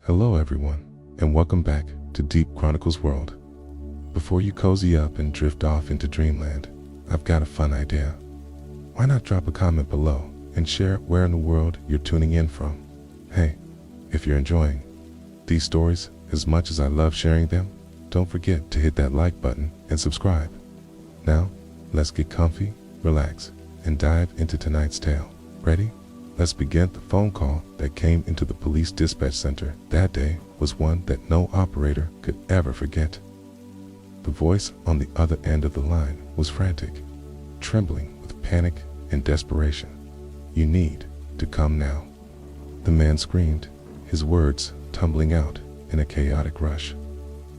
Hello everyone, and welcome back to Deep Chronicles World. Before you cozy up and drift off into dreamland, I've got a fun idea. Why not drop a comment below and share where in the world you're tuning in from? Hey, if you're enjoying these stories as much as I love sharing them, don't forget to hit that like button and subscribe. Now, let's get comfy, relax, and dive into tonight's tale. Ready? Let's begin. The phone call that came into the police dispatch center that day was one that no operator could ever forget. The voice on the other end of the line was frantic, trembling with panic and desperation. "You need to come now." The man screamed, his words tumbling out in a chaotic rush.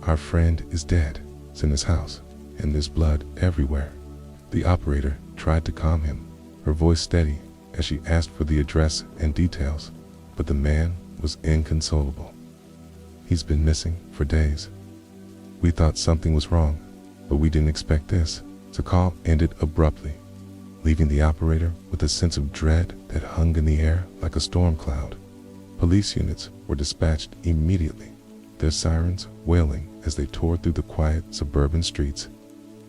"Our friend is dead. It's in his house, and there's blood everywhere." The operator tried to calm him, her voice steady as she asked for the address and details, but the man was inconsolable. "He's been missing for days. We thought something was wrong, but we didn't expect this." The call ended abruptly, leaving the operator with a sense of dread that hung in the air like a storm cloud. Police units were dispatched immediately, their sirens wailing as they tore through the quiet suburban streets.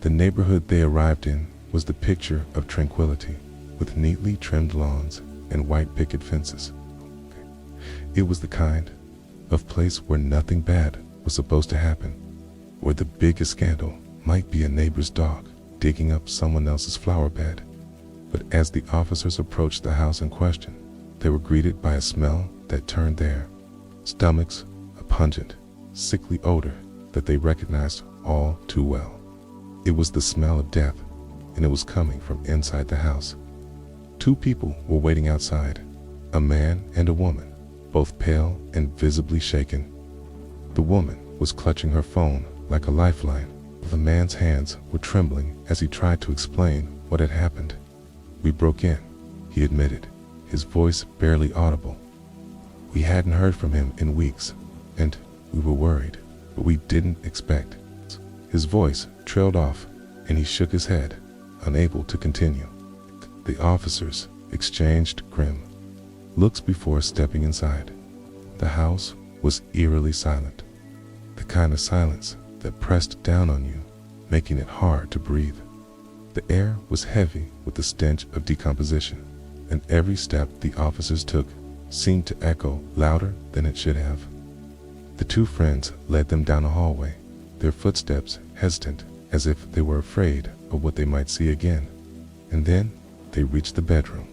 The neighborhood they arrived in was the picture of tranquility, with neatly trimmed lawns and white picket fences. It was the kind of place where nothing bad was supposed to happen, where the biggest scandal might be a neighbor's dog digging up someone else's flower bed. But as the officers approached the house in question, they were greeted by a smell that turned their stomachs, a pungent, sickly odor that they recognized all too well. It was the smell of death, and it was coming from inside the house. Two people were waiting outside, a man and a woman, both pale and visibly shaken. The woman was clutching her phone like a lifeline. The man's hands were trembling as he tried to explain what had happened. "We broke in," he admitted, his voice barely audible. "We hadn't heard from him in weeks, and we were worried, but we didn't expect." His voice trailed off, and he shook his head, unable to continue. The officers exchanged grim looks before stepping inside. The house was eerily silent, the kind of silence that pressed down on you, making it hard to breathe. The air was heavy with the stench of decomposition, and every step the officers took seemed to echo louder than it should have. The two friends led them down a hallway, their footsteps hesitant as if they were afraid of what they might see again. And then they reached the bedroom.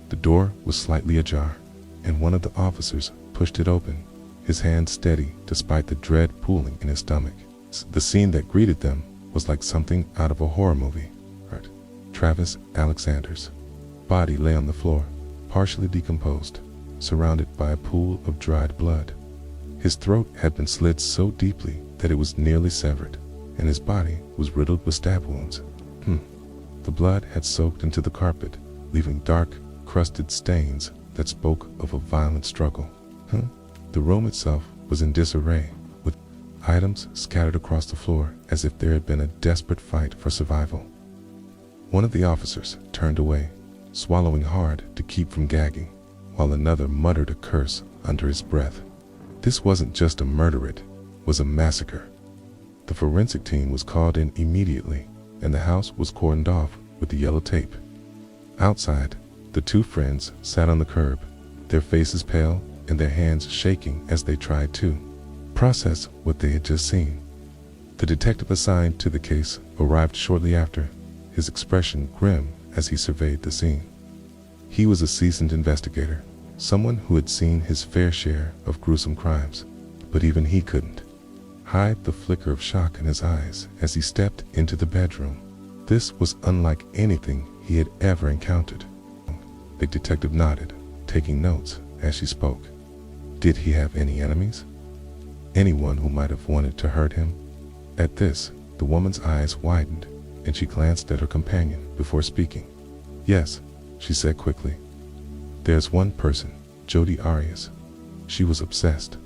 The door was slightly ajar, and one of the officers pushed it open, his hand steady despite the dread pooling in his stomach. The scene that greeted them was like something out of a horror movie. Travis Alexander's body lay on the floor, partially decomposed, surrounded by a pool of dried blood. His throat had been slit so deeply that it was nearly severed, and his body was riddled with stab wounds. The blood had soaked into the carpet, leaving dark, crusted stains that spoke of a violent struggle. The room itself was in disarray, with items scattered across the floor as if there had been a desperate fight for survival. One of the officers turned away, swallowing hard to keep from gagging, while another muttered a curse under his breath. This wasn't just a murder, it was a massacre. The forensic team was called in immediately, and the house was cordoned off with the yellow tape. Outside, the two friends sat on the curb, their faces pale and their hands shaking as they tried to process what they had just seen. The detective assigned to the case arrived shortly after, his expression grim as he surveyed the scene. He was a seasoned investigator, someone who had seen his fair share of gruesome crimes, but even he couldn't hide the flicker of shock in his eyes as he stepped into the bedroom. This was unlike anything he had ever encountered. The detective nodded, taking notes as she spoke. Did he have any enemies? Anyone who might have wanted to hurt him? At this, the woman's eyes widened, and she glanced at her companion before speaking. "Yes," she said quickly. "There's one person, Jodi Arias. She was obsessed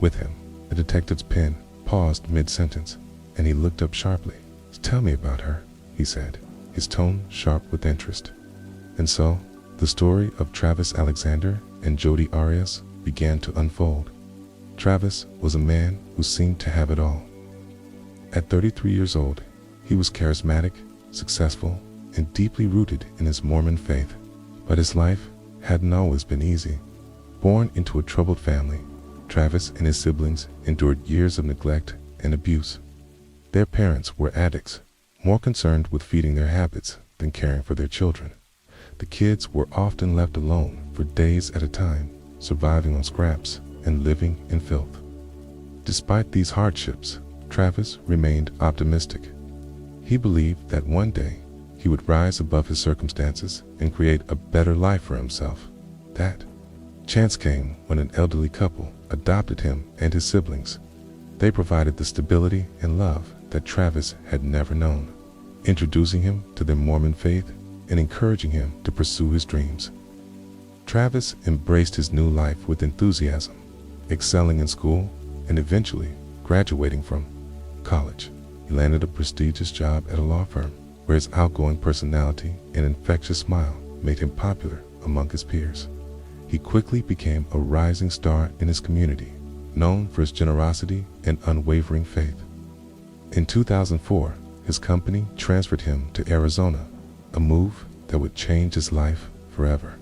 with him." The detective's pen paused mid-sentence, and he looked up sharply. "Tell me about her," he said, his tone sharp with interest. And so, the story of Travis Alexander and Jodi Arias began to unfold. Travis was a man who seemed to have it all. At 33 years old, he was charismatic, successful, and deeply rooted in his Mormon faith. But his life hadn't always been easy. Born into a troubled family, Travis and his siblings endured years of neglect and abuse. Their parents were addicts, more concerned with feeding their habits than caring for their children. The kids were often left alone for days at a time, surviving on scraps and living in filth. Despite these hardships, Travis remained optimistic. He believed that one day he would rise above his circumstances and create a better life for himself. That chance came when an elderly couple adopted him and his siblings. They provided the stability and love that Travis had never known, introducing him to their Mormon faith and encouraging him to pursue his dreams. Travis embraced his new life with enthusiasm, excelling in school and eventually graduating from college. He landed a prestigious job at a law firm where his outgoing personality and infectious smile made him popular among his peers. He quickly became a rising star in his community, known for his generosity and unwavering faith. In 2004, his company transferred him to Arizona, a move that would change his life forever.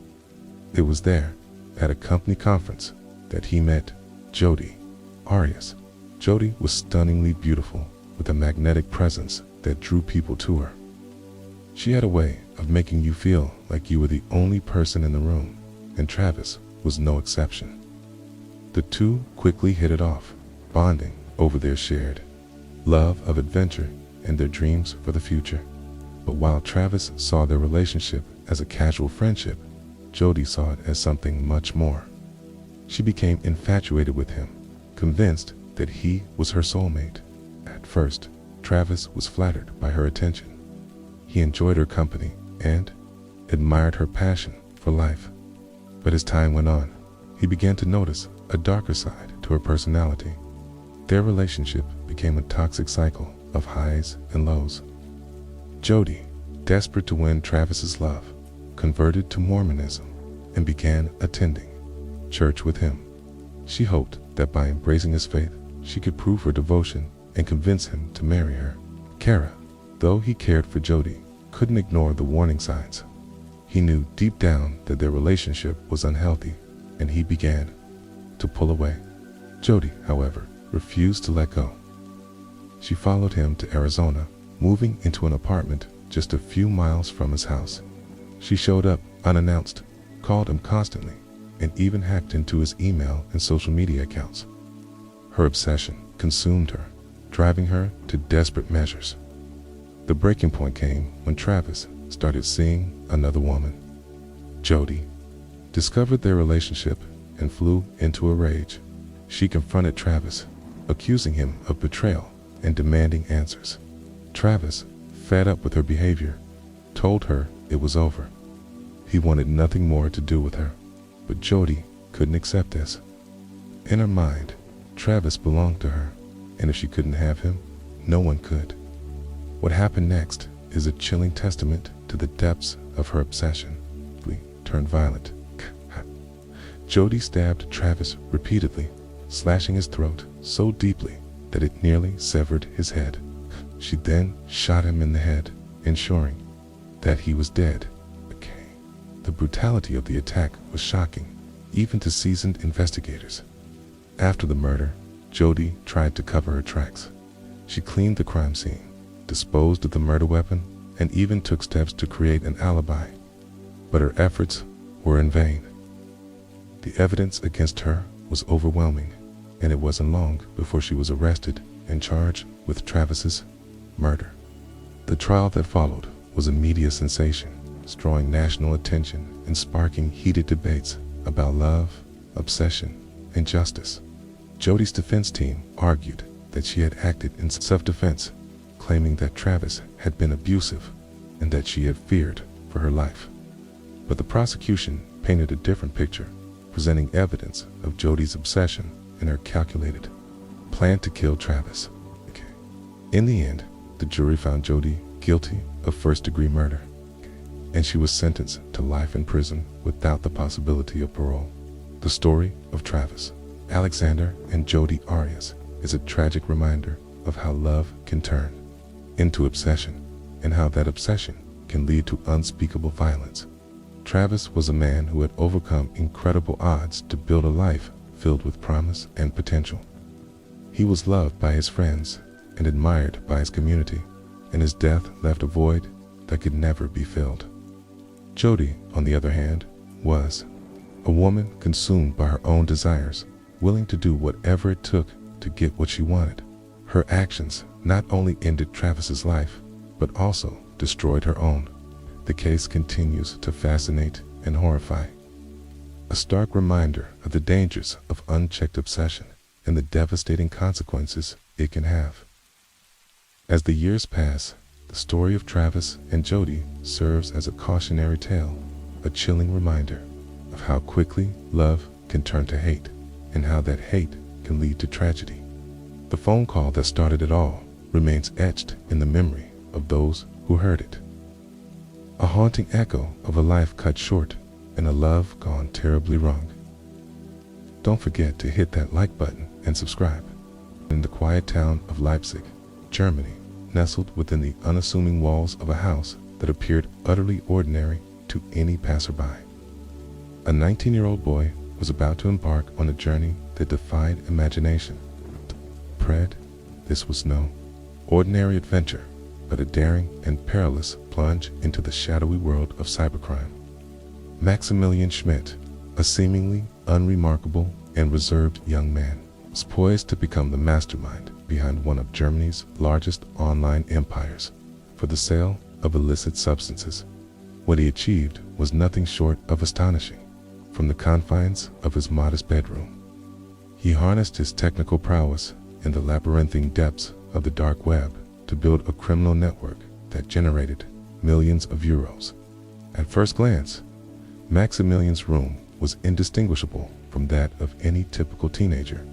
It was there, at a company conference, that he met Jody Arias. Jody was stunningly beautiful, with a magnetic presence that drew people to her. She had a way of making you feel like you were the only person in the room, and Travis was no exception. The two quickly hit it off, bonding over their shared love of adventure and their dreams for the future. But while Travis saw their relationship as a casual friendship, Jody saw it as something much more. She became infatuated with him, convinced that he was her soulmate. At first, Travis was flattered by her attention. He enjoyed her company and admired her passion for life. But as time went on, he began to notice a darker side to her personality. Their relationship became a toxic cycle of highs and lows. Jody, desperate to win Travis's love, converted to Mormonism and began attending church with him. She hoped that by embracing his faith, she could prove her devotion and convince him to marry her. Kara, though he cared for Jody, couldn't ignore the warning signs. He knew deep down that their relationship was unhealthy, and he began to pull away. Jody, however, refused to let go. She followed him to Arizona, moving into an apartment just a few miles from his house. She showed up unannounced, called him constantly, and even hacked into his email and social media accounts. Her obsession consumed her, driving her to desperate measures. The breaking point came when Travis started seeing another woman. Jody discovered their relationship and flew into a rage. She confronted Travis, accusing him of betrayal and demanding answers. Travis, fed up with her behavior, told her it was over. He wanted nothing more to do with her, but Jody couldn't accept this. In her mind, Travis belonged to her, and if she couldn't have him, no one could. What happened next is a chilling testament to the depths of her obsession. She turned violent. Jody stabbed Travis repeatedly, slashing his throat so deeply that it nearly severed his head. She then shot him in the head, ensuring that he was dead. The brutality of the attack was shocking, even to seasoned investigators. After the murder, Jody tried to cover her tracks. She cleaned the crime scene, disposed of the murder weapon, and even took steps to create an alibi. But her efforts were in vain. The evidence against her was overwhelming, and it wasn't long before she was arrested and charged with Travis's murder. The trial that followed was a media sensation, drawing national attention and sparking heated debates about love, obsession, and justice. Jody's defense team argued that she had acted in self-defense, claiming that Travis had been abusive and that she had feared for her life. But the prosecution painted a different picture, presenting evidence of Jody's obsession and her calculated plan to kill Travis. In the end, the jury found Jody guilty of first-degree murder, and she was sentenced to life in prison without the possibility of parole. The story of Travis. Alexander and Jody Arias is a tragic reminder of how love can turn into obsession and how that obsession can lead to unspeakable violence. Travis was a man who had overcome incredible odds to build a life filled with promise and potential. He was loved by his friends and admired by his community, and his death left a void that could never be filled. Jody, on the other hand, was a woman consumed by her own desires, willing to do whatever it took to get what she wanted. Her actions not only ended Travis's life, but also destroyed her own. The case continues to fascinate and horrify, a stark reminder of the dangers of unchecked obsession and the devastating consequences it can have. As the years pass, the story of Travis and Jody serves as a cautionary tale, a chilling reminder of how quickly love can turn to hate and how that hate can lead to tragedy. The phone call that started it all remains etched in the memory of those who heard it. A haunting echo of a life cut short and a love gone terribly wrong. Don't forget to hit that like button and subscribe. In the quiet town of Leipzig, Germany, nestled within the unassuming walls of a house that appeared utterly ordinary to any passerby, a 19-year-old boy was about to embark on a journey that defied imagination. This was no ordinary adventure, but a daring and perilous plunge into the shadowy world of cybercrime. Maximilian Schmidt, a seemingly unremarkable and reserved young man, was poised to become the mastermind behind one of Germany's largest online empires for the sale of illicit substances. What he achieved was nothing short of astonishing. From the confines of his modest bedroom, he harnessed his technical prowess in the labyrinthine depths of the dark web to build a criminal network that generated millions of euros. At first glance, Maximilian's room was indistinguishable from that of any typical teenager.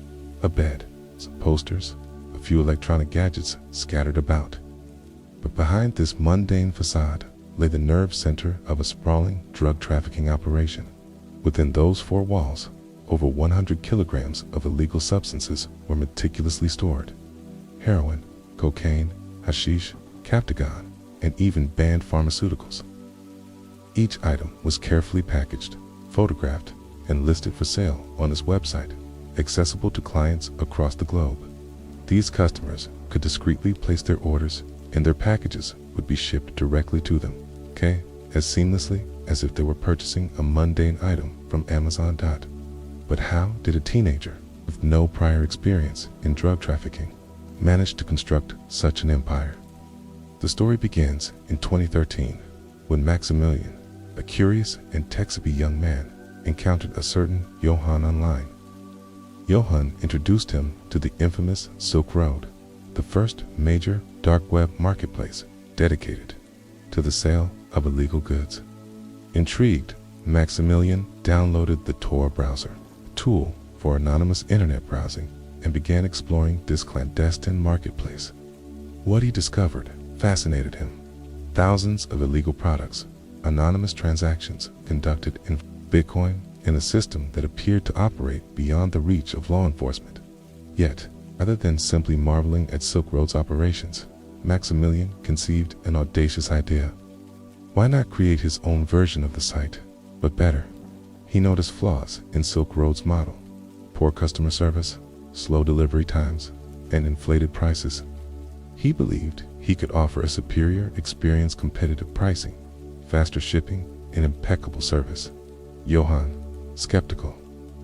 A bed, some posters, a few electronic gadgets scattered about. But behind this mundane facade lay the nerve center of a sprawling drug trafficking operation. Within those four walls, over 100 kilograms of illegal substances were meticulously stored. Heroin, cocaine, hashish, captagon, and even banned pharmaceuticals. Each item was carefully packaged, photographed, and listed for sale on his website, accessible to clients across the globe. These customers could discreetly place their orders, and their packages would be shipped directly to them, as seamlessly as if they were purchasing a mundane item from Amazon. But how did a teenager with no prior experience in drug trafficking manage to construct such an empire? The story begins in 2013 when Maximilian, a curious and tech-savvy young man, encountered a certain Johann online. Johann introduced him to the infamous Silk Road, the first major dark web marketplace dedicated to the sale of illegal goods. Intrigued, Maximilian downloaded the Tor browser, a tool for anonymous internet browsing, and began exploring this clandestine marketplace. What he discovered fascinated him. Thousands of illegal products, anonymous transactions conducted in Bitcoin, and a system that appeared to operate beyond the reach of law enforcement. Yet, rather than simply marveling at Silk Road's operations, Maximilian conceived an audacious idea. Why not create his own version of the site, but better? He noticed flaws in Silk Road's model: poor customer service, slow delivery times, and inflated prices. He believed he could offer a superior experience, competitive pricing, faster shipping, and impeccable service. Johann, skeptical,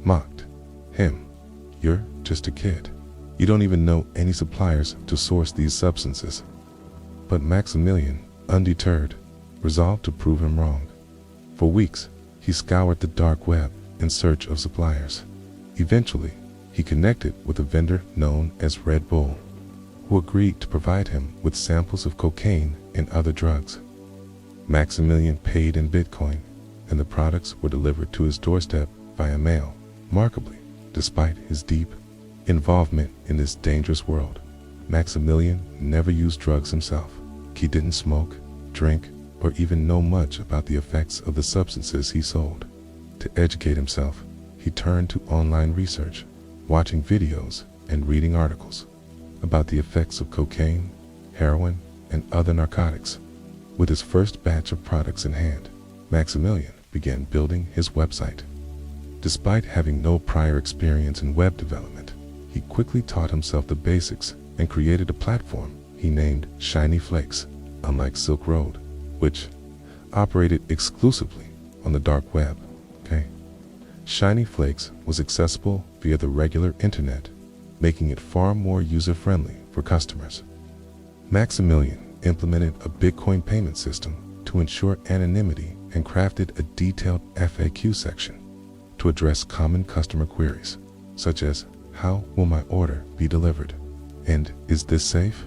mocked him. "You're just a kid. You don't even know any suppliers to source these substances." But Maximilian, undeterred, resolved to prove him wrong. For weeks, he scoured the dark web in search of suppliers. Eventually, he connected with a vendor known as Red Bull, who agreed to provide him with samples of cocaine and other drugs. Maximilian paid in Bitcoin, and the products were delivered to his doorstep via mail. Remarkably, despite his deep involvement in this dangerous world, Maximilian never used drugs himself. He didn't smoke, drink, or even know much about the effects of the substances he sold. To educate himself, he turned to online research, watching videos and reading articles about the effects of cocaine, heroin, and other narcotics. With his first batch of products in hand, Maximilian began building his website. Despite having no prior experience in web development, he quickly taught himself the basics and created a platform he named Shiny Flakes, unlike Silk Road, which operated exclusively on the dark web. Shiny Flakes was accessible via the regular internet, making it far more user-friendly for customers. Maximilian implemented a Bitcoin payment system to ensure anonymity and crafted a detailed FAQ section to address common customer queries, such as, "How will my order be delivered?" and "Is this safe?"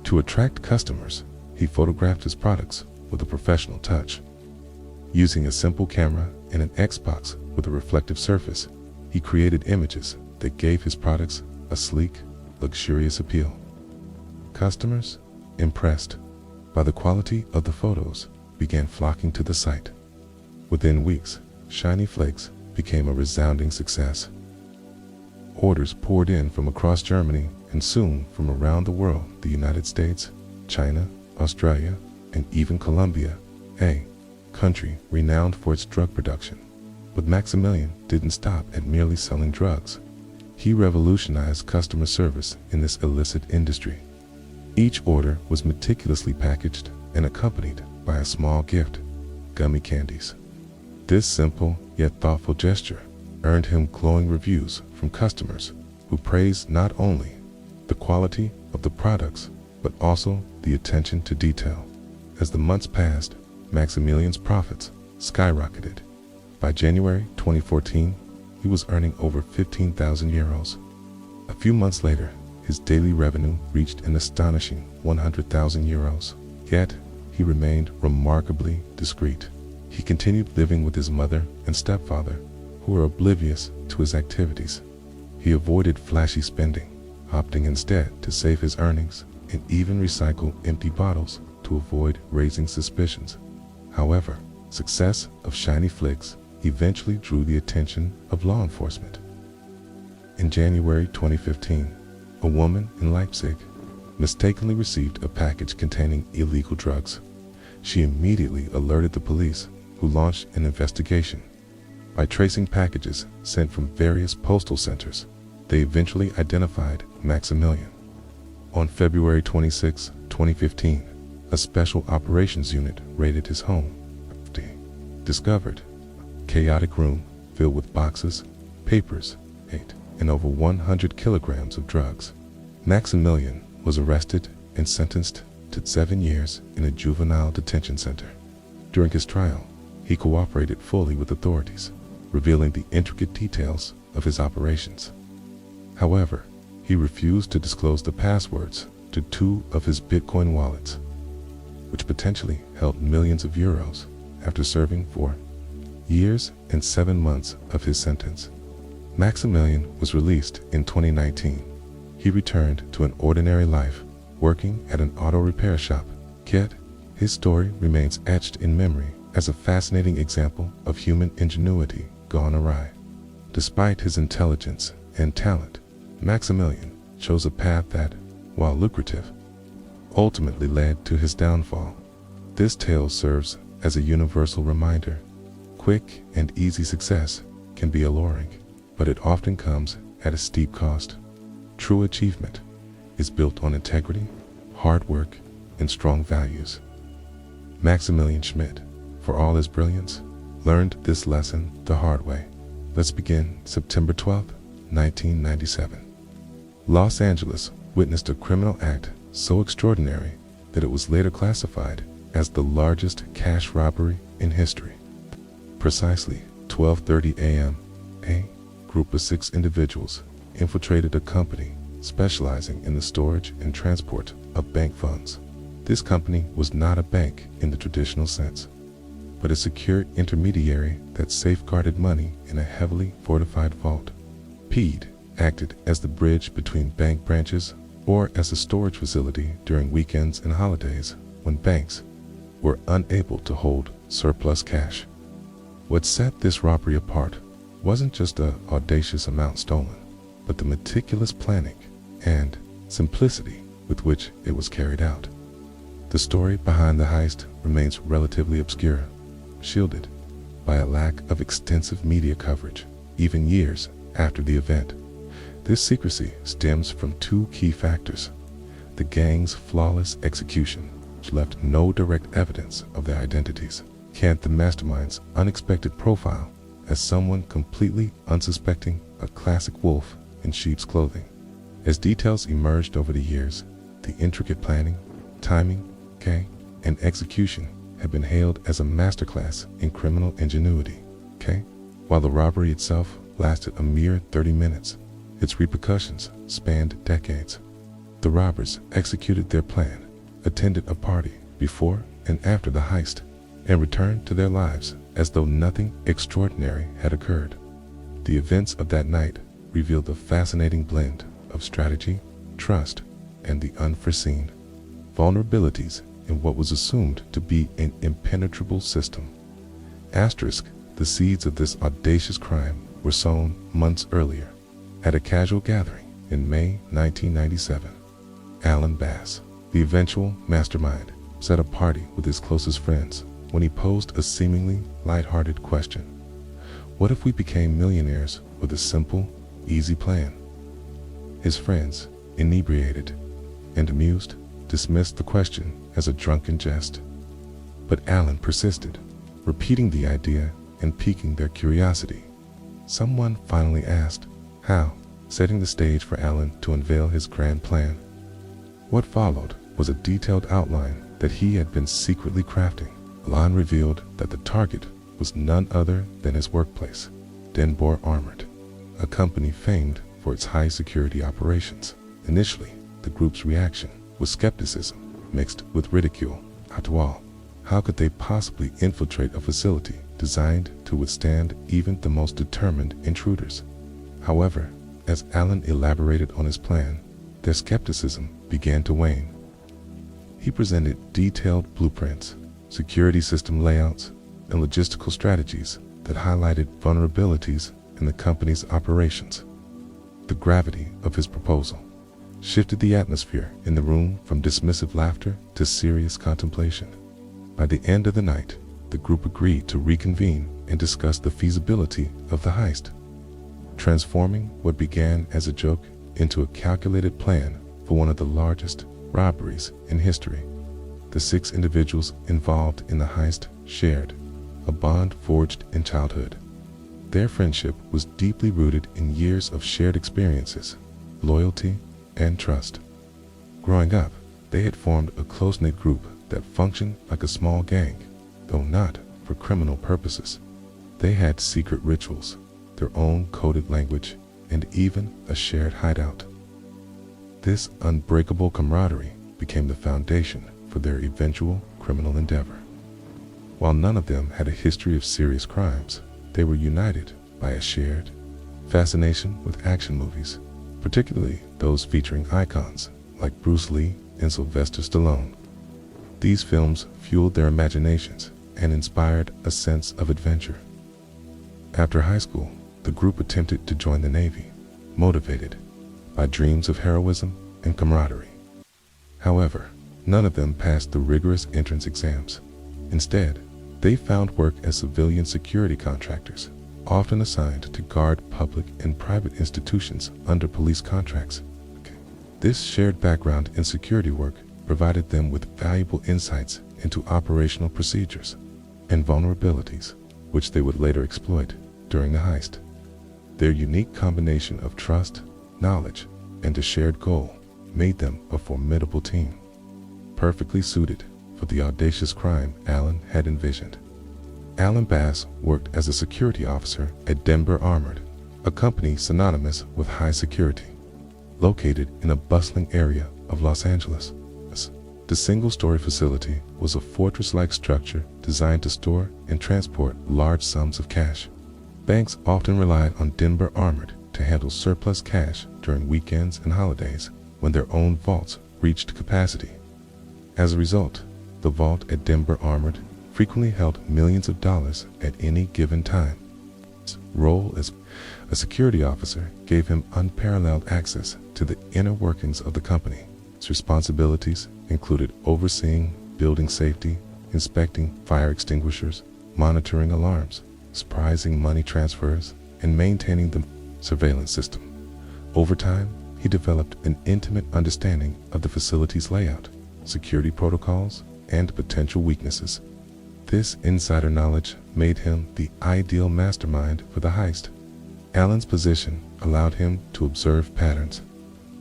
To attract customers, he photographed his products with a professional touch. Using a simple camera and an Xbox with a reflective surface, he created images that gave his products a sleek, luxurious appeal. Customers, impressed by the quality of the photos, began flocking to the site. Within weeks, Shiny Flakes became a resounding success. Orders poured in from across Germany and soon from around the world: the United States, China, Australia, and even Colombia, a country renowned for its drug production. But Maximilian didn't stop at merely selling drugs. He revolutionized customer service in this illicit industry. Each order was meticulously packaged and accompanied by a small gift: gummy candies. This simple yet thoughtful gesture earned him glowing reviews from customers who praised not only the quality of the products, but also the attention to detail. As the months passed, Maximilian's profits skyrocketed. By January 2014, he was earning over 15,000 euros. A few months later, his daily revenue reached an astonishing 100,000 euros. Yet, he remained remarkably discreet. He continued living with his mother and stepfather, who were oblivious to his activities. He avoided flashy spending, opting instead to save his earnings and even recycle empty bottles to avoid raising suspicions. However, success of Shiny Flakes eventually drew the attention of law enforcement. In January 2015, a woman in Leipzig mistakenly received a package containing illegal drugs. She immediately alerted the police, who launched an investigation. By tracing packages sent from various postal centers, they eventually identified Maximilian. On February 26, 2015, a special operations unit raided his home. They discovered a chaotic room filled with boxes, papers, and over 100 kilograms of drugs. Maximilian was arrested and sentenced to 7 years in a juvenile detention center. During his trial, he cooperated fully with authorities, revealing the intricate details of his operations. However, he refused to disclose the passwords to 2 of his Bitcoin wallets, which potentially held millions of euros. After serving 4 years and 7 months of his sentence, Maximilian was released in 2019. He returned to an ordinary life, working at an auto repair shop. Yet, his story remains etched in memory as a fascinating example of human ingenuity gone awry. Despite his intelligence and talent, Maximilian chose a path that, while lucrative, ultimately led to his downfall. This tale serves as a universal reminder: quick and easy success can be alluring, but it often comes at a steep cost. True achievement is built on integrity, hard work, and strong values. Maximilian Schmidt, for all his brilliance, learned this lesson the hard way. Let's begin. September 12, 1997. Los Angeles witnessed a criminal act so extraordinary that it was later classified as the largest cash robbery in history. Precisely 12:30 a.m., a group of 6 individuals infiltrated a company specializing in the storage and transport of bank funds. This company was not a bank in the traditional sense, but a secure intermediary that safeguarded money in a heavily fortified vault. PED acted as the bridge between bank branches or as a storage facility during weekends and holidays when banks were unable to hold surplus cash. What set this robbery apart wasn't just an audacious amount stolen. but the meticulous planning and simplicity with which it was carried out. The story behind the heist remains relatively obscure, shielded by a lack of extensive media coverage, even years after the event. This secrecy stems from two key factors: the gang's flawless execution, which left no direct evidence of their identities, and the mastermind's unexpected profile as someone completely unsuspecting, a classic wolf in sheep's clothing. As details emerged over the years, the intricate planning, timing, and execution had been hailed as a masterclass in criminal ingenuity. While the robbery itself lasted a mere 30 minutes, its repercussions spanned decades. The robbers executed their plan, attended a party before and after the heist, and returned to their lives as though nothing extraordinary had occurred. The events of that night revealed a fascinating blend of strategy, trust, and the unforeseen vulnerabilities in what was assumed to be an impenetrable system. The seeds of this audacious crime were sown months earlier. At a casual gathering in May 1997, Alan Bass, the eventual mastermind, was at a party with his closest friends when he posed a seemingly lighthearted question: what if we became millionaires with a simple, easy plan? His friends, inebriated and amused, dismissed the question as a drunken jest. But Alan persisted, repeating the idea and piquing their curiosity. Someone finally asked, how, setting the stage for Alan to unveil his grand plan. What followed was a detailed outline that he had been secretly crafting. Alan revealed that the target was none other than his workplace, Denbor Armored, a company famed for its high security operations. Initially, the group's reaction was skepticism mixed with ridicule. After all, how could they possibly infiltrate a facility designed to withstand even the most determined intruders? However, as Alan elaborated on his plan, their skepticism began to wane. He presented detailed blueprints, security system layouts, and logistical strategies that highlighted vulnerabilities in the company's operations. The gravity of his proposal shifted the atmosphere in the room from dismissive laughter to serious contemplation. By the end of the night, the group agreed to reconvene and discuss the feasibility of the heist, transforming what began as a joke into a calculated plan for one of the largest robberies in history. The 6 individuals involved in the heist shared a bond forged in childhood. Their friendship was deeply rooted in years of shared experiences, loyalty, and trust. Growing up, they had formed a close-knit group that functioned like a small gang, though not for criminal purposes. They had secret rituals, their own coded language, and even a shared hideout. This unbreakable camaraderie became the foundation for their eventual criminal endeavor. While none of them had a history of serious crimes, they were united by a shared fascination with action movies, particularly those featuring icons like Bruce Lee and Sylvester Stallone. These films fueled their imaginations and inspired a sense of adventure. After high school, the group attempted to join the Navy, motivated by dreams of heroism and camaraderie. However, none of them passed the rigorous entrance exams. Instead, they found work as civilian security contractors, often assigned to guard public and private institutions under police contracts. This shared background in security work provided them with valuable insights into operational procedures and vulnerabilities, which they would later exploit during the heist. Their unique combination of trust, knowledge, and a shared goal made them a formidable team, perfectly suited for the audacious crime Alan had envisioned. Alan Bass worked as a security officer at Denbor Armored, a company synonymous with high security, located in a bustling area of Los Angeles. The single-story facility was a fortress-like structure designed to store and transport large sums of cash. Banks often relied on Denbor Armored to handle surplus cash during weekends and holidays when their own vaults reached capacity. As a result, the vault at Denbor Armored frequently held millions of dollars at any given time. Its role as A security officer gave him unparalleled access to the inner workings of the company. His responsibilities included overseeing building safety, inspecting fire extinguishers, monitoring alarms, supervising money transfers, and maintaining the surveillance system. Over time, he developed an intimate understanding of the facility's layout, security protocols, and potential weaknesses. This insider knowledge made him the ideal mastermind for the heist. Allen's position allowed him to observe patterns,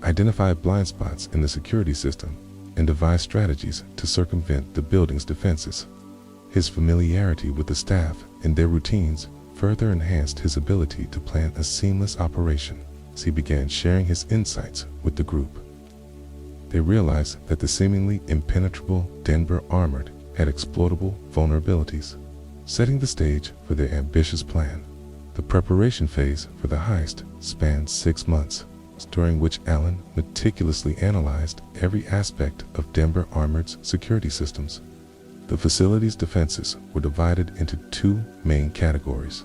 identify blind spots in the security system, and devise strategies to circumvent the building's defenses. His familiarity with the staff and their routines further enhanced his ability to plan a seamless operation as he began sharing his insights with the group. They realized that the seemingly impenetrable Denver Armored had exploitable vulnerabilities, setting the stage for their ambitious plan. The preparation phase for the heist spanned 6 months, during which Allen meticulously analyzed every aspect of Denver Armored's security systems. The facility's defenses were divided into 2 main categories: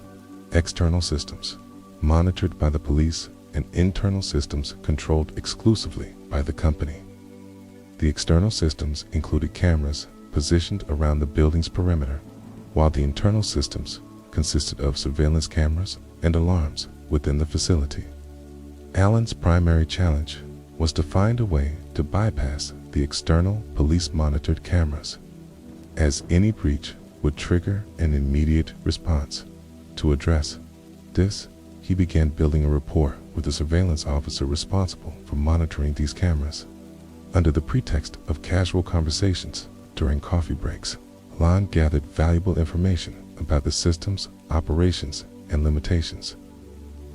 external systems, monitored by the police, and internal systems controlled exclusively by the company. The external systems included cameras positioned around the building's perimeter, while the internal systems consisted of surveillance cameras and alarms within the facility. Allen's primary challenge was to find a way to bypass the external police-monitored cameras, as any breach would trigger an immediate response. To address this, he began building a rapport with the surveillance officer responsible for monitoring these cameras. Under the pretext of casual conversations during coffee breaks, Allen gathered valuable information about the system's operations and limitations.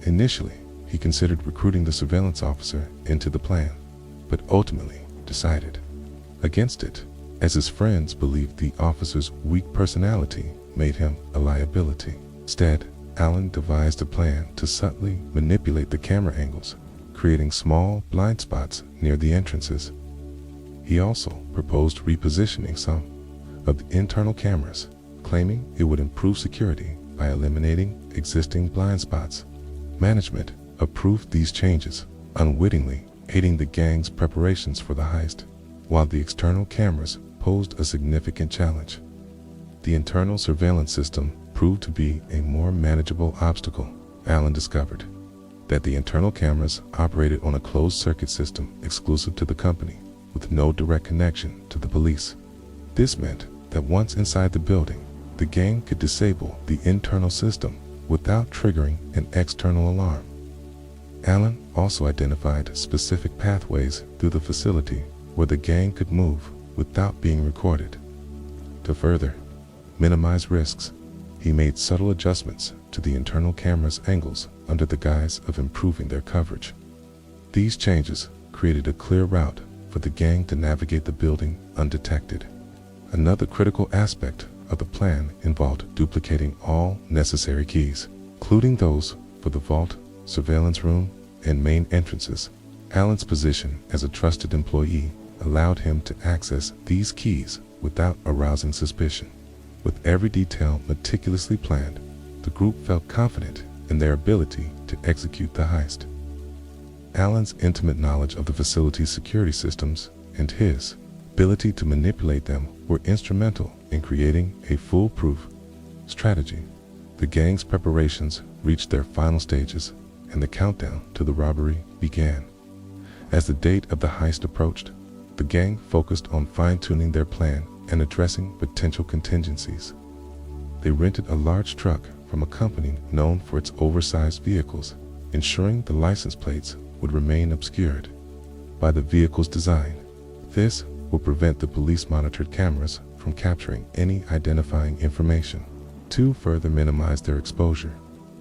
Initially, he considered recruiting the surveillance officer into the plan, but ultimately decided against it, as his friends believed the officer's weak personality made him a liability. Instead, Allen devised a plan to subtly manipulate the camera angles, creating small blind spots near the entrances. He also proposed repositioning some of the internal cameras, claiming it would improve security by eliminating existing blind spots. Management approved these changes, unwittingly aiding the gang's preparations for the heist, while the external cameras posed a significant challenge. The internal surveillance system proved to be a more manageable obstacle. Allen discovered that the internal cameras operated on a closed-circuit system exclusive to the company, with no direct connection to the police. This meant that once inside the building, the gang could disable the internal system without triggering an external alarm. Allen also identified specific pathways through the facility where the gang could move without being recorded. To further minimize risks, he made subtle adjustments to the internal camera's angles under the guise of improving their coverage. These changes created a clear route for the gang to navigate the building undetected. Another critical aspect of the plan involved duplicating all necessary keys, including those for the vault, surveillance room, and main entrances. Allen's position as a trusted employee allowed him to access these keys without arousing suspicion. With every detail meticulously planned, the group felt confident in their ability to execute the heist. Allen's intimate knowledge of the facility's security systems and his ability to manipulate them were instrumental in creating a foolproof strategy. The gang's preparations reached their final stages, and the countdown to the robbery began. As the date of the heist approached, the gang focused on fine-tuning their plan and addressing potential contingencies. They rented a large truck from a company known for its oversized vehicles, ensuring the license plates would remain obscured by the vehicle's design. This would prevent the police-monitored cameras from capturing any identifying information. To further minimize their exposure,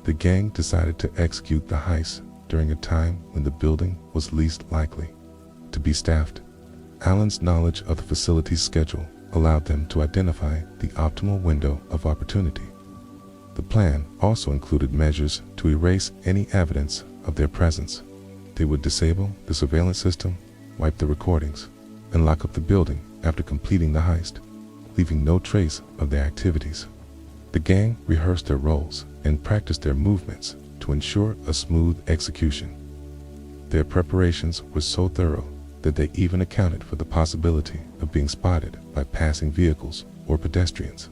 the gang decided to execute the heist during a time when the building was least likely to be staffed. Allen's knowledge of the facility's schedule allowed them to identify the optimal window of opportunity. The plan also included measures to erase any evidence of their presence. They would disable the surveillance system, wipe the recordings, and lock up the building after completing the heist, leaving no trace of their activities. The gang rehearsed their roles and practiced their movements to ensure a smooth execution. Their preparations were so thorough that they even accounted for the possibility of being spotted by passing vehicles or pedestrians.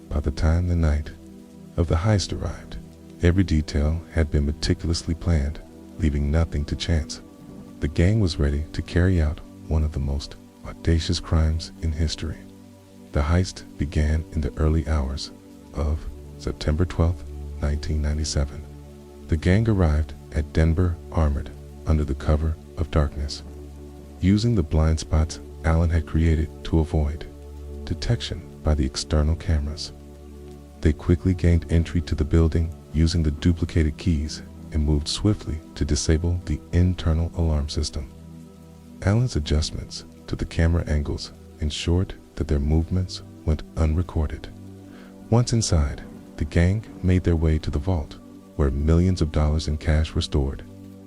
By the time the night of the heist arrived, every detail had been meticulously planned, leaving nothing to chance. The gang was ready to carry out one of the most audacious crimes in history. The heist began in the early hours of September 12, 1997. The gang arrived at Denver armored under the cover of darkness, using the blind spots Allen had created to avoid detection by the external cameras. They quickly gained entry to the building using the duplicated keys and moved swiftly to disable the internal alarm system. Allen's adjustments to the camera angles ensured that their movements went unrecorded. Once inside, the gang made their way to the vault, where millions of dollars in cash were stored.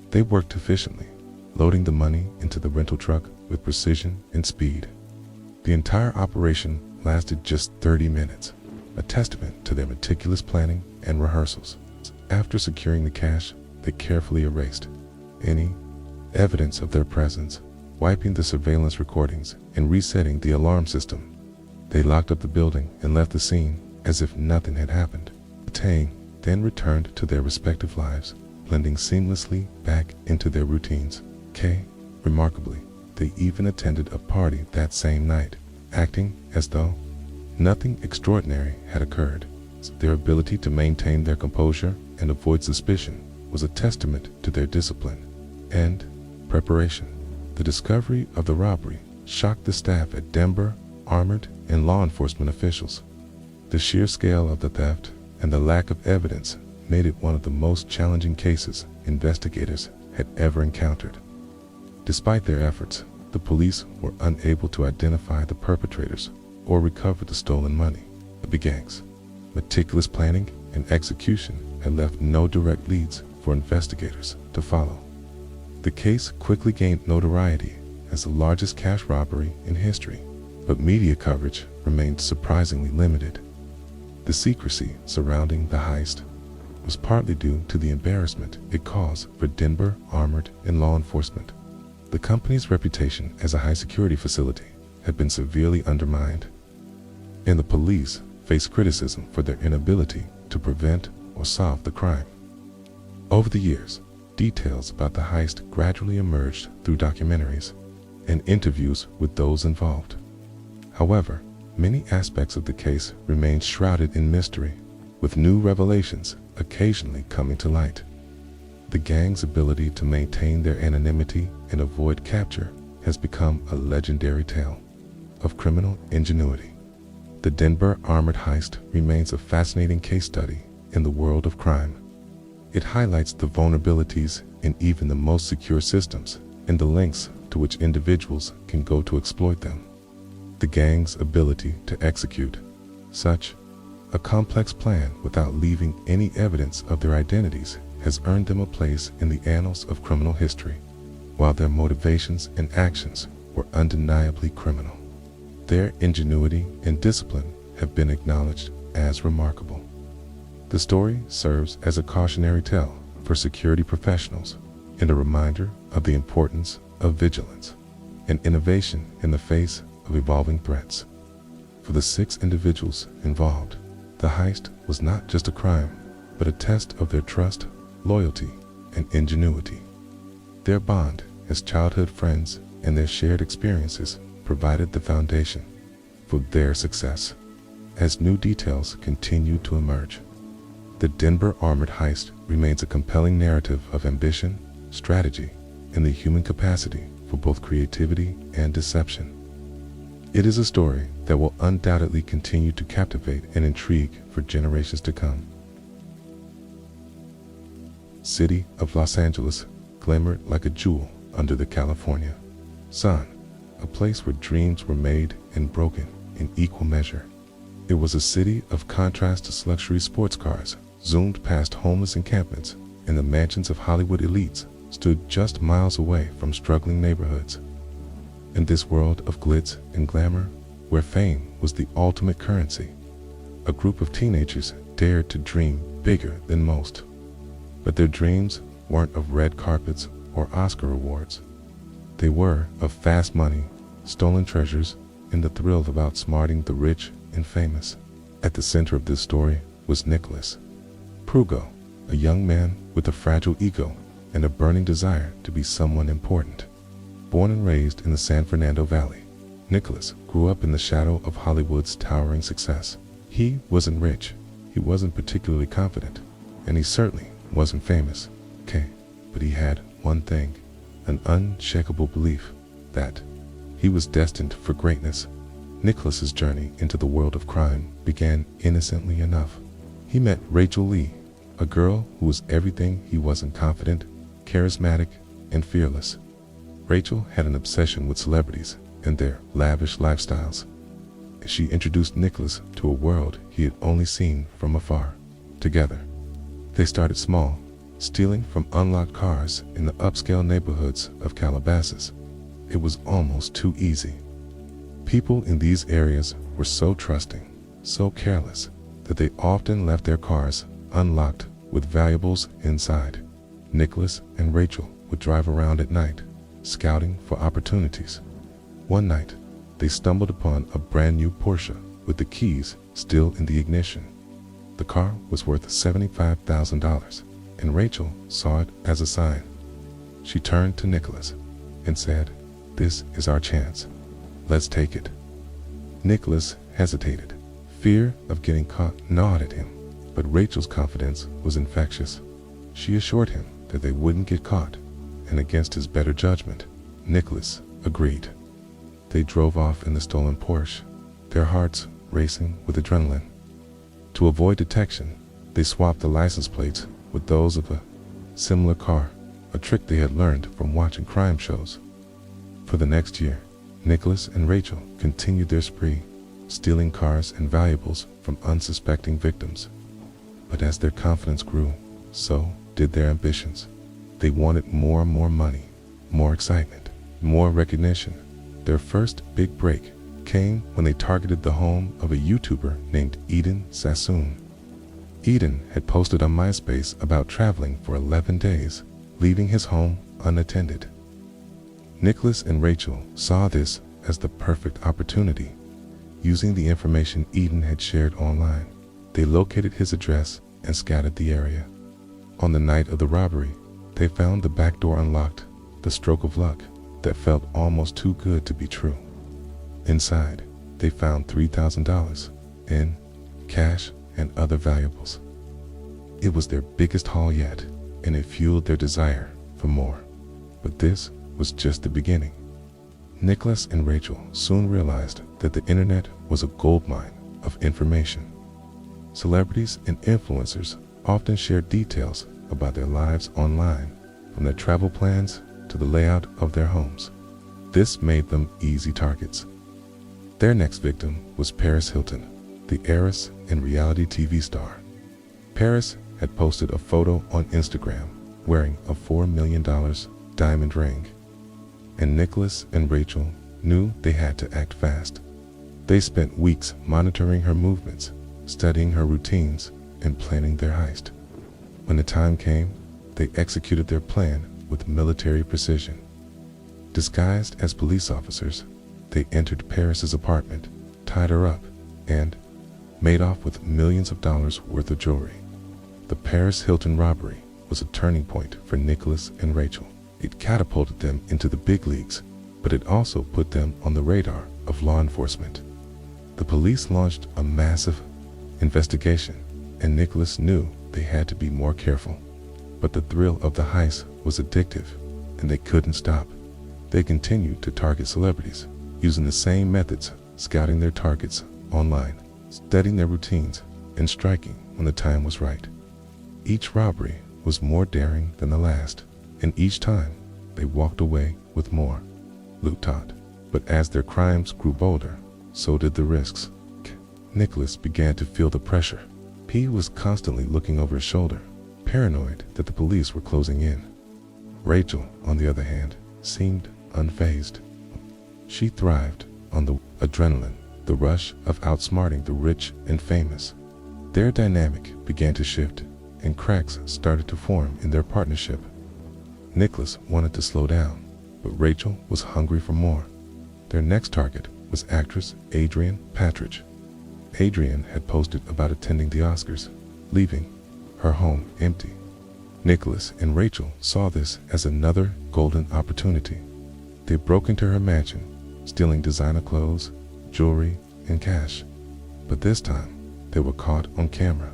They worked efficiently, loading the money into the rental truck with precision and speed. The entire operation lasted just 30 minutes, a testament to their meticulous planning and rehearsals. After securing the cash, they carefully erased any evidence of their presence, wiping the surveillance recordings and resetting the alarm system. They locked up the building and left the scene as if nothing had happened. The gang then returned to their respective lives, blending seamlessly back into their routines. Remarkably, they even attended a party that same night, acting as though nothing extraordinary had occurred. Their ability to maintain their composure and avoid suspicion was a testament to their discipline and preparation. The discovery of the robbery shocked the staff at Denver, armored and law enforcement officials. The sheer scale of the theft and the lack of evidence made it one of the most challenging cases investigators had ever encountered. Despite their efforts, the police were unable to identify the perpetrators or recover the stolen money. The gang's meticulous planning and execution had left no direct leads for investigators to follow. The case quickly gained notoriety as the largest cash robbery in history, but media coverage remained surprisingly limited. The secrecy surrounding the heist was partly due to the embarrassment it caused for Denver armored and law enforcement. The company's reputation as a high-security facility had been severely undermined, and the police faced criticism for their inability to prevent or solve the crime. Over the years, details about the heist gradually emerged through documentaries and interviews with those involved. However, many aspects of the case remained shrouded in mystery, with new revelations occasionally coming to light. The gang's ability to maintain their anonymity and avoid capture has become a legendary tale of criminal ingenuity. The Denver armored heist remains a fascinating case study in the world of crime. It highlights the vulnerabilities in even the most secure systems and the lengths to which individuals can go to exploit them. The gang's ability to execute such a complex plan without leaving any evidence of their identities has earned them a place in the annals of criminal history. While their motivations and actions were undeniably criminal, their ingenuity and discipline have been acknowledged as remarkable. The story serves as a cautionary tale for security professionals and a reminder of the importance of vigilance and innovation in the face of evolving threats. For the 6 individuals involved, the heist was not just a crime, but a test of their trust, loyalty, and ingenuity. Their bond as childhood friends and their shared experiences provided the foundation for their success. As new details continue to emerge, the Denver armored heist remains a compelling narrative of ambition, strategy, and the human capacity for both creativity and deception. It is a story that will undoubtedly continue to captivate and intrigue for generations to come. City of Los Angeles glimmered like a jewel under the California sun, a place where dreams were made and broken in equal measure. It was a city of contrasts. Luxury sports cars zoomed past homeless encampments, and the mansions of Hollywood elites stood just miles away from struggling neighborhoods. In this world of glitz and glamour, where fame was the ultimate currency, a group of teenagers dared to dream bigger than most. But their dreams weren't of red carpets or Oscar awards. They were of fast money, stolen treasures, and the thrill of outsmarting the rich and famous. At the center of this story was Nicholas Prugo, a young man with a fragile ego and a burning desire to be someone important. Born and raised in the San Fernando Valley, Nicholas grew up in the shadow of Hollywood's towering success. He wasn't rich, he wasn't particularly confident, and he certainly wasn't famous. But he had one thing, an unshakable belief that he was destined for greatness. Nicholas's journey into the world of crime began innocently enough. He met Rachel Lee, a girl who was everything he wasn't: confident, charismatic, and fearless. Rachel had an obsession with celebrities and their lavish lifestyles. She introduced Nicholas to a world he had only seen from afar. Together, they started small, stealing from unlocked cars in the upscale neighborhoods of Calabasas. It was almost too easy. People in these areas were so trusting, so careless, that they often left their cars unlocked with valuables inside. Nicholas and Rachel would drive around at night, scouting for opportunities. One night, they stumbled upon a brand new Porsche with the keys still in the ignition. The car was worth $75,000, and Rachel saw it as a sign. She turned to Nicholas and said, "This is our chance. Let's take it." Nicholas hesitated. Fear of getting caught gnawed at him, but Rachel's confidence was infectious. She assured him that they wouldn't get caught, and against his better judgment, Nicholas agreed. They drove off in the stolen Porsche, their hearts racing with adrenaline. To avoid detection, they swapped the license plates with those of a similar car, a trick they had learned from watching crime shows. For the next year, Nicholas and Rachel continued their spree, stealing cars and valuables from unsuspecting victims. But as their confidence grew, so did their ambitions. They wanted more and more money, more excitement, more recognition. Their first big break came when they targeted the home of a YouTuber named Eden Sassoon. Eden had posted on MySpace about traveling for 11 days, leaving his home unattended. Nicholas and Rachel saw this as the perfect opportunity. Using the information Eden had shared online, they located his address and scouted the area. On the night of the robbery, they found the back door unlocked, the stroke of luck that felt almost too good to be true. Inside, they found $3,000 in cash and other valuables. It was their biggest haul yet, and it fueled their desire for more. But this was just the beginning. Nicholas and Rachel soon realized that the internet was a goldmine of information. Celebrities and influencers often shared details about their lives online, from their travel plans to the layout of their homes. This made them easy targets. Their next victim was Paris Hilton, the heiress and reality TV star. Paris had posted a photo on Instagram wearing a $4 million diamond ring, and Nicholas and Rachel knew they had to act fast. They spent weeks monitoring her movements, studying her routines, and planning their heist. When the time came, they executed their plan with military precision. Disguised as police officers, they entered Paris's apartment, tied her up, and made off with millions of dollars worth of jewelry. The Paris Hilton robbery was a turning point for Nicholas and Rachel. It catapulted them into the big leagues, but it also put them on the radar of law enforcement. The police launched a massive investigation, and Nicholas knew they had to be more careful. But the thrill of the heist was addictive, and they couldn't stop. They continued to target celebrities, using the same methods, scouting their targets online, studying their routines, and striking when the time was right. Each robbery was more daring than the last, and each time they walked away with more loot. But as their crimes grew bolder, so did the risks. Nicholas began to feel the pressure. He was constantly looking over his shoulder, paranoid that the police were closing in. Rachel, on the other hand, seemed unfazed. She thrived on the adrenaline, the rush of outsmarting the rich and famous. Their dynamic began to shift, and cracks started to form in their partnership. Nicholas wanted to slow down, but Rachel was hungry for more. Their next target was actress Adrienne Patridge. Adrienne had posted about attending the Oscars, leaving her home empty. Nicholas and Rachel saw this as another golden opportunity. They broke into her mansion, stealing designer clothes, jewelry, and cash. But this time, they were caught on camera.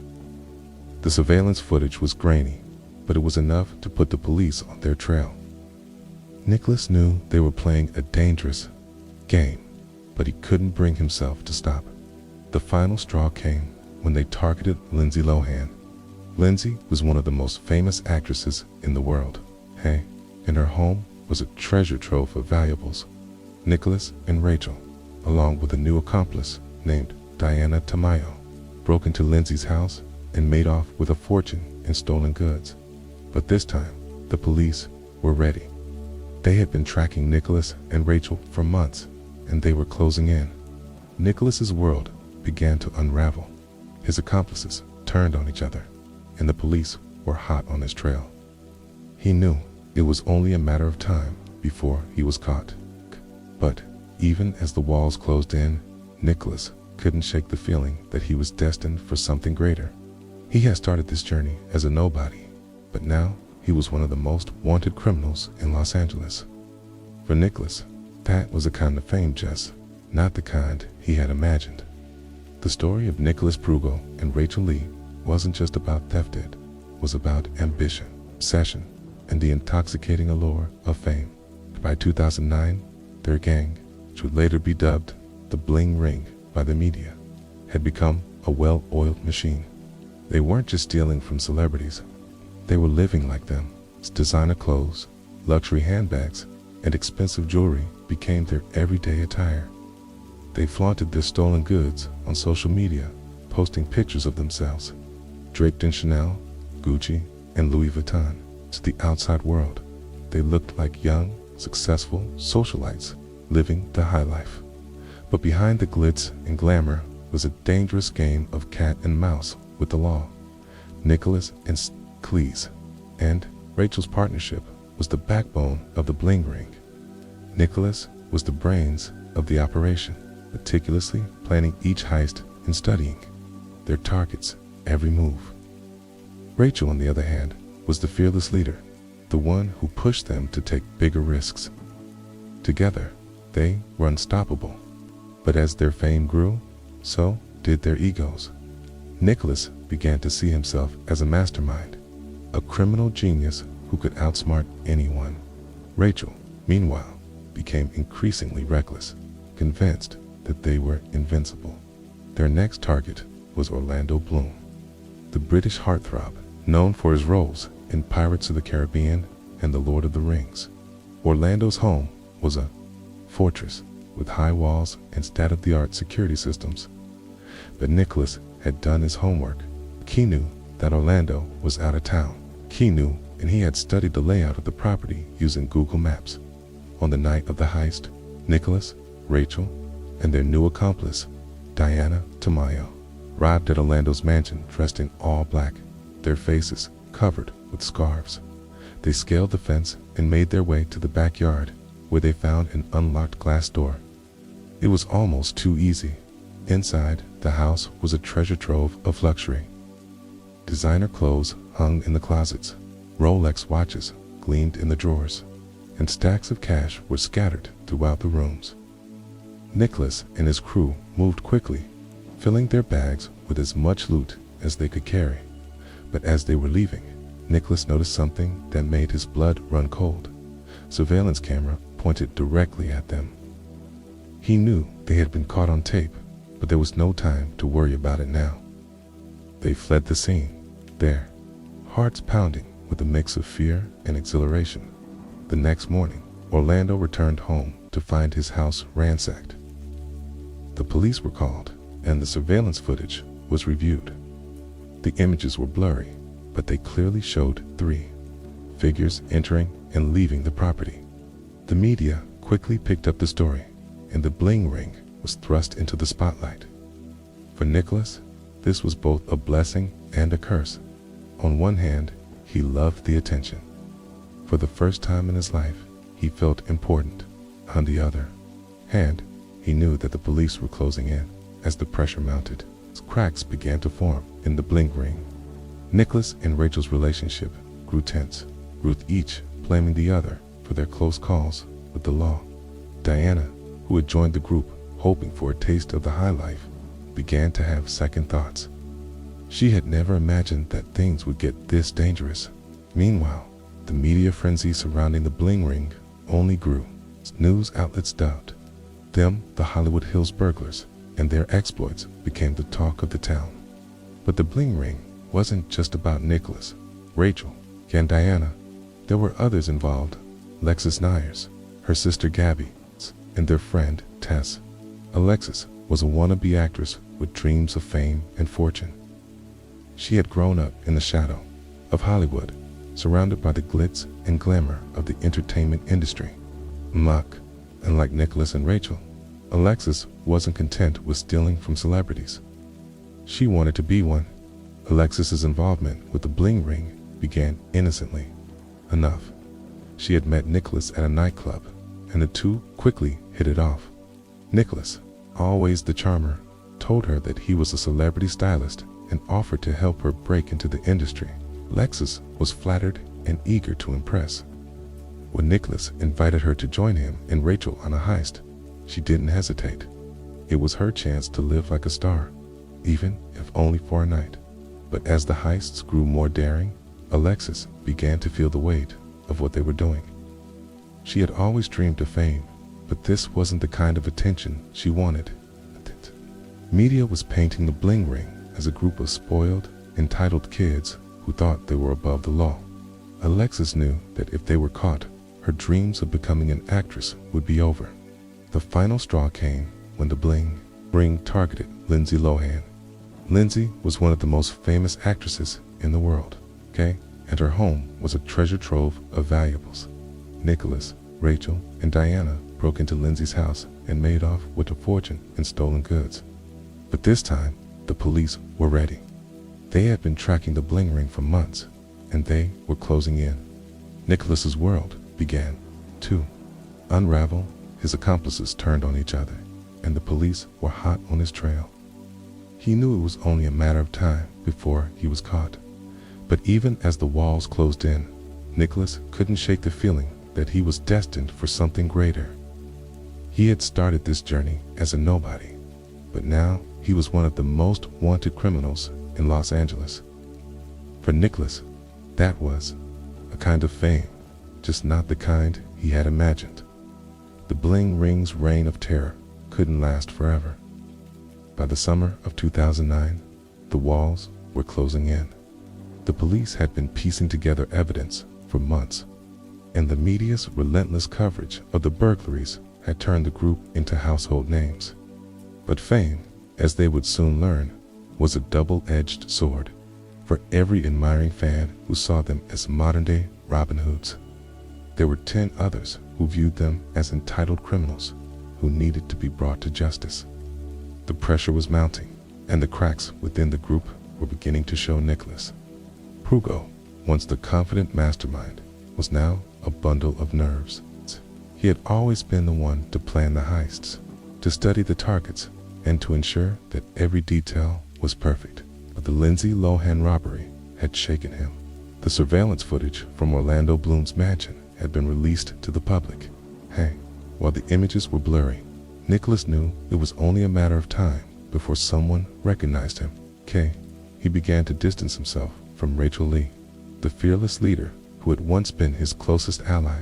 The surveillance footage was grainy, but it was enough to put the police on their trail. Nicholas knew they were playing a dangerous game, but he couldn't bring himself to stop. The final straw came when they targeted Lindsay Lohan. Lindsay was one of the most famous actresses in the world. In her home was a treasure trove of valuables. Nicholas and Rachel, along with a new accomplice named Diana Tamayo, broke into Lindsay's house and made off with a fortune in stolen goods. But this time, the police were ready. They had been tracking Nicholas and Rachel for months, and they were closing in. Nicholas's world began to unravel. His accomplices turned on each other, and the police were hot on his trail. He knew it was only a matter of time before he was caught. But even as the walls closed in, Nicholas couldn't shake the feeling that he was destined for something greater. He had started this journey as a nobody, but now he was one of the most wanted criminals in Los Angeles. For Nicholas, that was a kind of fame, just not the kind he had imagined. The story of Nicholas Prugo and Rachel Lee wasn't just about theft, it was about ambition, obsession, and the intoxicating allure of fame. By 2009, their gang, which would later be dubbed the Bling Ring by the media, had become a well-oiled machine. They weren't just stealing from celebrities, they were living like them. Designer clothes, luxury handbags, and expensive jewelry became their everyday attire. They flaunted their stolen goods on social media, posting pictures of themselves, draped in Chanel, Gucci, and Louis Vuitton. To the outside world, they looked like young, successful socialites living the high life. But behind the glitz and glamour was a dangerous game of cat and mouse with the law. Nicholas and Cleese and Rachel's partnership was the backbone of the Bling Ring. Nicholas was the brains of the operation, meticulously planning each heist and studying their target's every move. Rachel, on the other hand, was the fearless leader, the one who pushed them to take bigger risks. Together, they were unstoppable. But as their fame grew, so did their egos. Nicholas began to see himself as a mastermind, a criminal genius who could outsmart anyone. Rachel, meanwhile, became increasingly reckless, convinced that they were invincible. Their next target was Orlando Bloom, the British heartthrob, known for his roles in Pirates of the Caribbean and The Lord of the Rings. Orlando's home was a fortress with high walls and state-of-the-art security systems. But Nicholas had done his homework. He knew that Orlando was out of town. He knew, and he had studied the layout of the property using Google Maps. On the night of the heist, Nicholas, Rachel, and their new accomplice, Diana Tamayo, arrived at Orlando's mansion dressed in all black, their faces covered with scarves. They scaled the fence and made their way to the backyard, where they found an unlocked glass door. It was almost too easy. Inside, the house was a treasure trove of luxury. Designer clothes hung in the closets, Rolex watches gleamed in the drawers, and stacks of cash were scattered throughout the rooms. Nicholas and his crew moved quickly, filling their bags with as much loot as they could carry. But as they were leaving, Nicholas noticed something that made his blood run cold. Surveillance camera pointed directly at them. He knew they had been caught on tape, but there was no time to worry about it now. They fled the scene, their hearts pounding with a mix of fear and exhilaration. The next morning, Orlando returned home to find his house ransacked. The police were called, and the surveillance footage was reviewed. The images were blurry, but they clearly showed three figures entering and leaving the property. The media quickly picked up the story, and the Bling Ring was thrust into the spotlight. For Nicholas, this was both a blessing and a curse. On one hand, he loved the attention. For the first time in his life, he felt important. On the other hand, he knew that the police were closing in. As the pressure mounted, cracks began to form in the bling ring. Nicholas and Rachel's relationship grew tense, with each blaming the other for their close calls with the law. Diana, who had joined the group hoping for a taste of the high life, began to have second thoughts. She had never imagined that things would get this dangerous. Meanwhile, the media frenzy surrounding the bling ring only grew. News outlets dubbed them the Hollywood Hills burglars, and their exploits became the talk of the town. But the bling ring wasn't just about Nicholas, Rachel, and Diana. There were others involved: Alexis Nyers, her sister Gabby, and their friend Tess. Alexis was a wannabe actress with dreams of fame and fortune. She had grown up in the shadow of Hollywood, surrounded by the glitz and glamour of the entertainment industry. Unlike Nicholas and Rachel, Alexis wasn't content with stealing from celebrities. She wanted to be one. Alexis's involvement with the bling ring began innocently enough. She had met Nicholas at a nightclub, and the two quickly hit it off. Nicholas, always the charmer, told her that he was a celebrity stylist and offered to help her break into the industry. Alexis was flattered and eager to impress. When Nicholas invited her to join him and Rachel on a heist, she didn't hesitate. It was her chance to live like a star, even if only for a night. But as the heists grew more daring, Alexis began to feel the weight of what they were doing. She had always dreamed of fame, but this wasn't the kind of attention she wanted. Media was painting the bling ring as a group of spoiled, entitled kids who thought they were above the law. Alexis knew that if they were caught, her dreams of becoming an actress would be over. The final straw came when the bling ring targeted Lindsay Lohan. Lindsay was one of the most famous actresses in the world, and her home was a treasure trove of valuables. Nicholas, Rachel, and Diana broke into Lindsay's house and made off with a fortune in stolen goods. But this time, the police were ready. They had been tracking the bling ring for months, and they were closing in. Nicholas's world began to unravel. His accomplices turned on each other, and the police were hot on his trail. He knew it was only a matter of time before he was caught. But even as the walls closed in, Nicholas couldn't shake the feeling that he was destined for something greater. He had started this journey as a nobody, but now he was one of the most wanted criminals in Los Angeles. For Nicholas, that was a kind of fame, just not the kind he had imagined. The bling ring's reign of terror couldn't last forever. By the summer of 2009, the walls were closing in. The police had been piecing together evidence for months, and the media's relentless coverage of the burglaries had turned the group into household names. But fame, as they would soon learn, was a double-edged sword. For every admiring fan who saw them as modern-day Robin Hoods, there were 10 others who viewed them as entitled criminals who needed to be brought to justice. The pressure was mounting, and the cracks within the group were beginning to show. Nicholas Prugo, once the confident mastermind, was now a bundle of nerves. He had always been the one to plan the heists, to study the targets, and to ensure that every detail was perfect. But the Lindsay Lohan robbery had shaken him. The surveillance footage from Orlando Bloom's mansion had been released to the public. While the images were blurry, Nicholas knew it was only a matter of time before someone recognized him. He began to distance himself from Rachel Lee, the fearless leader who had once been his closest ally.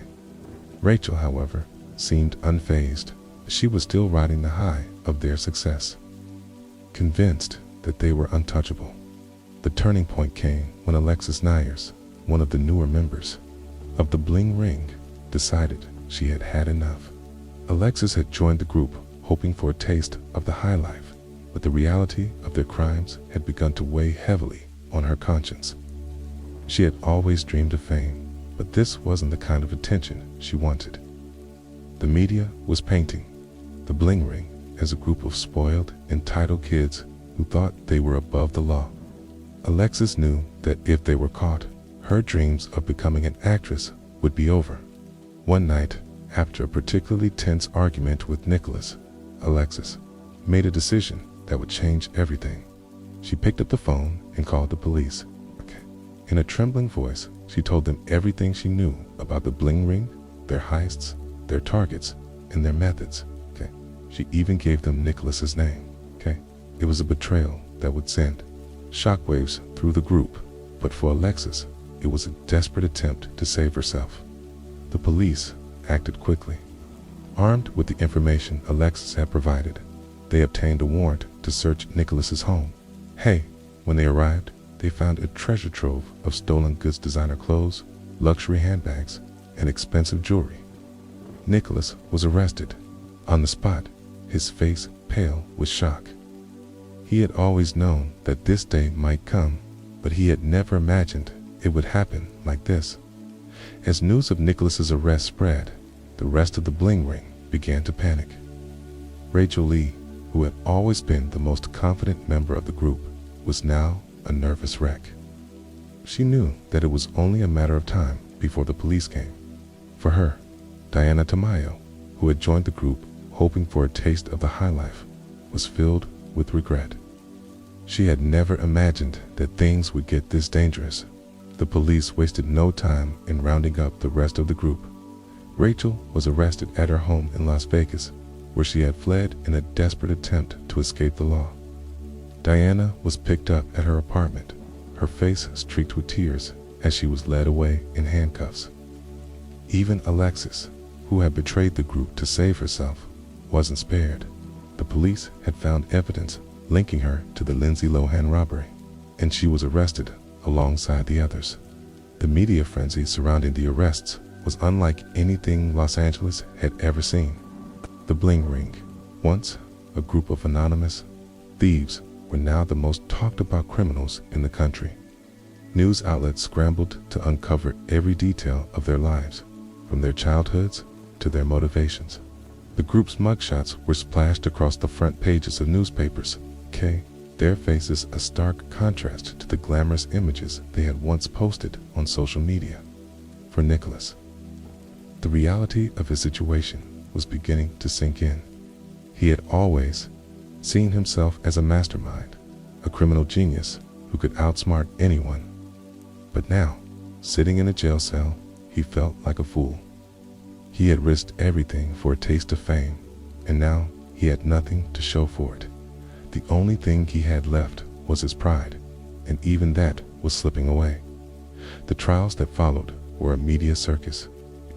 Rachel, however, seemed unfazed. She was still riding the high of their success, convinced that they were untouchable. The turning point came when Alexis Nyers, one of the newer members of the Bling Ring, decided she had had enough. Alexis had joined the group hoping for a taste of the high life, but the reality of their crimes had begun to weigh heavily on her conscience. She had always dreamed of fame, but this wasn't the kind of attention she wanted. The media was painting the Bling Ring as a group of spoiled, entitled kids who thought they were above the law. Alexis knew that if they were caught, her dreams of becoming an actress would be over. One night, after a particularly tense argument with Nicholas, Alexis made a decision that would change everything. She picked up the phone and called the police. In a trembling voice, she told them everything she knew about the bling ring, their heists, their targets, and their methods. She even gave them Nicholas's name. It was a betrayal that would send shockwaves through the group, but for Alexis, it was a desperate attempt to save herself. The police acted quickly. Armed with the information Alexis had provided, they obtained a warrant to search Nicholas's home. When they arrived, they found a treasure trove of stolen goods, designer clothes, luxury handbags, and expensive jewelry. Nicholas was arrested. On the spot, his face pale with shock. He had always known that this day might come, but he had never imagined it would happen like this. As news of Nicholas's arrest spread, the rest of the bling ring began to panic. Rachel Lee, who had always been the most confident member of the group, was now a nervous wreck. She knew that it was only a matter of time before the police came. For her, Diana Tamayo, who had joined the group hoping for a taste of the high life, was filled with regret. She had never imagined that things would get this dangerous. The police wasted no time in rounding up the rest of the group. Rachel was arrested at her home in Las Vegas, where she had fled in a desperate attempt to escape the law. Diana was picked up at her apartment, her face streaked with tears as she was led away in handcuffs. Even Alexis, who had betrayed the group to save herself, wasn't spared. The police had found evidence linking her to the Lindsay Lohan robbery, and she was arrested alongside the others. The media frenzy surrounding the arrests was unlike anything Los Angeles had ever seen. The Bling Ring, once a group of anonymous thieves, were now the most talked about criminals in the country. News outlets scrambled to uncover every detail of their lives, from their childhoods to their motivations. The group's mugshots were splashed across the front pages of newspapers, their faces a stark contrast to the glamorous images they had once posted on social media. For Nicholas, the reality of his situation was beginning to sink in. He had always seen himself as a mastermind, a criminal genius who could outsmart anyone. But now, sitting in a jail cell, he felt like a fool. He had risked everything for a taste of fame, and now he had nothing to show for it. The only thing he had left was his pride, and even that was slipping away. The trials that followed were a media circus.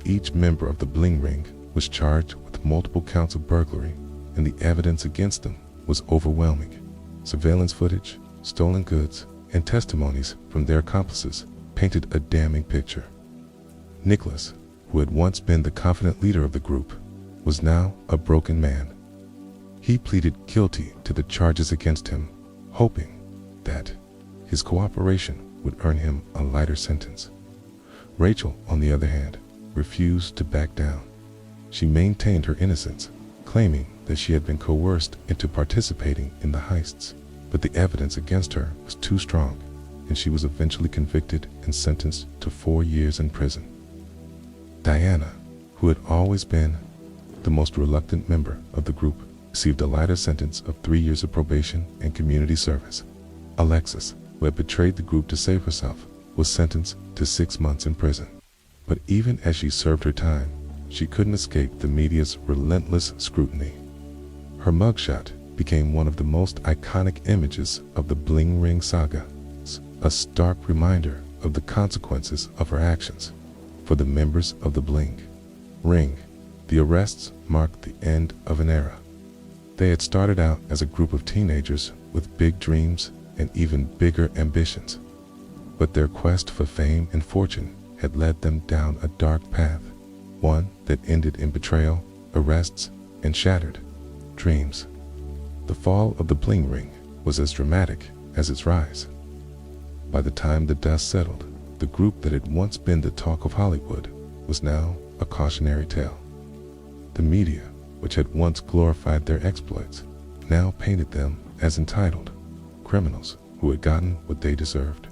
Each member of the Bling Ring was charged with multiple counts of burglary, and the evidence against them was overwhelming. Surveillance footage, stolen goods, and testimonies from their accomplices painted a damning picture. Nicholas, who had once been the confident leader of the group, was now a broken man. He pleaded guilty to the charges against him, hoping that his cooperation would earn him a lighter sentence. Rachel, on the other hand, refused to back down. She maintained her innocence, claiming that she had been coerced into participating in the heists, but the evidence against her was too strong, and she was eventually convicted and sentenced to 4 years in prison. Diana, who had always been the most reluctant member of the group, received a lighter sentence of 3 years of probation and community service. Alexis, who had betrayed the group to save herself, was sentenced to 6 months in prison. But even as she served her time, she couldn't escape the media's relentless scrutiny. Her mugshot became one of the most iconic images of the Bling Ring saga, a stark reminder of the consequences of her actions. For the members of the Bling Ring, the arrests marked the end of an era. They had started out as a group of teenagers with big dreams and even bigger ambitions, but their quest for fame and fortune had led them down a dark path, one that ended in betrayal, arrests, and shattered dreams. The fall of the Bling Ring was as dramatic as its rise. By the time the dust settled, the group that had once been the talk of Hollywood was now a cautionary tale. The media, which had once glorified their exploits, now painted them as entitled criminals who had gotten what they deserved.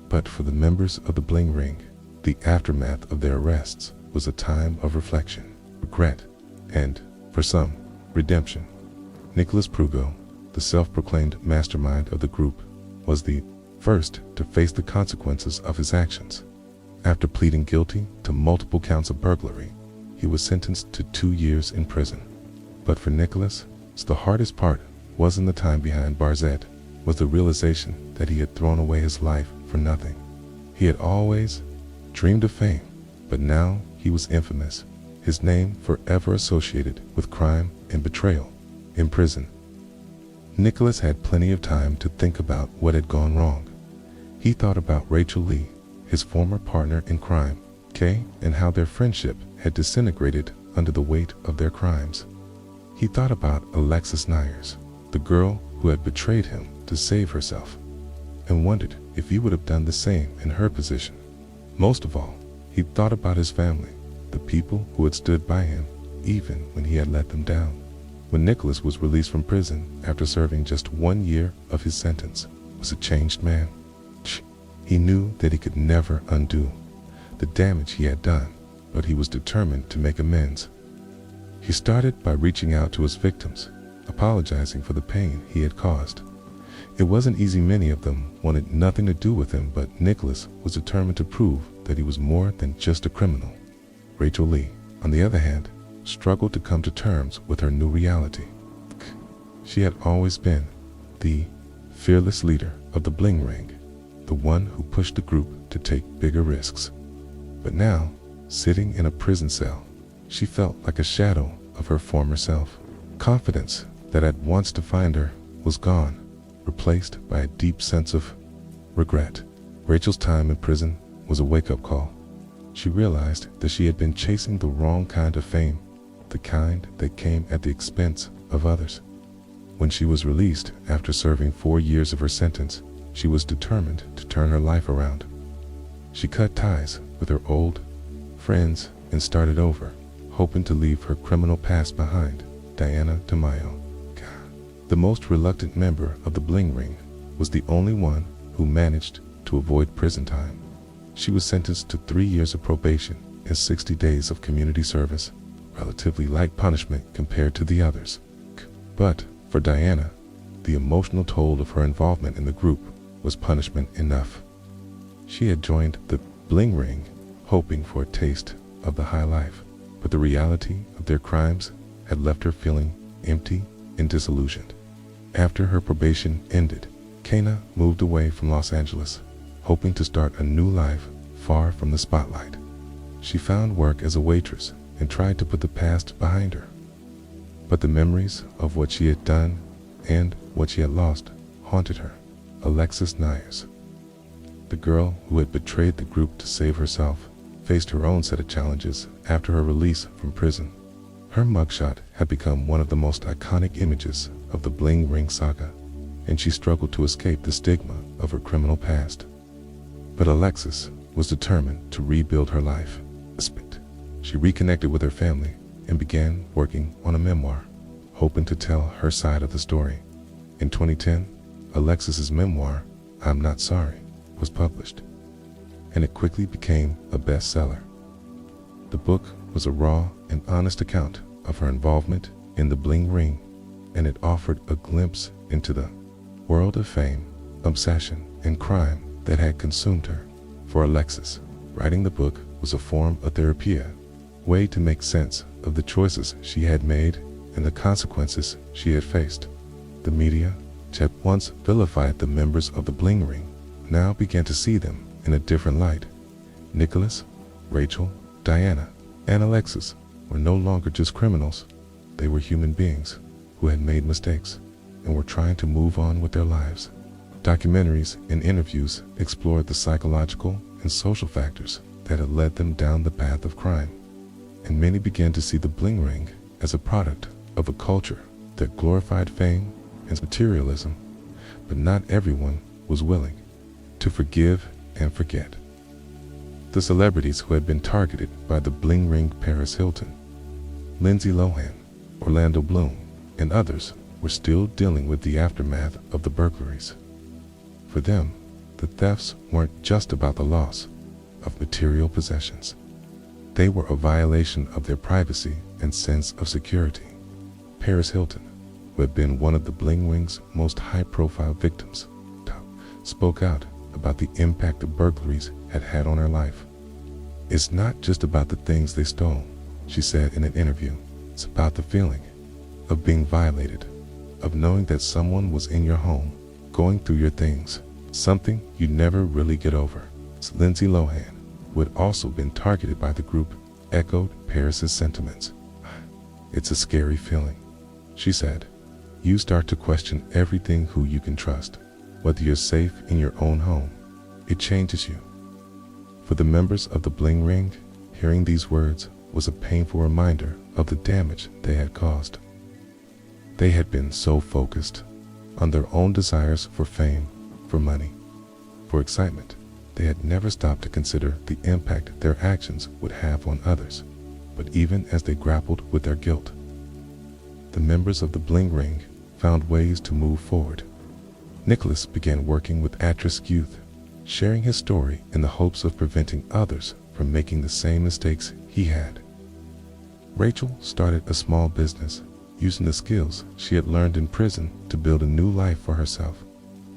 But for the members of the Bling Ring, the aftermath of their arrests was a time of reflection, regret, and, for some, redemption. Nicholas Prugo, the self-proclaimed mastermind of the group, was the first to face the consequences of his actions. After pleading guilty to multiple counts of burglary, he was sentenced to 2 years in prison. But for Nicholas, the hardest part wasn't the time behind bars, it was the realization that he had thrown away his life for nothing. He had always dreamed of fame, but now he was infamous, his name forever associated with crime and betrayal. In prison, Nicholas had plenty of time to think about what had gone wrong. He thought about Rachel Lee, his former partner in crime, Kay, and how their friendship had disintegrated under the weight of their crimes. He thought about Alexis Nyers, the girl who had betrayed him to save herself, and wondered if he would have done the same in her position. Most of all, he thought about his family, the people who had stood by him even when he had let them down. When Nicholas was released from prison after serving just 1 year of his sentence, was a changed man. He knew that he could never undo the damage he had done, but he was determined to make amends. He started by reaching out to his victims, apologizing for the pain he had caused. It wasn't easy. Many of them wanted nothing to do with him, but Nicholas was determined to prove that he was more than just a criminal. Rachel Lee, on the other hand, struggled to come to terms with her new reality. She had always been the fearless leader of the Bling Ring, the one who pushed the group to take bigger risks. But now, sitting in a prison cell, she felt like a shadow of her former self. Confidence that had once defined her was gone, replaced by a deep sense of regret. Rachel's time in prison was a wake-up call. She realized that she had been chasing the wrong kind of fame, the kind that came at the expense of others. When she was released after serving 4 years of her sentence, she was determined to turn her life around. She cut ties with her old friends and started over, hoping to leave her criminal past behind. Diana DeMaio, the most reluctant member of the Bling Ring, was the only one who managed to avoid prison time. She was sentenced to 3 years of probation and 60 days of community service, relatively light punishment compared to the others. But for Diana, the emotional toll of her involvement in the group was punishment enough. She had joined the Bling Ring hoping for a taste of the high life, but the reality of their crimes had left her feeling empty and disillusioned. After her probation ended, Kana moved away from Los Angeles, hoping to start a new life far from the spotlight. She found work as a waitress and tried to put the past behind her. But the memories of what she had done and what she had lost haunted her. Alexis Nyers, the girl who had betrayed the group to save herself, faced her own set of challenges after her release from prison. Her mugshot had become one of the most iconic images of the Bling Ring saga, and she struggled to escape the stigma of her criminal past. But Alexis was determined to rebuild her life. She reconnected with her family and began working on a memoir, hoping to tell her side of the story. In 2010, Alexis's memoir, I'm Not Sorry, was published, and it quickly became a bestseller. The book was a raw and honest account of her involvement in the Bling Ring, and it offered a glimpse into the world of fame, obsession, and crime that had consumed her. For Alexis, writing the book was a form of therapy, a way to make sense of the choices she had made and the consequences she had faced. The media, which had once vilified the members of the Bling Ring, now began to see them in a different light. Nicholas, Rachel, Diana, and Alexis were no longer just criminals. They were human beings who had made mistakes and were trying to move on with their lives. Documentaries and interviews explored the psychological and social factors that had led them down the path of crime, and many began to see the Bling Ring as a product of a culture that glorified fame and materialism, but not everyone was willing to forgive and forget. The celebrities who had been targeted by the Bling Ring, Paris Hilton, Lindsay Lohan, Orlando Bloom, and others, were still dealing with the aftermath of the burglaries. For them, the thefts weren't just about the loss of material possessions. They were a violation of their privacy and sense of security. Paris Hilton, who had been one of the Bling Ring's most high-profile victims, spoke out about the impact the burglaries had had on her life. "It's not just about the things they stole," she said in an interview. "It's about the feeling of being violated, of knowing that someone was in your home, going through your things, something you never really get over." Lindsay Lohan, who had also been targeted by the group, echoed Paris's sentiments. "It's a scary feeling," she said. "You start to question everything who you can trust, whether you're safe in your own home. It changes you." For the members of the Bling Ring, hearing these words was a painful reminder of the damage they had caused. They had been so focused on their own desires for fame, for money, for excitement, they had never stopped to consider the impact their actions would have on others. But even as they grappled with their guilt, the members of the Bling Ring found ways to move forward. Nicholas began working with at-risk youth, sharing his story in the hopes of preventing others from making the same mistakes he had. Rachel started a small business, using the skills she had learned in prison to build a new life for herself.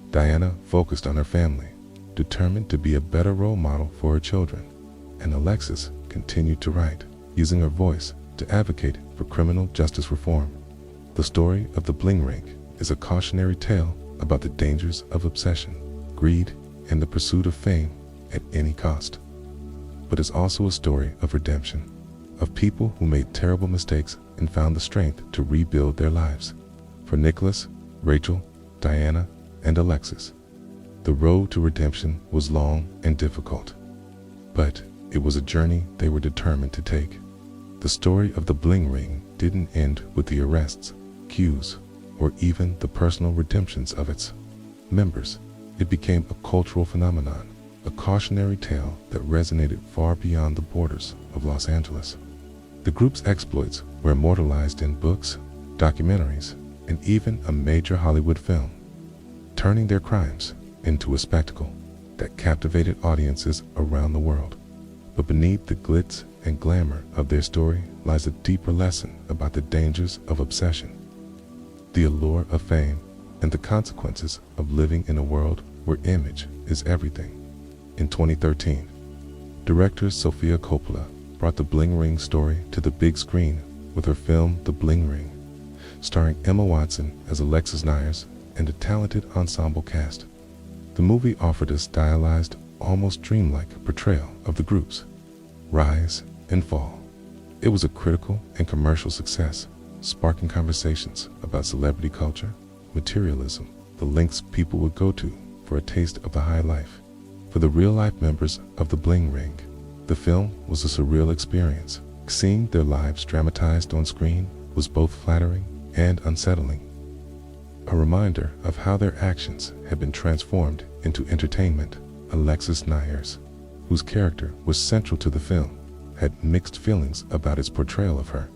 Diana focused on her family, determined to be a better role model for her children. And Alexis continued to write, using her voice to advocate for criminal justice reform. The story of the Bling Ring is a cautionary tale about the dangers of obsession, greed, and the pursuit of fame at any cost. But it's also a story of redemption, of people who made terrible mistakes and found the strength to rebuild their lives. For Nicholas, Rachel, Diana, and Alexis, the road to redemption was long and difficult, but it was a journey they were determined to take. The story of the Bling Ring didn't end with the arrests, cues, or even the personal redemptions of its members. It became a cultural phenomenon, a cautionary tale that resonated far beyond the borders of Los Angeles. The group's exploits were immortalized in books, documentaries, and even a major Hollywood film, turning their crimes into a spectacle that captivated audiences around the world. But beneath the glitz and glamour of their story lies a deeper lesson about the dangers of obsession, the allure of fame, and the consequences of living in a world where image is everything. In 2013, director Sofia Coppola brought the Bling Ring story to the big screen with her film The Bling Ring, starring Emma Watson as Alexis Nyers and a talented ensemble cast. The movie offered a stylized, almost dreamlike portrayal of the group's rise and fall. It was a critical and commercial success, sparking conversations about celebrity culture, materialism, the lengths people would go to for a taste of the high life. For the real-life members of the Bling Ring, the film was a surreal experience. Seeing their lives dramatized on screen was both flattering and unsettling. A reminder of how their actions had been transformed into entertainment. Alexis Nyers, whose character was central to the film, had mixed feelings about its portrayal of her.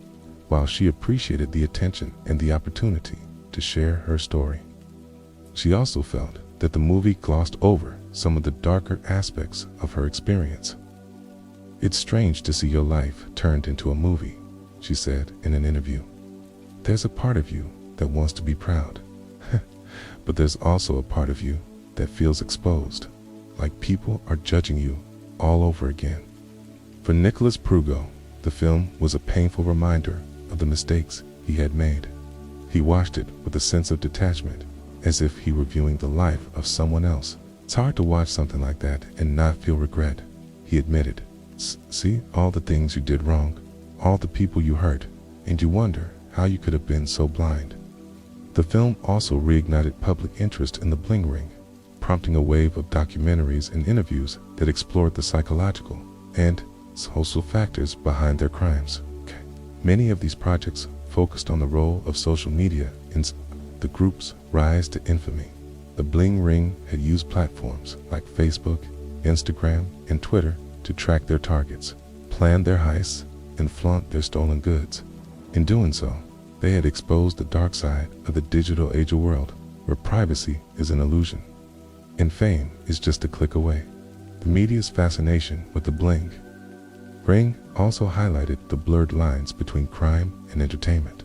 While she appreciated the attention and the opportunity to share her story, she also felt that the movie glossed over some of the darker aspects of her experience. "It's strange to see your life turned into a movie," she said in an interview. "There's a part of you that wants to be proud, but there's also a part of you that feels exposed, like people are judging you all over again." For Nicholas Prugo, the film was a painful reminder of the mistakes he had made. He watched it with a sense of detachment, as if he were viewing the life of someone else. "It's hard to watch something like that and not feel regret," he admitted. "See all the things you did wrong, all the people you hurt, and you wonder how you could have been so blind." The film also reignited public interest in the Bling Ring, prompting a wave of documentaries and interviews that explored the psychological and social factors behind their crimes. Many of these projects focused on the role of social media in the group's rise to infamy. The Bling Ring had used platforms like Facebook, Instagram, and Twitter to track their targets, plan their heists, and flaunt their stolen goods. In doing so, they had exposed the dark side of the digital age world, where privacy is an illusion. and fame is just a click away. The media's fascination with the bling ring also highlighted the blurred lines between crime and entertainment.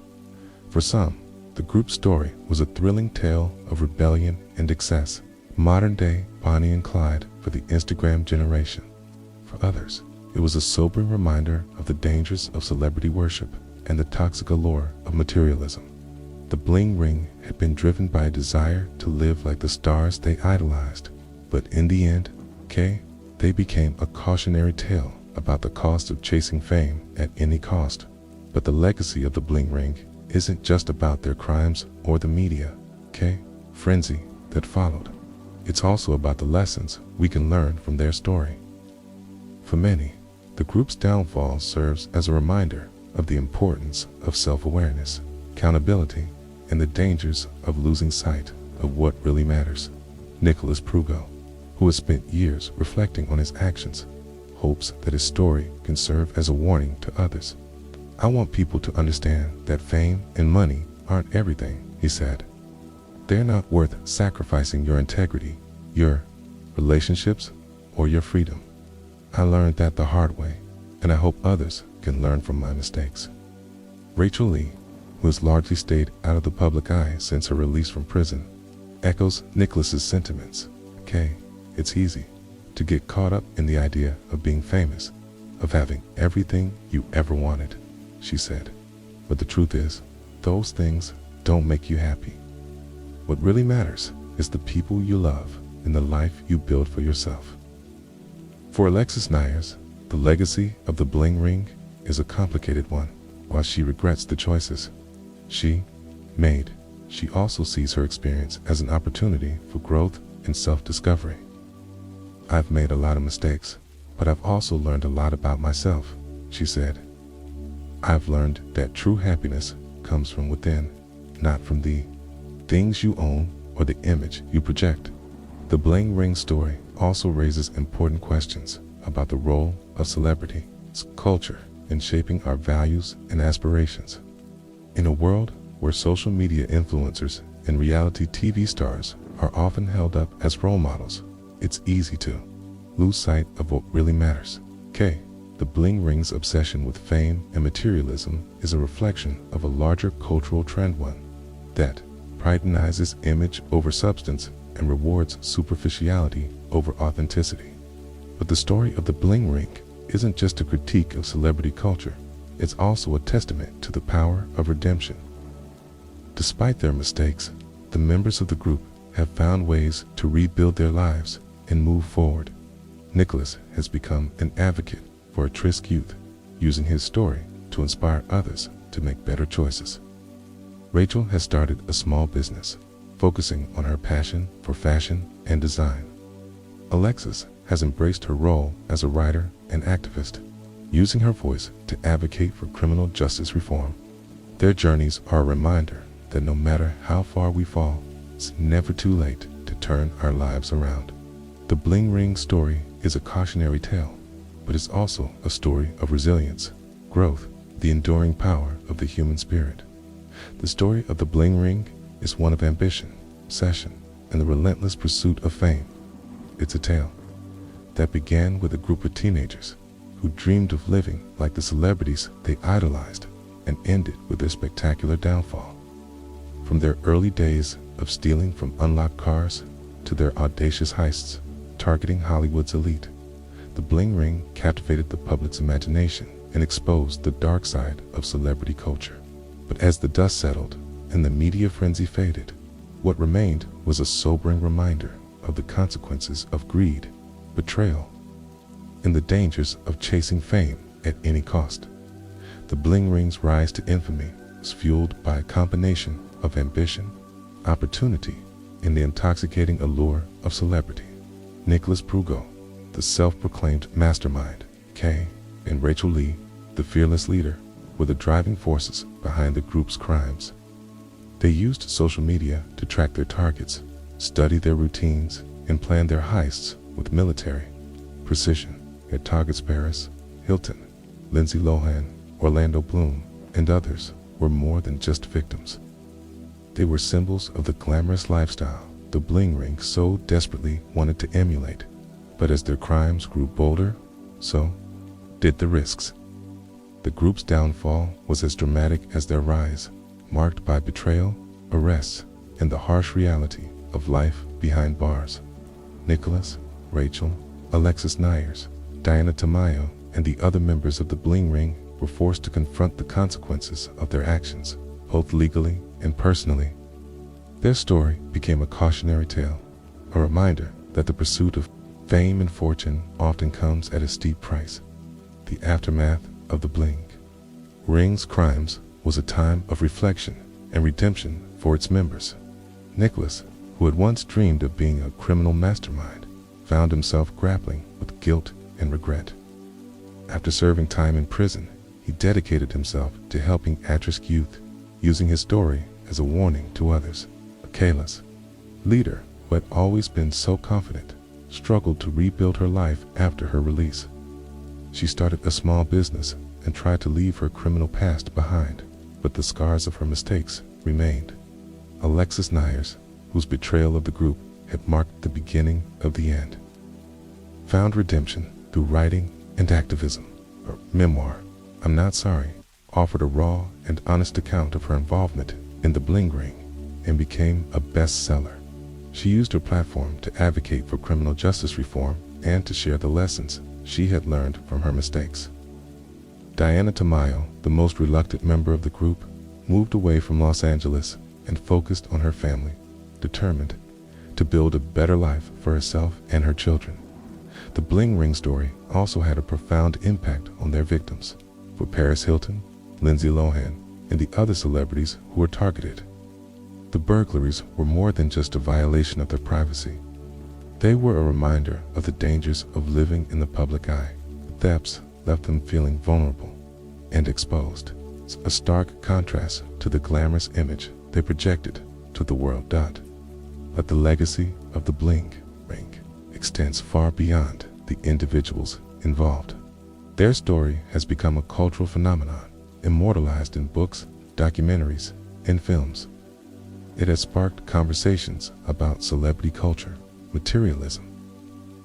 For some, the group's story was a thrilling tale of rebellion and excess, modern-day Bonnie and Clyde for the Instagram generation. For others, it was a sobering reminder of the dangers of celebrity worship and the toxic allure of materialism. The bling ring had been driven by a desire to live like the stars they idolized, but in the end, they became a cautionary tale about the cost of chasing fame at any cost. But the legacy of the bling ring isn't just about their crimes or the media, frenzy that followed. It's also about the lessons we can learn from their story. For many, the group's downfall serves as a reminder of the importance of self-awareness, accountability, and the dangers of losing sight of what really matters. Nicholas Prugo, who has spent years reflecting on his actions, hopes that his story can serve as a warning to others. "I want people to understand that fame and money aren't everything," he said. "They're not worth sacrificing your integrity, your relationships, or your freedom. I learned that the hard way, and I hope others can learn from my mistakes." Rachel Lee, who has largely stayed out of the public eye since her release from prison, echoes Nicholas's sentiments. It's easy to get caught up in the idea of being famous, of having everything you ever wanted, she said. But the truth is, those things don't make you happy. What really matters is the people you love and the life you build for yourself. For Alexis Nyers, the legacy of the bling ring is a complicated one. While she regrets the choices she made, she also sees her experience as an opportunity for growth and self-discovery. "I've made a lot of mistakes, but I've also learned a lot about myself," she said. "I've learned that true happiness comes from within, not from the things you own or the image you project." The bling ring story also raises important questions about the role of celebrity, its culture, in shaping our values and aspirations. In a world where social media influencers and reality TV stars are often held up as role models, it's easy to lose sight of what really matters. The bling ring's obsession with fame and materialism is a reflection of a larger cultural trend, one that prioritizes image over substance and rewards superficiality over authenticity. But the story of the bling ring isn't just a critique of celebrity culture, it's also a testament to the power of redemption. Despite their mistakes, the members of the group have found ways to rebuild their lives and move forward. Nicholas has become an advocate for at-risk youth, using his story to inspire others to make better choices. Rachel has started a small business, focusing on her passion for fashion and design. Alexis has embraced her role as a writer and activist, using her voice to advocate for criminal justice reform. Their journeys are a reminder that no matter how far we fall, it's never too late to turn our lives around. The bling ring story is a cautionary tale, but it's also a story of resilience, growth, the enduring power of the human spirit. The story of the bling ring is one of ambition, obsession, and the relentless pursuit of fame. It's a tale that began with a group of teenagers who dreamed of living like the celebrities they idolized, and ended with their spectacular downfall. From their early days of stealing from unlocked cars to their audacious heists targeting Hollywood's elite, the bling ring captivated the public's imagination and exposed the dark side of celebrity culture. But as the dust settled and the media frenzy faded, what remained was a sobering reminder of the consequences of greed, betrayal, and the dangers of chasing fame at any cost. The bling ring's rise to infamy was fueled by a combination of ambition, opportunity, and the intoxicating allure of celebrity. Nicholas Prugo, the self-proclaimed mastermind, and Rachel Lee, the fearless leader, were the driving forces behind the group's crimes. They used social media to track their targets, study their routines, and plan their heists with military precision. Their targets Paris, Hilton, Lindsay Lohan, Orlando Bloom, and others were more than just victims. They were symbols of the glamorous lifestyle the bling ring so desperately wanted to emulate. But as their crimes grew bolder, so did the risks. The group's downfall was as dramatic as their rise, marked by betrayal, arrests, and the harsh reality of life behind bars. Nicholas, Rachel, Alexis Nyers, Diana Tamayo, and the other members of the Bling Ring were forced to confront the consequences of their actions, both legally and personally. Their story became a cautionary tale, a reminder that the pursuit of fame and fortune often comes at a steep price. The aftermath of the Bling Ring's crimes was a time of reflection and redemption for its members. Nicholas, who had once dreamed of being a criminal mastermind, found himself grappling with guilt and regret. After serving time in prison, he dedicated himself to helping at-risk youth, using his story as a warning to others. Kayla's leader, who had always been so confident, struggled to rebuild her life after her release. She started a small business and tried to leave her criminal past behind, but the scars of her mistakes remained. Alexis Nyers, whose betrayal of the group had marked the beginning of the end, found redemption through writing and activism. Her memoir, I'm Not Sorry, offered a raw and honest account of her involvement in the Bling Ring and became a bestseller. She used her platform to advocate for criminal justice reform and to share the lessons she had learned from her mistakes. Diana Tamayo, the most reluctant member of the group, moved away from Los Angeles and focused on her family, determined to build a better life for herself and her children. The Bling Ring story also had a profound impact on their victims. For Paris Hilton, Lindsay Lohan, and the other celebrities who were targeted, the burglaries were more than just a violation of their privacy. They were a reminder of the dangers of living in the public eye. The thefts left them feeling vulnerable and exposed, a stark contrast to the glamorous image they projected to the world. But the legacy of the Bling Ring extends far beyond the individuals involved. Their story has become a cultural phenomenon, immortalized in books, documentaries, and films. It has sparked conversations about celebrity culture, materialism,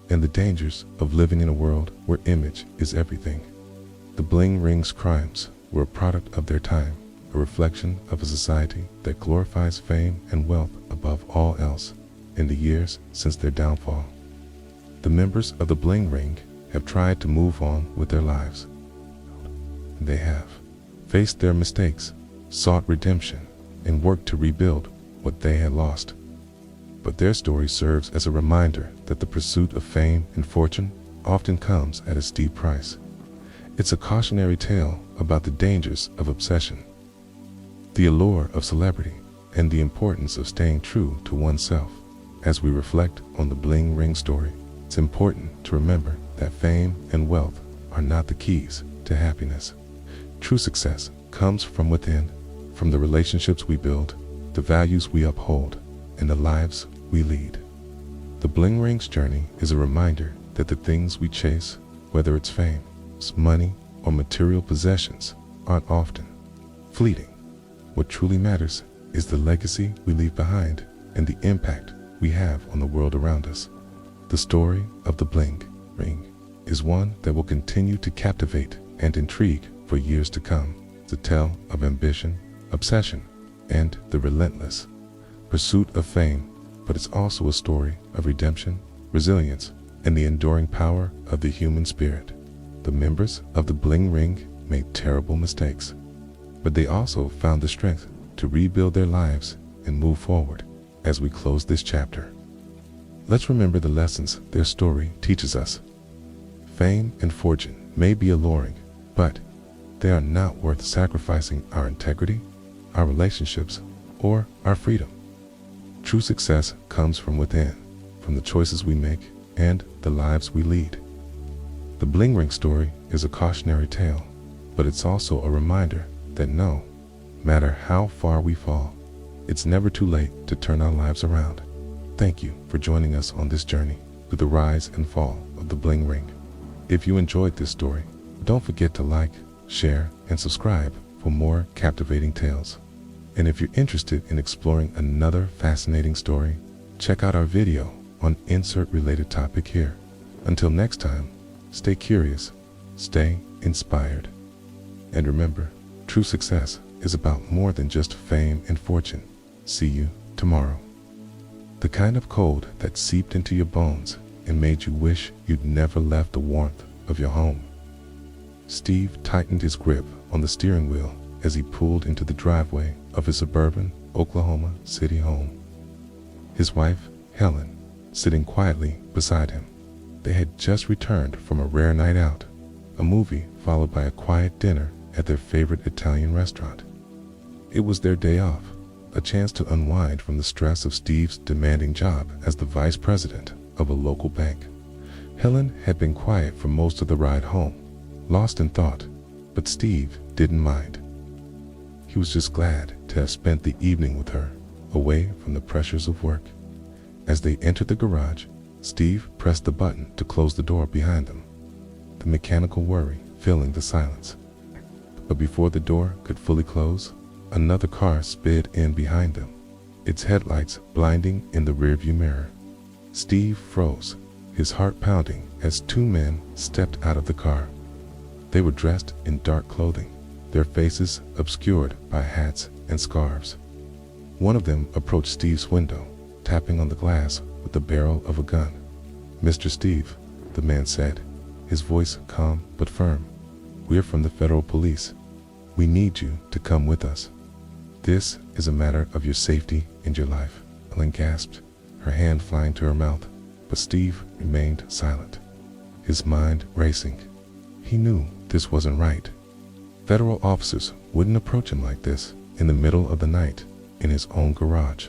and the dangers of living in a world where image is everything. The Bling Ring's crimes were a product of their time, a reflection of a society that glorifies fame and wealth above all else. In the years since their downfall, the members of the Bling Ring have tried to move on with their lives. They have faced their mistakes, sought redemption, and worked to rebuild what they had lost. But their story serves as a reminder that the pursuit of fame and fortune often comes at a steep price. It's a cautionary tale about the dangers of obsession, the allure of celebrity, and the importance of staying true to oneself. As we reflect on the Bling Ring story, it's important to remember that fame and wealth are not the keys to happiness. True success comes from within, from the relationships we build, the values we uphold, and the lives we lead. The Bling Ring's journey is a reminder that the things we chase, whether it's fame, money, or material possessions, aren't often fleeting. What truly matters is the legacy we leave behind and the impact we have on the world around us. The story of the Bling Ring is one that will continue to captivate and intrigue for years to come. It's a tale of ambition, obsession, and the relentless pursuit of fame, but it's also a story of redemption, resilience, and the enduring power of the human spirit. The members of the Bling Ring made terrible mistakes, but they also found the strength to rebuild their lives and move forward. As we close this chapter, let's remember the lessons their story teaches us. Fame and fortune may be alluring, but they are not worth sacrificing our integrity, our relationships, or our freedom. True success comes from within, from the choices we make and the lives we lead. The Bling Ring story is a cautionary tale, but it's also a reminder that no matter how far we fall, it's never too late to turn our lives around. Thank you for joining us on this journey through the rise and fall of the Bling Ring. If you enjoyed this story, don't forget to like, share, and subscribe for more captivating tales. And if you're interested in exploring another fascinating story, check out our video on insert related topic here. Until next time, stay curious, stay inspired, and remember, true success is about more than just fame and fortune. See you tomorrow. The kind of cold that seeped into your bones and made you wish you'd never left the warmth of your home. Steve tightened his grip on the steering wheel as he pulled into the driveway of his suburban Oklahoma City home. His wife, Helen, sitting quietly beside him. They had just returned from a rare night out, a movie followed by a quiet dinner at their favorite Italian restaurant. It was their day off, a chance to unwind from the stress of Steve's demanding job as the vice president of a local bank. Helen had been quiet for most of the ride home, lost in thought, but Steve didn't mind. He was just glad to have spent the evening with her, away from the pressures of work. As they entered the garage, Steve pressed the button to close the door behind them, the mechanical worry filling the silence. But before the door could fully close, another car sped in behind them, its headlights blinding in the rearview mirror. Steve froze, his heart pounding as two men stepped out of the car. They were dressed in dark clothing, their faces obscured by hats and scarves. One of them approached Steve's window, tapping on the glass with the barrel of a gun. "Mr. Steve," the man said, his voice calm but firm, "we're from the federal police. We need you to come with us. This is a matter of your safety and your life." Helen gasped, her hand flying to her mouth, but Steve remained silent, his mind racing. He knew this wasn't right. Federal officers wouldn't approach him like this in the middle of the night in his own garage.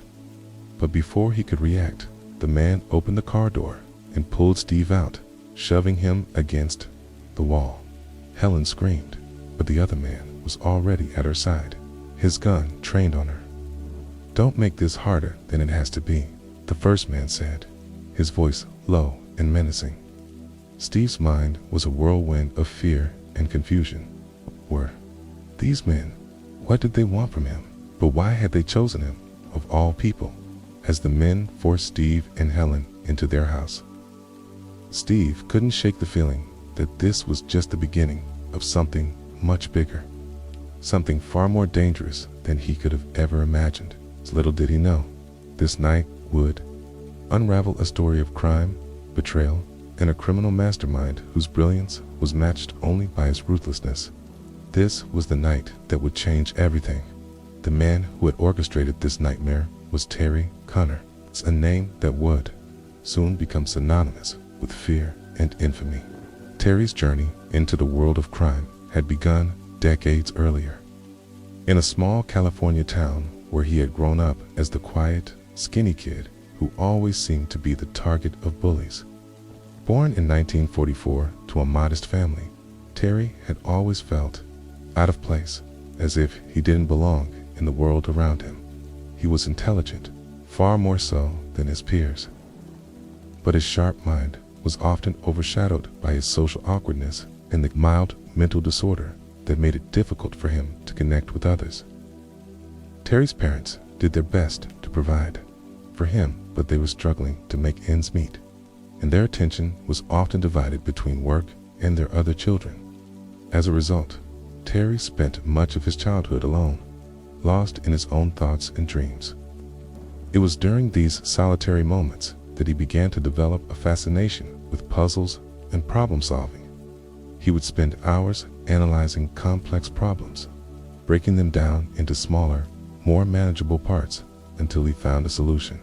But before he could react, the man opened the car door and pulled Steve out, shoving him against the wall. Helen screamed, but the other man was already at her side, his gun trained on her. "Don't make this harder than it has to be," the first man said, his voice low and menacing. Steve's mind was a whirlwind of fear and confusion. Were these men? What did they want from him? But why had they chosen him, of all people? As the men forced Steve and Helen into their house, Steve couldn't shake the feeling that this was just the beginning of something much bigger, something far more dangerous than he could have ever imagined. Little did he know, this night would unravel a story of crime, betrayal, and a criminal mastermind whose brilliance was matched only by his ruthlessness. This was the night that would change everything. The man who had orchestrated this nightmare was Terry Connor, a name that would soon become synonymous with fear and infamy. Terry's journey into the world of crime had begun decades earlier. In a small California town where he had grown up as the quiet, skinny kid who always seemed to be the target of bullies. Born in 1944 to a modest family, Terry had always felt out of place, as if he didn't belong in the world around him. He was intelligent, far more so than his peers. But his sharp mind was often overshadowed by his social awkwardness and the mild mental disorder that made it difficult for him to connect with others. Terry's parents did their best to provide for him, but they were struggling to make ends meet, and their attention was often divided between work and their other children. As a result, Terry spent much of his childhood alone, lost in his own thoughts and dreams. It was during these solitary moments that he began to develop a fascination with puzzles and problem solving. He would spend hours analyzing complex problems, breaking them down into smaller, more manageable parts until he found a solution.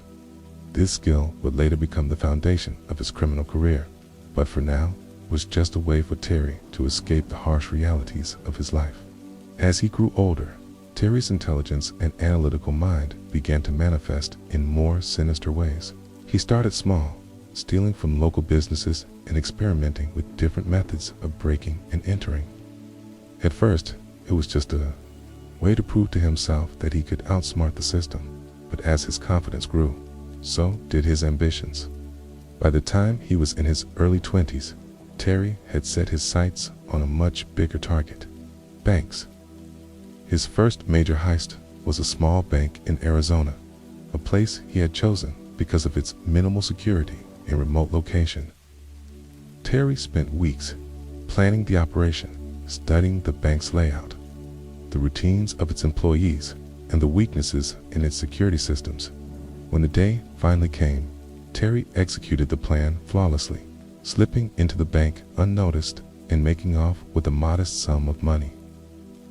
This skill would later become the foundation of his criminal career, but for now was just a way for Terry to escape the harsh realities of his life. As he grew older, Terry's intelligence and analytical mind began to manifest in more sinister ways. He started small, stealing from local businesses and experimenting with different methods of breaking and entering. At first, it was just a way to prove to himself that he could outsmart the system, but as his confidence grew, so did his ambitions. By the time he was in his early 20s, Terry had set his sights on a much bigger target: banks. His first major heist was a small bank in Arizona, a place he had chosen because of its minimal security and remote location. Terry spent weeks planning the operation, studying the bank's layout, the routines of its employees, and the weaknesses in its security systems. When the day finally came, Terry executed the plan flawlessly, slipping into the bank unnoticed and making off with a modest sum of money.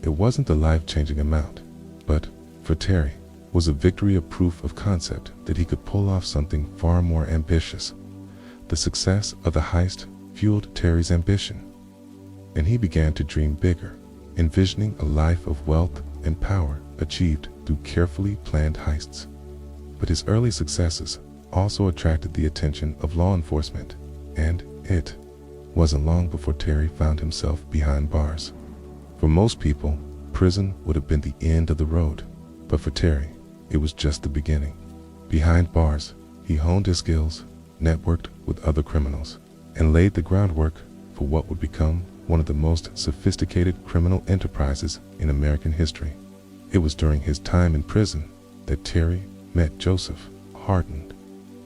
It wasn't a life-changing amount, but for Terry, was a victory of proof of concept that he could pull off something far more ambitious. The success of the heist fueled Terry's ambition, and he began to dream bigger, envisioning a life of wealth and power achieved through carefully planned heists. But his early successes also attracted the attention of law enforcement, and it wasn't long before Terry found himself behind bars. For most people, prison would have been the end of the road, but for Terry, it was just the beginning. Behind bars, he honed his skills, networked with other criminals, and laid the groundwork for what would become one of the most sophisticated criminal enterprises in American history. It was during his time in prison that Terry met Joseph, a hardened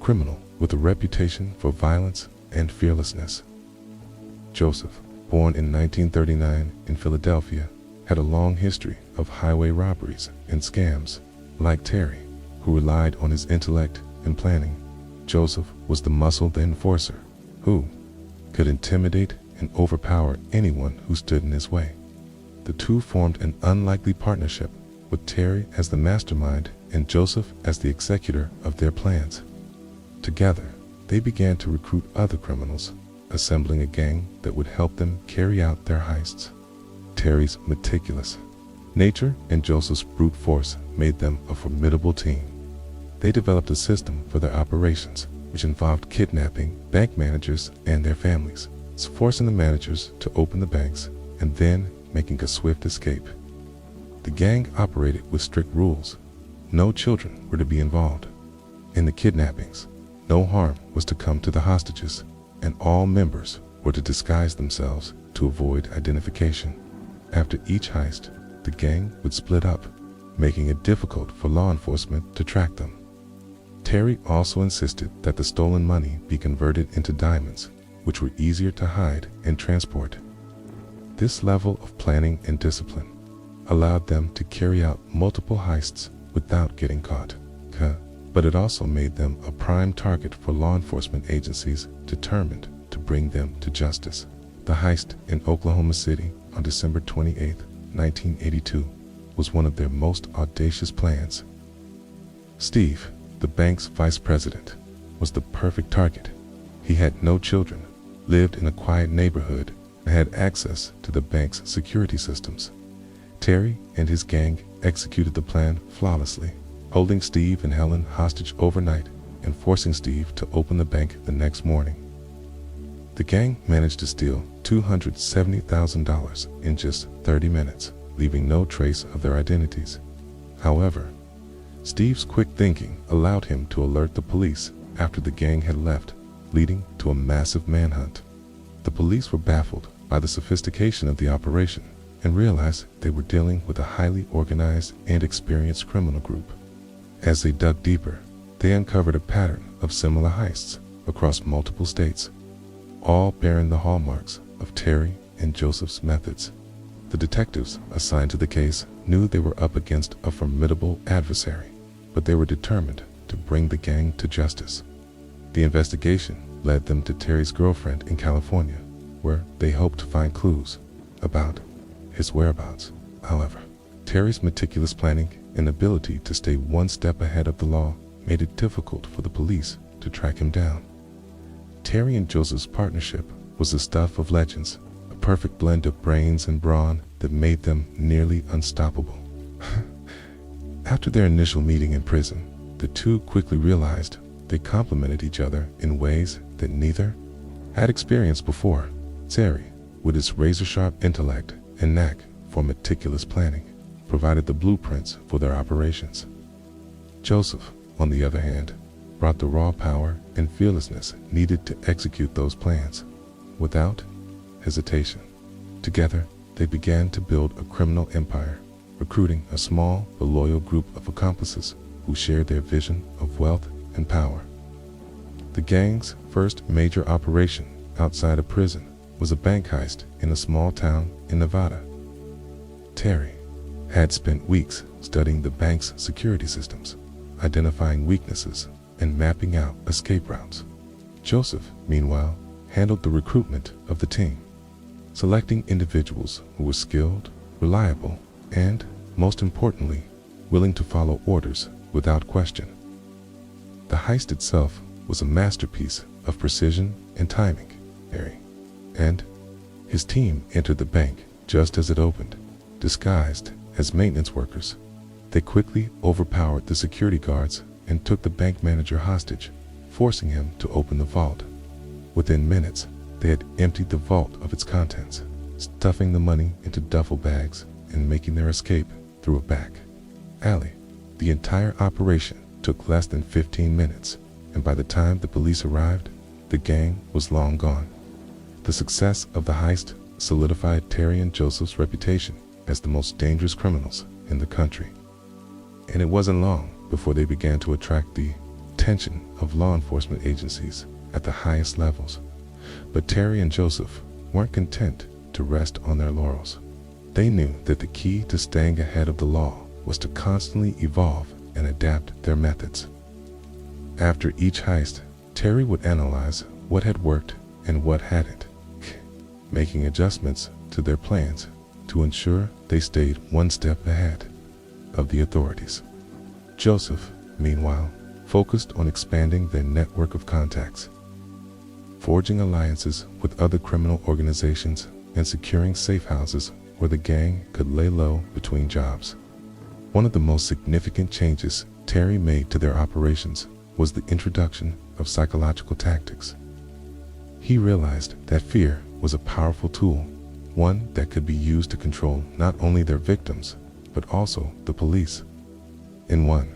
criminal with a reputation for violence and fearlessness. Joseph, born in 1939 in Philadelphia, had a long history of highway robberies and scams. Like Terry, who relied on his intellect and planning, Joseph was the muscled enforcer who could intimidate and overpower anyone who stood in his way. The two formed an unlikely partnership, with Terry as the mastermind and Joseph as the executor of their plans. Together, they began to recruit other criminals, assembling a gang that would help them carry out their heists. Terry's meticulous nature and Joseph's brute force made them a formidable team. They developed a system for their operations, which involved kidnapping bank managers and their families, forcing the managers to open the banks, and then making a swift escape. The gang operated with strict rules. No children were to be involved. In the kidnappings, no harm was to come to the hostages, and all members were to disguise themselves to avoid identification. After each heist, the gang would split up, making it difficult for law enforcement to track them. Terry also insisted that the stolen money be converted into diamonds, which were easier to hide and transport. This level of planning and discipline allowed them to carry out multiple heists without getting caught. But it also made them a prime target for law enforcement agencies determined to bring them to justice. The heist in Oklahoma City on December 28, 1982, was one of their most audacious plans. Steve, the bank's vice president, was the perfect target. He had no children, lived in a quiet neighborhood, and had access to the bank's security systems. Terry and his gang executed the plan flawlessly, holding Steve and Helen hostage overnight and forcing Steve to open the bank the next morning. The gang managed to steal $270,000 in just 30 minutes, leaving no trace of their identities. However, Steve's quick thinking allowed him to alert the police after the gang had left, leading to a massive manhunt. The police were baffled by the sophistication of the operation and realized they were dealing with a highly organized and experienced criminal group. As they dug deeper, they uncovered a pattern of similar heists across multiple states, all bearing the hallmarks of Terry and Joseph's methods. The detectives assigned to the case knew they were up against a formidable adversary, but they were determined to bring the gang to justice. The investigation led them to Terry's girlfriend in California, where they hoped to find clues about his whereabouts. However, Terry's meticulous planning and ability to stay one step ahead of the law made it difficult for the police to track him down. Terry and Joseph's partnership was the stuff of legends, a perfect blend of brains and brawn that made them nearly unstoppable. After their initial meeting in prison, the two quickly realized they complemented each other in ways that neither had experienced before. Terry, with his razor-sharp intellect and knack for meticulous planning, provided the blueprints for their operations. Joseph, on the other hand, brought the raw power and fearlessness needed to execute those plans without hesitation. Together, they began to build a criminal empire, recruiting a small but loyal group of accomplices who shared their vision of wealth and power. The gang's first major operation outside a prison was a bank heist in a small town in Nevada. Terry had spent weeks studying the bank's security systems, identifying weaknesses, and mapping out escape routes. Joseph, meanwhile, handled the recruitment of the team, selecting individuals who were skilled, reliable, and, most importantly, willing to follow orders without question. The heist itself was a masterpiece of precision and timing. Terry and his team entered the bank just as it opened, disguised as maintenance workers. They quickly overpowered the security guards and took the bank manager hostage, forcing him to open the vault. Within minutes, they had emptied the vault of its contents, stuffing the money into duffel bags and making their escape through a back alley. The entire operation took less than 15 minutes, and by the time the police arrived, the gang was long gone. The success of the heist solidified Terry and Joseph's reputation as the most dangerous criminals in the country. And it wasn't long before they began to attract the attention of law enforcement agencies at the highest levels. But Terry and Joseph weren't content to rest on their laurels. They knew that the key to staying ahead of the law was to constantly evolve and adapt their methods. After each heist, Terry would analyze what had worked and what hadn't, making adjustments to their plans to ensure they stayed one step ahead of the authorities. Joseph, meanwhile, focused on expanding their network of contacts, forging alliances with other criminal organizations and securing safe houses where the gang could lay low between jobs. One of the most significant changes Terry made to their operations was the introduction of psychological tactics. He realized that fear was a powerful tool, one that could be used to control not only their victims, but also the police. In one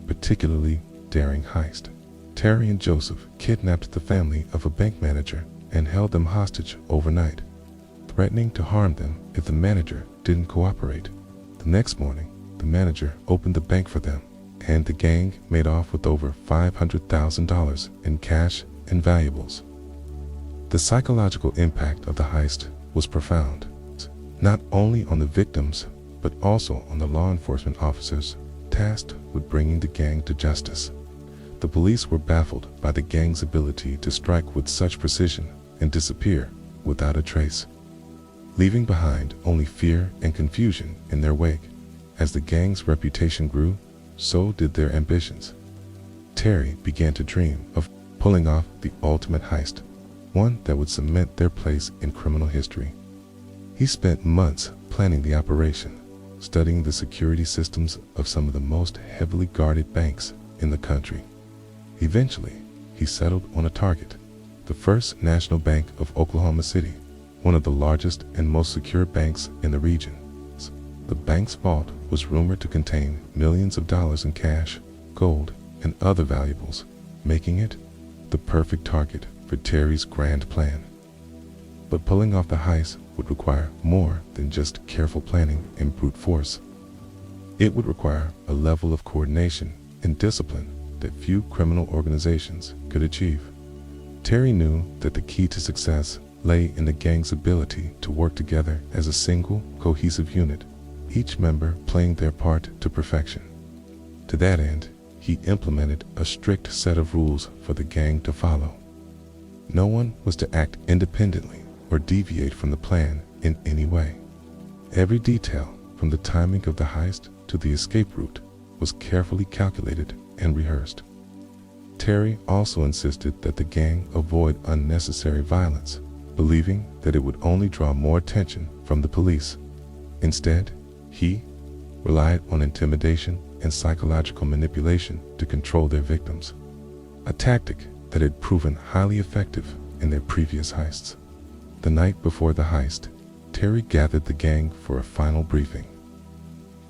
particularly daring heist, Terry and Joseph kidnapped the family of a bank manager and held them hostage overnight, threatening to harm them if the manager didn't cooperate. The next morning, the manager opened the bank for them, and the gang made off with over $500,000 in cash and valuables. The psychological impact of the heist was profound, not only on the victims, but also on the law enforcement officers tasked with bringing the gang to justice. The police were baffled by the gang's ability to strike with such precision and disappear without a trace, leaving behind only fear and confusion in their wake. As the gang's reputation grew, so did their ambitions. Terry began to dream of pulling off the ultimate heist, one that would cement their place in criminal history. He spent months planning the operation, studying the security systems of some of the most heavily guarded banks in the country. Eventually, he settled on a target, the First National Bank of Oklahoma City, one of the largest and most secure banks in the region. The bank's vault was rumored to contain millions of dollars in cash, gold, and other valuables, making it the perfect target for Terry's grand plan. But pulling off the heist would require more than just careful planning and brute force. It would require a level of coordination and discipline that few criminal organizations could achieve. Terry knew that the key to success lay in the gang's ability to work together as a single, cohesive unit, each member playing their part to perfection. To that end, he implemented a strict set of rules for the gang to follow. No one was to act independently or deviate from the plan in any way. Every detail, from the timing of the heist to the escape route, was carefully calculated and rehearsed. Terry also insisted that the gang avoid unnecessary violence, believing that it would only draw more attention from the police. Instead, he relied on intimidation and psychological manipulation to control their victims, a tactic that had proven highly effective in their previous heists. The night before the heist, Terry gathered the gang for a final briefing.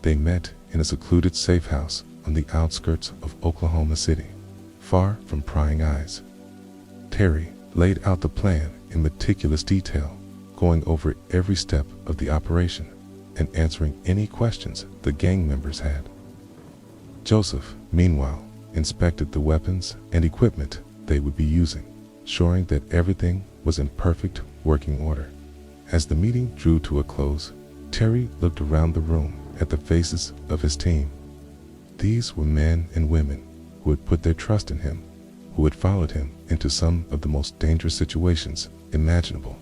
They met in a secluded safe house on the outskirts of Oklahoma City, far from prying eyes. Terry laid out the plan in meticulous detail, going over every step of the operation and answering any questions the gang members had. Joseph, meanwhile, inspected the weapons and equipment they would be using, ensuring that everything was in perfect working order. As the meeting drew to a close, Terry looked around the room at the faces of his team. These were men and women who had put their trust in him, who had followed him into some of the most dangerous situations imaginable.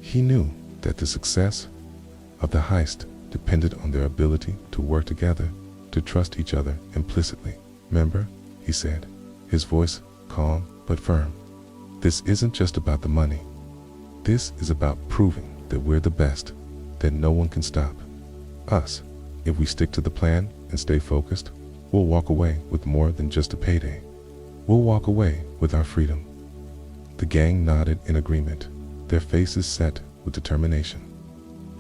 He knew that the success of the heist depended on their ability to work together, to trust each other implicitly. "Remember," he said, his voice calm but firm, "this isn't just about the money. This is about proving that we're the best, that no one can stop us. If we stick to the plan and stay focused, we'll walk away with more than just a payday. We'll walk away with our freedom." The gang nodded in agreement, their faces set with determination.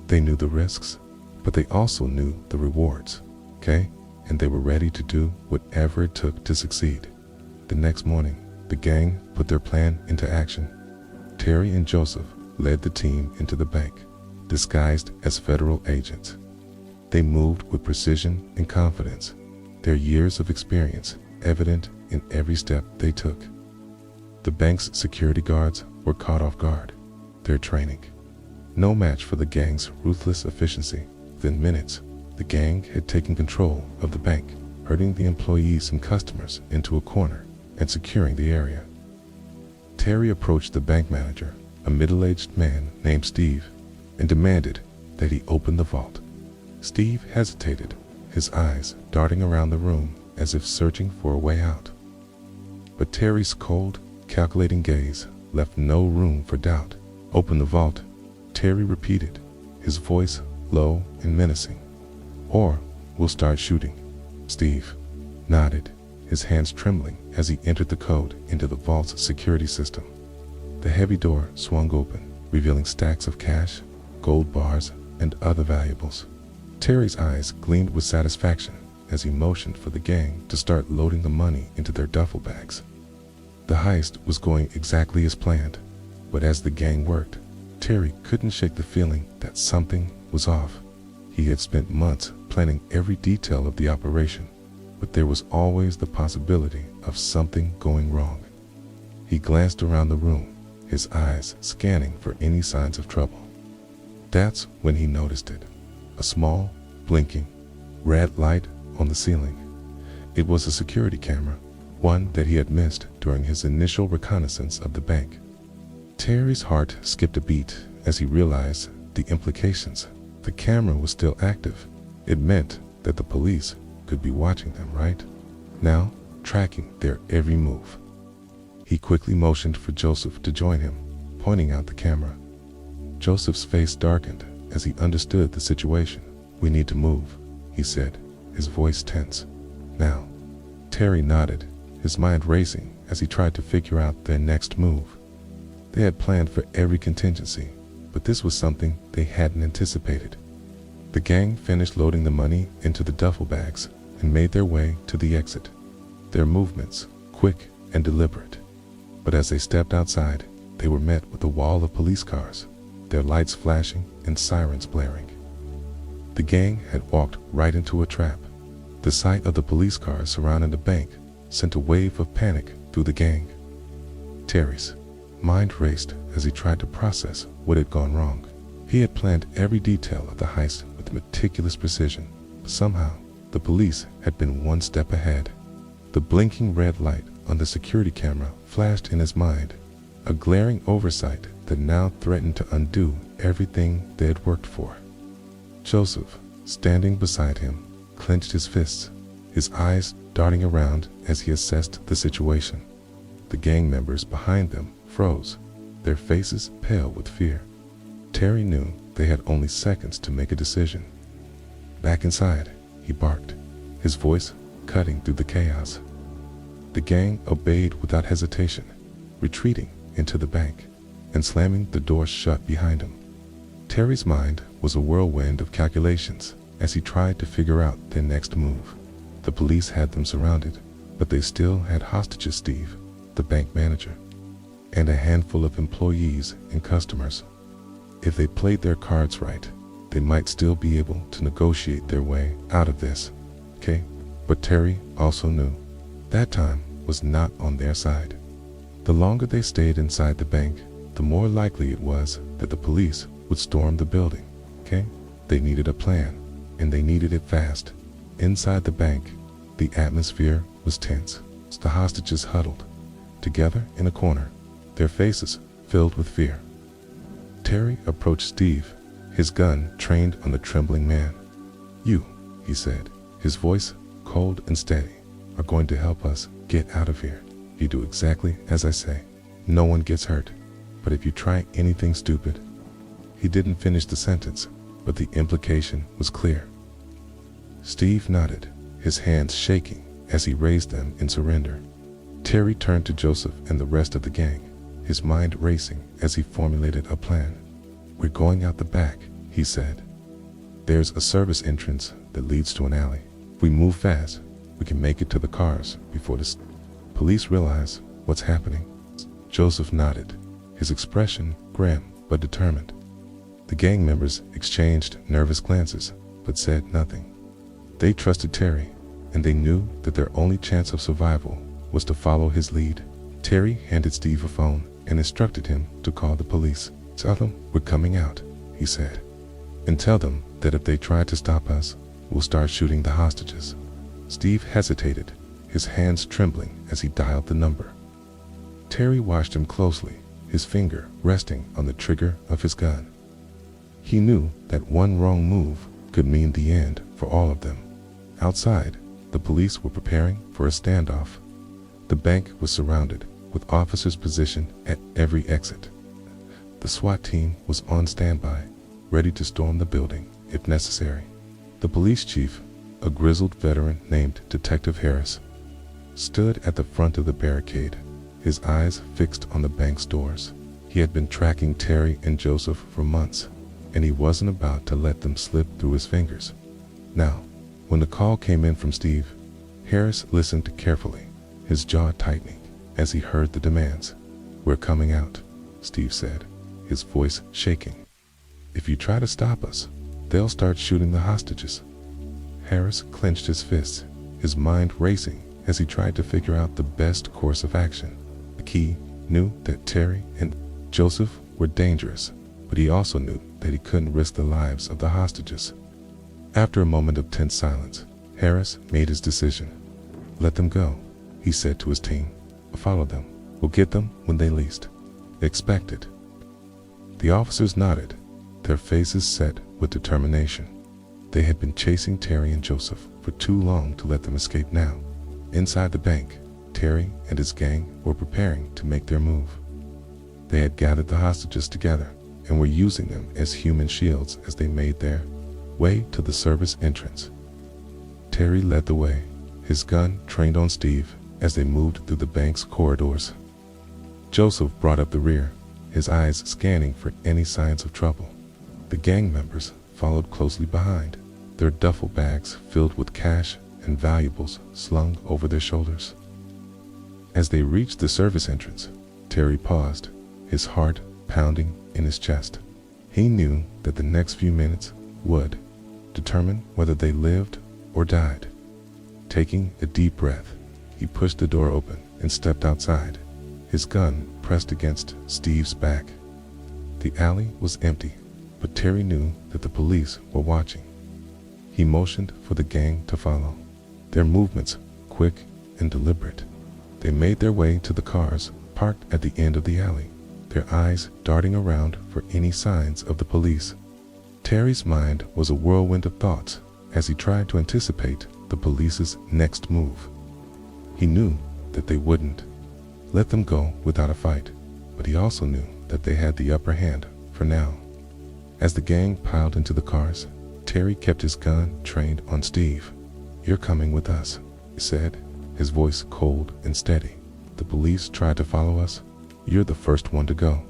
They knew the risks, but they also knew the rewards, okay? And they were ready to do whatever it took to succeed. The next morning, the gang put their plan into action. Terry and Joseph led the team into the bank, disguised as federal agents. They moved with precision and confidence, their years of experience evident in every step they took. The bank's security guards were caught off guard, their training no match for the gang's ruthless efficiency. Within minutes, the gang had taken control of the bank, herding the employees and customers into a corner and securing the area. Terry approached the bank manager, a middle-aged man named Steve, and demanded that he open the vault. Steve hesitated, his eyes darting around the room as if searching for a way out. But Terry's cold, calculating gaze left no room for doubt. "Open the vault," Terry repeated, his voice low and menacing. "Or we'll start shooting." Steve nodded, his hands trembling as he entered the code into the vault's security system. The heavy door swung open, revealing stacks of cash, gold bars, and other valuables. Terry's eyes gleamed with satisfaction as he motioned for the gang to start loading the money into their duffel bags. The heist was going exactly as planned, but as the gang worked, Terry couldn't shake the feeling that something was off. He had spent months planning every detail of the operation, but there was always the possibility of something going wrong. He glanced around the room, his eyes scanning for any signs of trouble. That's when he noticed it, a small, blinking, red light on the ceiling. It was a security camera, one that he had missed during his initial reconnaissance of the bank. Terry's heart skipped a beat as he realized the implications. The camera was still active. It meant that the police could be watching them right now, tracking their every move. He quickly motioned for Joseph to join him, pointing out the camera. Joseph's face darkened as he understood the situation. "We need to move," he said, his voice tense. "Now." Terry nodded, his mind racing as he tried to figure out their next move. They had planned for every contingency, but this was something they hadn't anticipated. The gang finished loading the money into the duffel bags and made their way to the exit, their movements quick and deliberate. But as they stepped outside, they were met with a wall of police cars, their lights flashing and sirens blaring. The gang had walked right into a trap. The sight of the police cars surrounding the bank sent a wave of panic through the gang. Terry's mind raced as he tried to process what had gone wrong. He had planned every detail of the heist with meticulous precision. Somehow, the police had been one step ahead. The blinking red light on the security camera flashed in his mind, a glaring oversight that now threatened to undo everything they had worked for. Joseph, standing beside him, clenched his fists, his eyes darting around as he assessed the situation. The gang members behind them froze, their faces pale with fear. Terry knew they had only seconds to make a decision. "Back inside," he barked, his voice cutting through the chaos. The gang obeyed without hesitation, retreating into the bank and slamming the door shut behind him. Terry's mind was a whirlwind of calculations as he tried to figure out their next move. The police had them surrounded, but they still had hostages: Steve, the bank manager, and a handful of employees and customers. If they played their cards right, they might still be able to negotiate their way out of this, okay? But Terry also knew that time was not on their side. The longer they stayed inside the bank, the more likely it was that the police would storm the building. Okay? They needed a plan, and they needed it fast. Inside the bank, the atmosphere was tense. The hostages huddled together in a corner, their faces filled with fear. Terry approached Steve, his gun trained on the trembling man. "You," he said, his voice cold and steady, "are going to help us get out of here. You do exactly as I say. No one gets hurt. But if you try anything stupid..." He didn't finish the sentence, but the implication was clear. Steve nodded, his hands shaking as he raised them in surrender. Terry turned to Joseph and the rest of the gang, his mind racing as he formulated a plan. "We're going out the back," he said. "There's a service entrance that leads to an alley. If we move fast, we can make it to the cars before the police realize what's happening." Joseph nodded, his expression grim but determined. The gang members exchanged nervous glances, but said nothing. They trusted Terry, and they knew that their only chance of survival was to follow his lead. Terry handed Steve a phone and instructed him to call the police. "Tell them we're coming out," he said, "and tell them that if they try to stop us, we'll start shooting the hostages." Steve hesitated, his hands trembling as he dialed the number. Terry watched him closely, his finger resting on the trigger of his gun. He knew that one wrong move could mean the end for all of them. Outside, the police were preparing for a standoff. The bank was surrounded, with officers positioned at every exit. The SWAT team was on standby, ready to storm the building if necessary. The police chief, a grizzled veteran named Detective Harris, stood at the front of the barricade, his eyes fixed on the bank's doors. He had been tracking Terry and Joseph for months, and he wasn't about to let them slip through his fingers. Now, when the call came in from Steve, Harris listened carefully, his jaw tightening as he heard the demands. "We're coming out," Steve said, his voice shaking. "If you try to stop us, they'll start shooting the hostages." Harris clenched his fists, his mind racing as he tried to figure out the best course of action. He knew that Terry and Joseph were dangerous, but he also knew that he couldn't risk the lives of the hostages. After a moment of tense silence, Harris made his decision. "Let them go," he said to his team. "Follow them. We'll get them when they least expect it." The officers nodded, their faces set with determination. They had been chasing Terry and Joseph for too long to let them escape now. Inside the bank, Terry and his gang were preparing to make their move. They had gathered the hostages together and were using them as human shields as they made their way to the service entrance. Terry led the way, his gun trained on Steve as they moved through the bank's corridors. Joseph brought up the rear, his eyes scanning for any signs of trouble. The gang members followed closely behind, their duffel bags filled with cash and valuables slung over their shoulders. As they reached the service entrance, Terry paused, his heart pounding in his chest. He knew that the next few minutes would determine whether they lived or died. Taking a deep breath, he pushed the door open and stepped outside, his gun pressed against Steve's back. The alley was empty, but Terry knew that the police were watching. He motioned for the gang to follow, their movements quick and deliberate. They made their way to the cars parked at the end of the alley, their eyes darting around for any signs of the police. Terry's mind was a whirlwind of thoughts as he tried to anticipate the police's next move. He knew that they wouldn't let them go without a fight, but he also knew that they had the upper hand for now. As the gang piled into the cars, Terry kept his gun trained on Steve. "You're coming with us," he said, his voice cold and steady. "The police tried to follow us. You're the first one to go."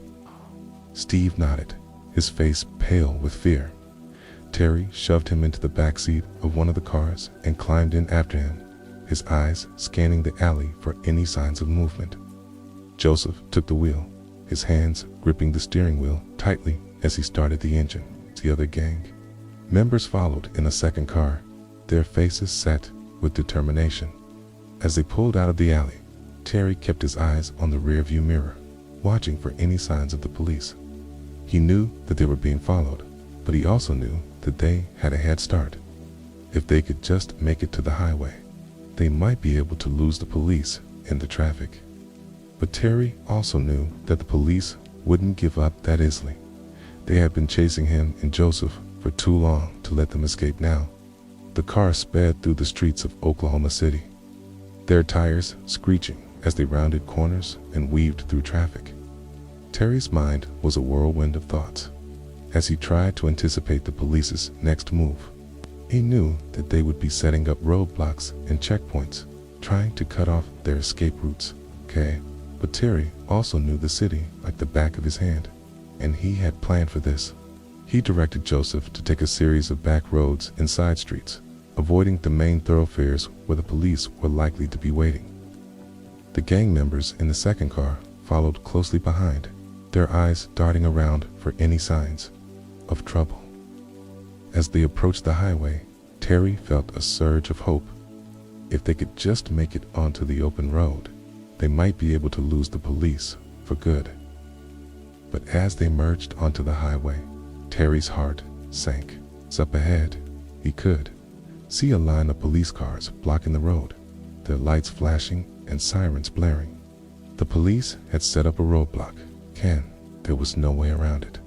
Steve nodded, his face pale with fear. Terry shoved him into the back seat of one of the cars and climbed in after him, his eyes scanning the alley for any signs of movement. Joseph took the wheel, his hands gripping the steering wheel tightly as he started the engine. The other gang members followed in a second car, their faces set with determination. As they pulled out of the alley, Terry kept his eyes on the rearview mirror, watching for any signs of the police. He knew that they were being followed, but he also knew that they had a head start. If they could just make it to the highway, they might be able to lose the police in the traffic. But Terry also knew that the police wouldn't give up that easily. They had been chasing him and Joseph for too long to let them escape now. The car sped through the streets of Oklahoma City, their tires screeching as they rounded corners and weaved through traffic. Terry's mind was a whirlwind of thoughts as he tried to anticipate the police's next move. He knew that they would be setting up roadblocks and checkpoints, trying to cut off their escape routes. But Terry also knew the city like the back of his hand, and he had planned for this. He directed Joseph to take a series of back roads and side streets, avoiding the main thoroughfares where the police were likely to be waiting. The gang members in the second car followed closely behind, their eyes darting around for any signs of trouble. As they approached the highway, Terry felt a surge of hope. If they could just make it onto the open road, they might be able to lose the police for good. But as they merged onto the highway, Terry's heart sank. Up ahead, he could see a line of police cars blocking the road, their lights flashing and sirens blaring. The police had set up a roadblock. There was no way around it.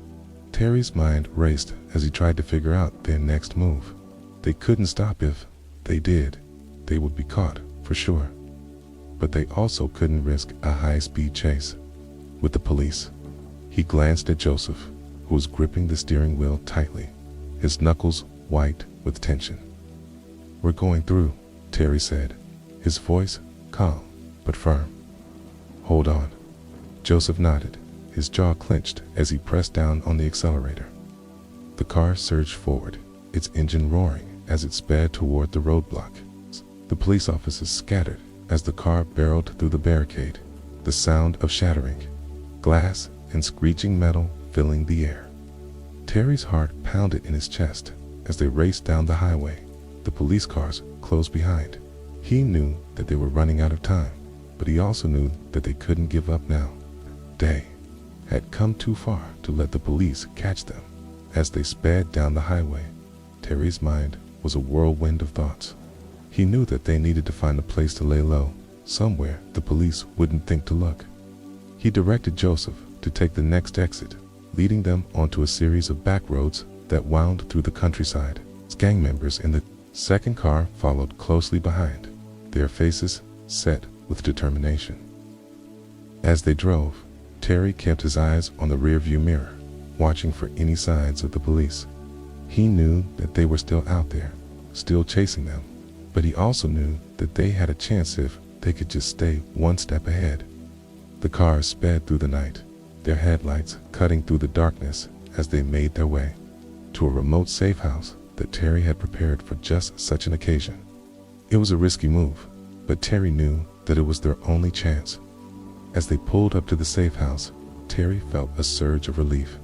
Terry's mind raced as he tried to figure out their next move. They couldn't stop. If they did, they would be caught for sure. But they also couldn't risk a high-speed chase with the police. He glanced at Joseph, who was gripping the steering wheel tightly, his knuckles white with tension. "We're going through," Terry said, his voice calm but firm. "Hold on." Joseph nodded, his jaw clenched as he pressed down on the accelerator. The car surged forward, its engine roaring as it sped toward the roadblock. The police officers scattered as the car barreled through the barricade, the sound of shattering glass and screeching metal filling the air. Terry's heart pounded in his chest as they raced down the highway, the police cars close behind. He knew that they were running out of time, but he also knew that they couldn't give up now. They had come too far to let the police catch them. As they sped down the highway, Terry's mind was a whirlwind of thoughts. He knew that they needed to find a place to lay low, somewhere the police wouldn't think to look. He directed Joseph to take the next exit, leading them onto a series of back roads that wound through the countryside. Gang members in the second car followed closely behind, their faces set with determination. As they drove, Terry kept his eyes on the rearview mirror, watching for any signs of the police. He knew that they were still out there, still chasing them, but he also knew that they had a chance if they could just stay one step ahead. The cars sped through the night, their headlights cutting through the darkness as they made their way to a remote safe house that Terry had prepared for just such an occasion. It was a risky move, but Terry knew that it was their only chance. As they pulled up to the safe house, Terry felt a surge of relief.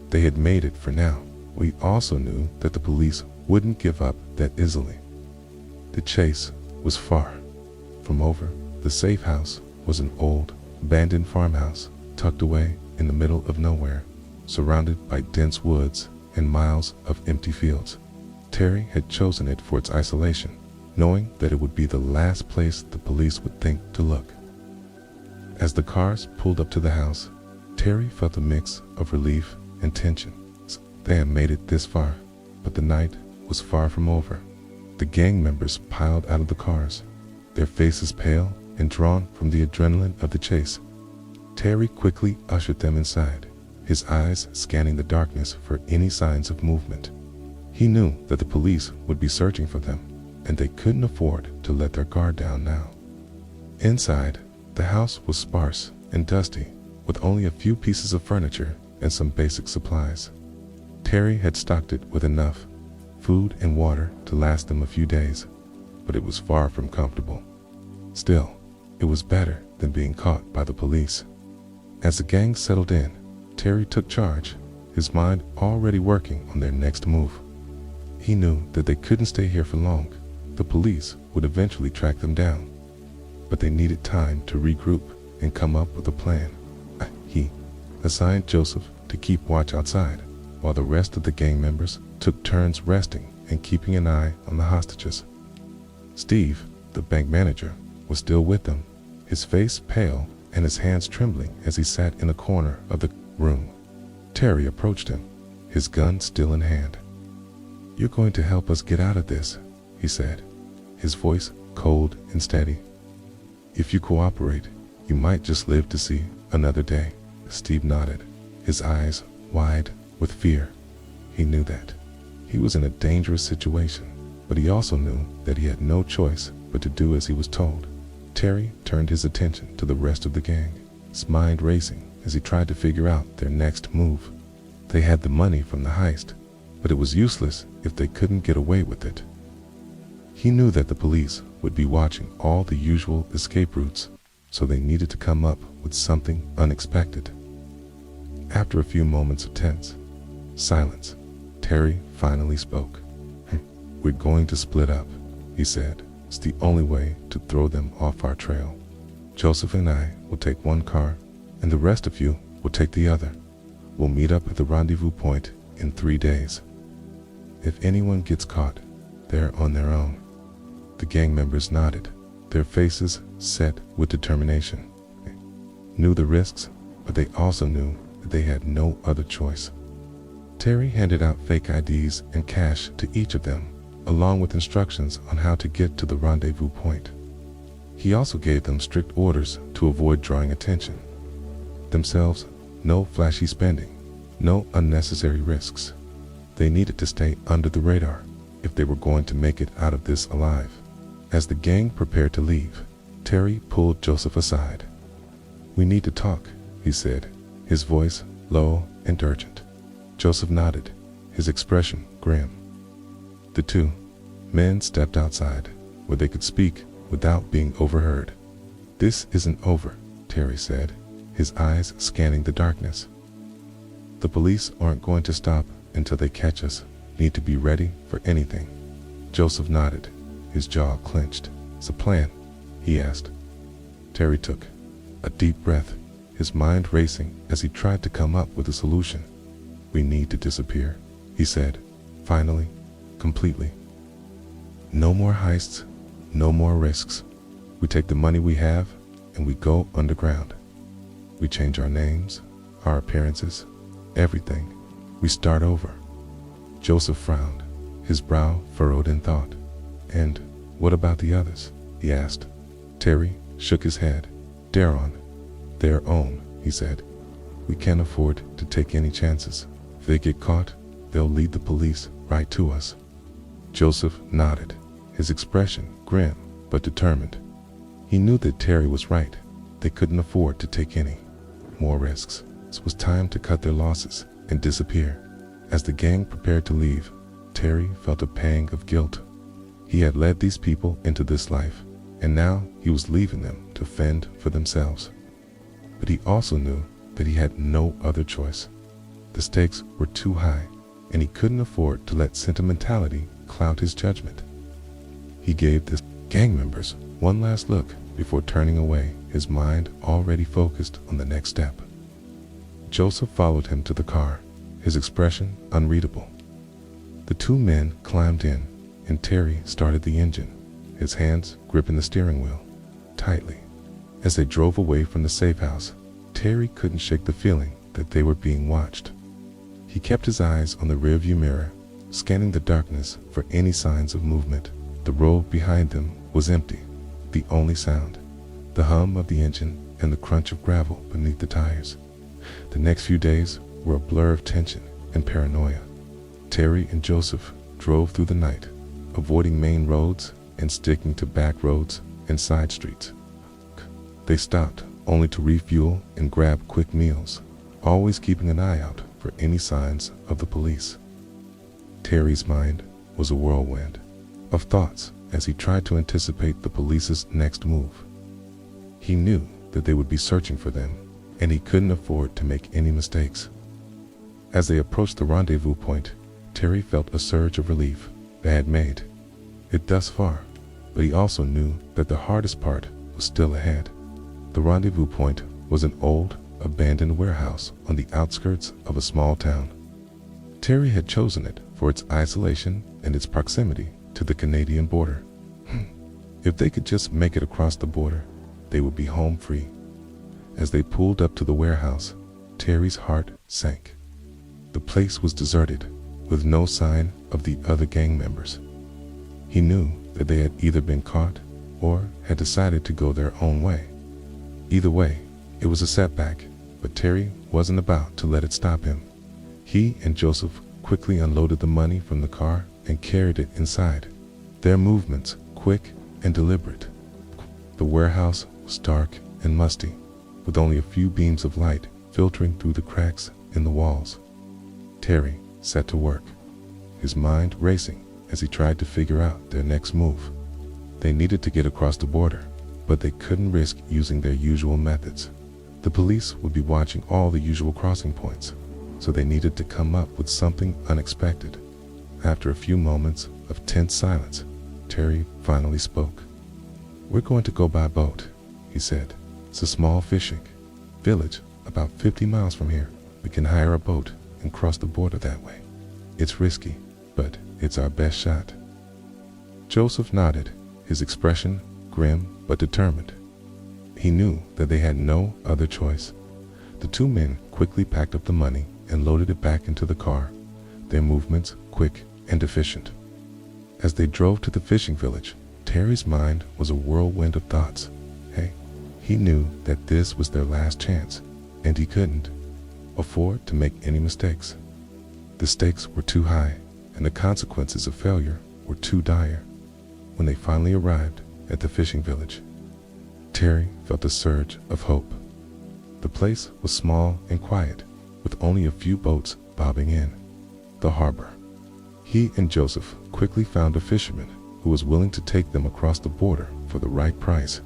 They had made it for now. He also knew that the police wouldn't give up that easily. The chase was far from over. The safe house was an old, abandoned farmhouse tucked away in the middle of nowhere, surrounded by dense woods and miles of empty fields. Terry had chosen it for its isolation, knowing that it would be the last place the police would think to look. As the cars pulled up to the house, Terry felt a mix of relief and tension. They had made it this far, but the night was far from over. The gang members piled out of the cars, their faces pale and drawn from the adrenaline of the chase. Terry quickly ushered them inside, his eyes scanning the darkness for any signs of movement. He knew that the police would be searching for them, and they couldn't afford to let their guard down now. Inside, the house was sparse and dusty, with only a few pieces of furniture and some basic supplies. Terry had stocked it with enough food and water to last them a few days, but it was far from comfortable. Still, it was better than being caught by the police. As the gang settled in, Terry took charge, his mind already working on their next move. He knew that they couldn't stay here for long. The police would eventually track them down. but they needed time to regroup and come up with a plan. He assigned Joseph to keep watch outside, while the rest of the gang members took turns resting and keeping an eye on the hostages. Steve, the bank manager, was still with them, his face pale and his hands trembling as he sat in a corner of the room. Terry approached him, his gun still in hand. "You're going to help us get out of this," he said, his voice cold and steady. "If you cooperate, you might just live to see another day." Steve nodded, his eyes wide with fear. He knew that he was in a dangerous situation, but he also knew that he had no choice but to do as he was told. Terry turned his attention to the rest of the gang, his mind racing as he tried to figure out their next move. They had the money from the heist, but it was useless if they couldn't get away with it. He knew that the police would be watching all the usual escape routes, so they needed to come up with something unexpected. After a few moments of tense silence, Terry finally spoke. "We're going to split up," he said. "It's the only way to throw them off our trail. Joseph and I will take one car, and the rest of you will take the other. We'll meet up at the rendezvous point in 3 days. If anyone gets caught, they're on their own." The gang members nodded, their faces set with determination. They knew the risks, but they also knew that they had no other choice. Terry handed out fake IDs and cash to each of them, along with instructions on how to get to the rendezvous point. He also gave them strict orders to avoid drawing attention. Themselves, no flashy spending, no unnecessary risks. They needed to stay under the radar if they were going to make it out of this alive. As the gang prepared to leave, Terry pulled Joseph aside. "We need to talk," he said, his voice low and urgent. Joseph nodded, his expression grim. The two men stepped outside, where they could speak without being overheard. "This isn't over," Terry said, his eyes scanning the darkness. "The police aren't going to stop until they catch us. Need to be ready for anything." Joseph nodded, his jaw clenched. "It's a plan?" he asked. Terry took a deep breath, his mind racing as he tried to come up with a solution. "We need to disappear," he said, finally, completely. "No more heists, no more risks. We take the money we have and we go underground. We change our names, our appearances, everything. We start over." Joseph frowned, his brow furrowed in thought. "And what about the others?" he asked. Terry shook his head. "They're on their own," he said. "We can't afford to take any chances. If they get caught, they'll lead the police right to us." Joseph nodded, his expression grim but determined. He knew that Terry was right. They couldn't afford to take any more risks. It was time to cut their losses and disappear. As the gang prepared to leave, Terry felt a pang of guilt. He had led these people into this life, and now he was leaving them to fend for themselves. But he also knew that he had no other choice. The stakes were too high, and he couldn't afford to let sentimentality cloud his judgment. He gave the gang members one last look before turning away, his mind already focused on the next step. Joseph followed him to the car, his expression unreadable. The two men climbed in, and Terry started the engine, his hands gripping the steering wheel tightly. As they drove away from the safe house, Terry couldn't shake the feeling that they were being watched. He kept his eyes on the rearview mirror, scanning the darkness for any signs of movement. The road behind them was empty, the only sound, the hum of the engine and the crunch of gravel beneath the tires. The next few days were a blur of tension and paranoia. Terry and Joseph drove through the night, avoiding main roads and sticking to back roads and side streets. They stopped only to refuel and grab quick meals, always keeping an eye out for any signs of the police. Terry's mind was a whirlwind of thoughts as he tried to anticipate the police's next move. He knew that they would be searching for them, and he couldn't afford to make any mistakes. As they approached the rendezvous point, Terry felt a surge of relief. They had made it thus far, but he also knew that the hardest part was still ahead. The rendezvous point was an old, abandoned warehouse on the outskirts of a small town. Terry had chosen it for its isolation and its proximity to the Canadian border. If they could just make it across the border, they would be home free. As they pulled up to the warehouse, Terry's heart sank. The place was deserted, with no sign of the other gang members. He knew that they had either been caught or had decided to go their own way. Either way, it was a setback, but Terry wasn't about to let it stop him. He and Joseph quickly unloaded the money from the car and carried it inside, their movements quick and deliberate. The warehouse was dark and musty, with only a few beams of light filtering through the cracks in the walls. Terry set to work, his mind racing as he tried to figure out their next move. They needed to get across the border, but they couldn't risk using their usual methods. The police would be watching all the usual crossing points, so they needed to come up with something unexpected. After a few moments of tense silence, Terry finally spoke. "We're going to go by boat," he said. "It's a small fishing village about 50 miles from here. We can hire a boat and cross the border that way. It's risky, but it's our best shot." Joseph nodded, his expression grim but determined. He knew that they had no other choice. The two men quickly packed up the money and loaded it back into the car, their movements quick and efficient. As they drove to the fishing village, Terry's mind was a whirlwind of thoughts. He knew that this was their last chance, and he couldn't afford to make any mistakes. The stakes were too high, and the consequences of failure were too dire. When they finally arrived at the fishing village, Terry felt a surge of hope. The place was small and quiet, with only a few boats bobbing in the harbor. He and Joseph quickly found a fisherman who was willing to take them across the border for the right price.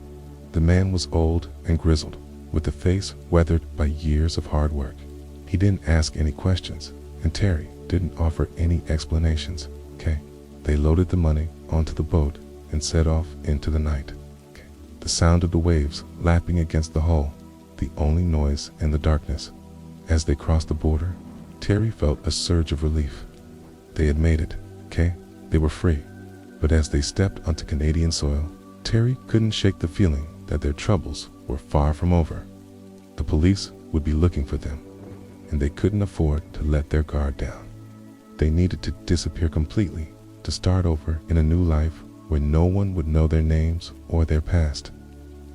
The man was old and grizzled, with a face weathered by years of hard work. He didn't ask any questions, and Terry didn't offer any explanations. They loaded the money onto the boat and set off into the night. The sound of the waves lapping against the hull, the only noise in the darkness. As they crossed the border, Terry felt a surge of relief. They had made it, They were free. But as they stepped onto Canadian soil, Terry couldn't shake the feeling that their troubles were far from over. The police would be looking for them, and they couldn't afford to let their guard down. They needed to disappear completely, to start over in a new life where no one would know their names or their past.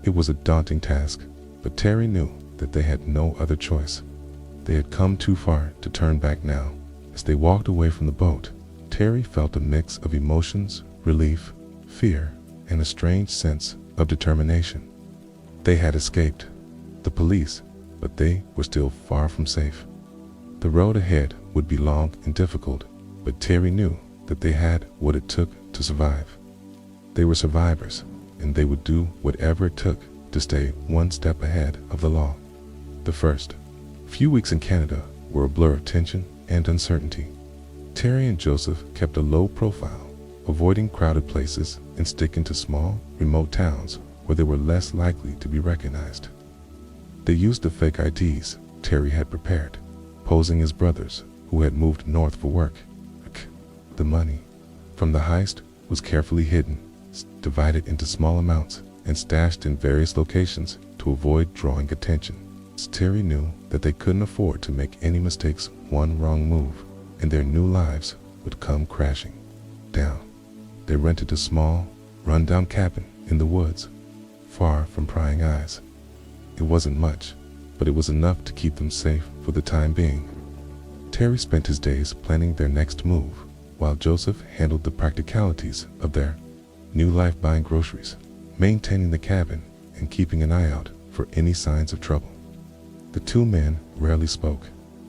It was a daunting task, but Terry knew that they had no other choice. They had come too far to turn back now. As they walked away from the boat, Terry felt a mix of emotions, relief, fear, and a strange sense of determination. They had escaped the police, but they were still far from safe. The road ahead would be long and difficult, but Terry knew that they had what it took to survive. They were survivors, and they would do whatever it took to stay one step ahead of the law. The first few weeks in Canada were a blur of tension and uncertainty. Terry and Joseph kept a low profile, avoiding crowded places and sticking to small, remote towns where they were less likely to be recognized. They used the fake IDs Terry had prepared, posing as brothers who had moved north for work. The money from the heist was carefully hidden, divided into small amounts, and stashed in various locations to avoid drawing attention. Terry knew that they couldn't afford to make any mistakes. One wrong move, and their new lives would come crashing down. They rented a small, run-down cabin in the woods, far from prying eyes. It wasn't much, but it was enough to keep them safe for the time being. Terry spent his days planning their next move, while Joseph handled the practicalities of their new life, buying groceries, maintaining the cabin, and keeping an eye out for any signs of trouble. The two men rarely spoke,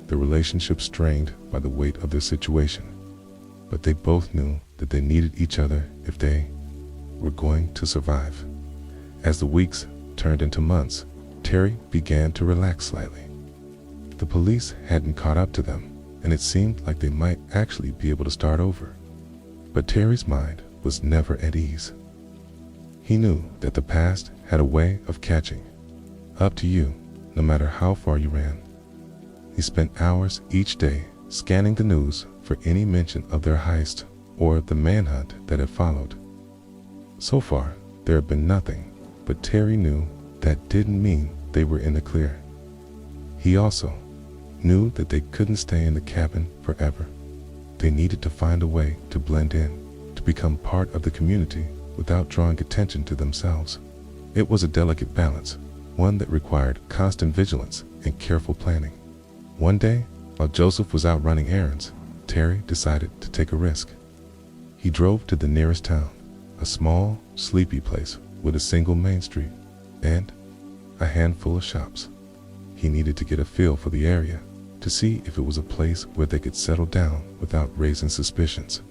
their relationship strained by the weight of their situation, but they both knew that they needed each other if they were going to survive. As the weeks turned into months, Terry began to relax slightly. The police hadn't caught up to them, and it seemed like they might actually be able to start over. But Terry's mind was never at ease. He knew that the past had a way of catching up to you, no matter how far you ran. He spent hours each day scanning the news for any mention of their heist or the manhunt that had followed. So far, there had been nothing, but Terry knew that didn't mean they were in the clear. He also knew that they couldn't stay in the cabin forever. They needed to find a way to blend in, to become part of the community without drawing attention to themselves. It was a delicate balance, one that required constant vigilance and careful planning. One day, while Joseph was out running errands, Terry decided to take a risk. He drove to the nearest town, a small, sleepy place with a single main street and a handful of shops. He needed to get a feel for the area to see if it was a place where they could settle down without raising suspicions.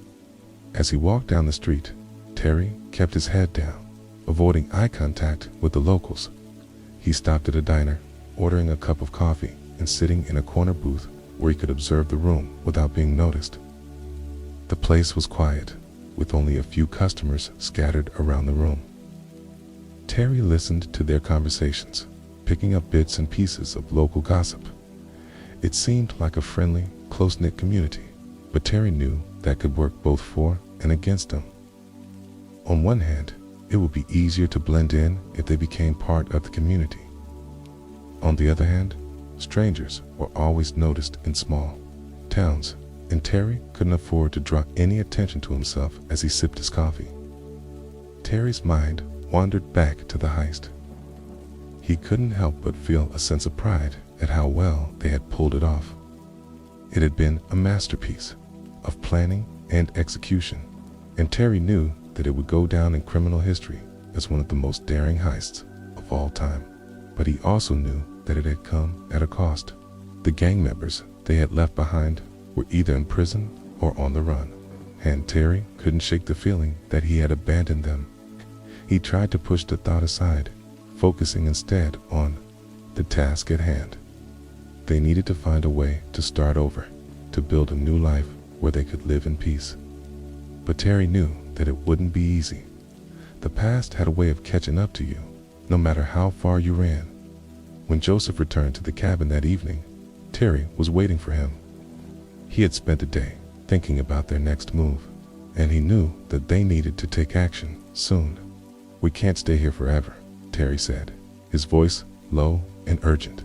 As he walked down the street, Terry kept his head down, avoiding eye contact with the locals. He stopped at a diner, ordering a cup of coffee and sitting in a corner booth where he could observe the room without being noticed. The place was quiet, with only a few customers scattered around the room. Terry listened to their conversations, picking up bits and pieces of local gossip. It seemed like a friendly, close-knit community, but Terry knew that could work both for and against them. On one hand, it would be easier to blend in if they became part of the community. On the other hand, strangers were always noticed in small towns, and Terry couldn't afford to draw any attention to himself as he sipped his coffee. Terry's mind wandered back to the heist. He couldn't help but feel a sense of pride at how well they had pulled it off. It had been a masterpiece of planning and execution, and Terry knew that it would go down in criminal history as one of the most daring heists of all time. But he also knew that it had come at a cost. The gang members they had left behind were either in prison or on the run, and Terry couldn't shake the feeling that he had abandoned them. He tried to push the thought aside, focusing instead on the task at hand. They needed to find a way to start over, to build a new life where they could live in peace. But Terry knew that it wouldn't be easy. The past had a way of catching up to you, no matter how far you ran. When Joseph returned to the cabin that evening, Terry was waiting for him. He had spent the day thinking about their next move, and he knew that they needed to take action soon. "We can't stay here forever," Terry said, his voice low and urgent.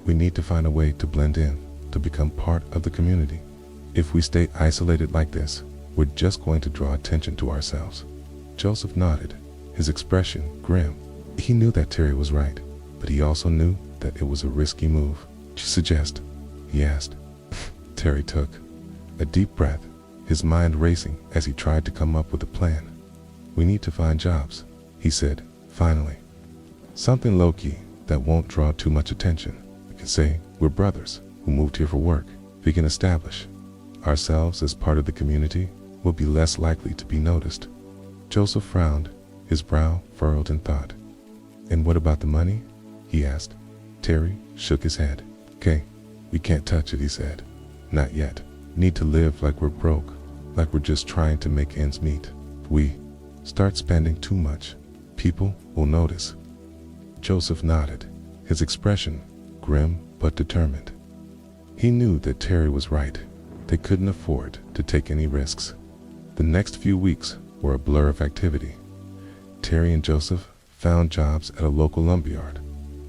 "We need to find a way to blend in, to become part of the community. If we stay isolated like this, we're just going to draw attention to ourselves." Joseph nodded, his expression grim. He knew that Terry was right, but he also knew that it was a risky move. "What you suggest?" he asked. Terry took a deep breath, his mind racing as he tried to come up with a plan. "We need to find jobs," he said, finally. "Something low-key that won't draw too much attention. We can say we're brothers who moved here for work. If we can establish ourselves as part of the community, we'll be less likely to be noticed." Joseph frowned, his brow furrowed in thought. "And what about the money?" he asked. Terry shook his head. "Okay, we can't touch it," he said. "Not yet. Need to live like we're broke, like we're just trying to make ends meet. If we start spending too much, people will notice." Joseph nodded, his expression grim but determined. He knew that Terry was right. They couldn't afford to take any risks. The next few weeks were a blur of activity. Terry and Joseph found jobs at a local lumberyard,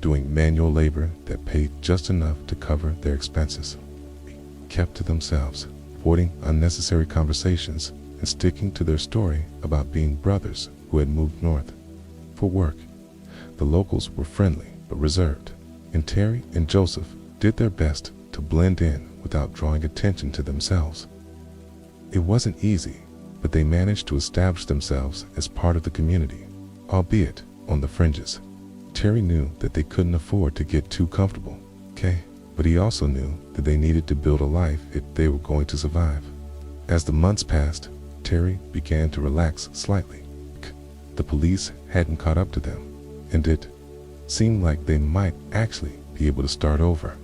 doing manual labor that paid just enough to cover their expenses. They kept to themselves, avoiding unnecessary conversations and sticking to their story about being brothers who had moved north for work. The locals were friendly but reserved, and Terry and Joseph did their best to blend in without drawing attention to themselves. It wasn't easy, but they managed to establish themselves as part of the community, albeit on the fringes. Terry knew that they couldn't afford to get too comfortable, but he also knew that they needed to build a life if they were going to survive. As the months passed, Terry began to relax slightly. The police hadn't caught up to them, and it seemed like they might actually be able to start over.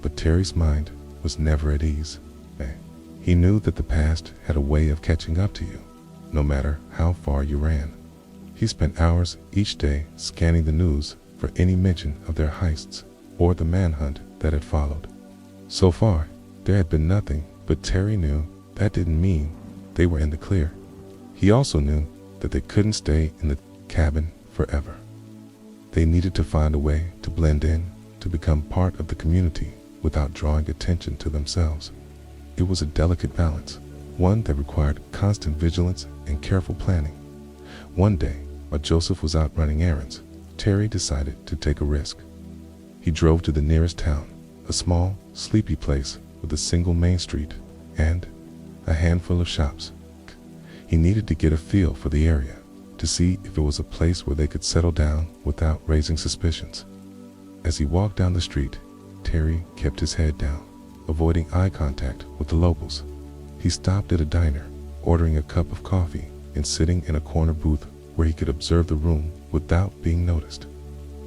But Terry's mind was never at ease. He knew that the past had a way of catching up to you, no matter how far you ran. He spent hours each day scanning the news for any mention of their heists or the manhunt that had followed. So far, there had been nothing, but Terry knew that didn't mean they were in the clear. He also knew that they couldn't stay in the cabin forever. They needed to find a way to blend in, to become part of the community without drawing attention to themselves. It was a delicate balance, one that required constant vigilance and careful planning. One day, while Joseph was out running errands, Terry decided to take a risk. He drove to the nearest town, a small, sleepy place with a single main street and a handful of shops. He needed to get a feel for the area, to see if it was a place where they could settle down without raising suspicions. As he walked down the street, Terry kept his head down, avoiding eye contact with the locals. He stopped at a diner, ordering a cup of coffee and sitting in a corner booth where he could observe the room without being noticed.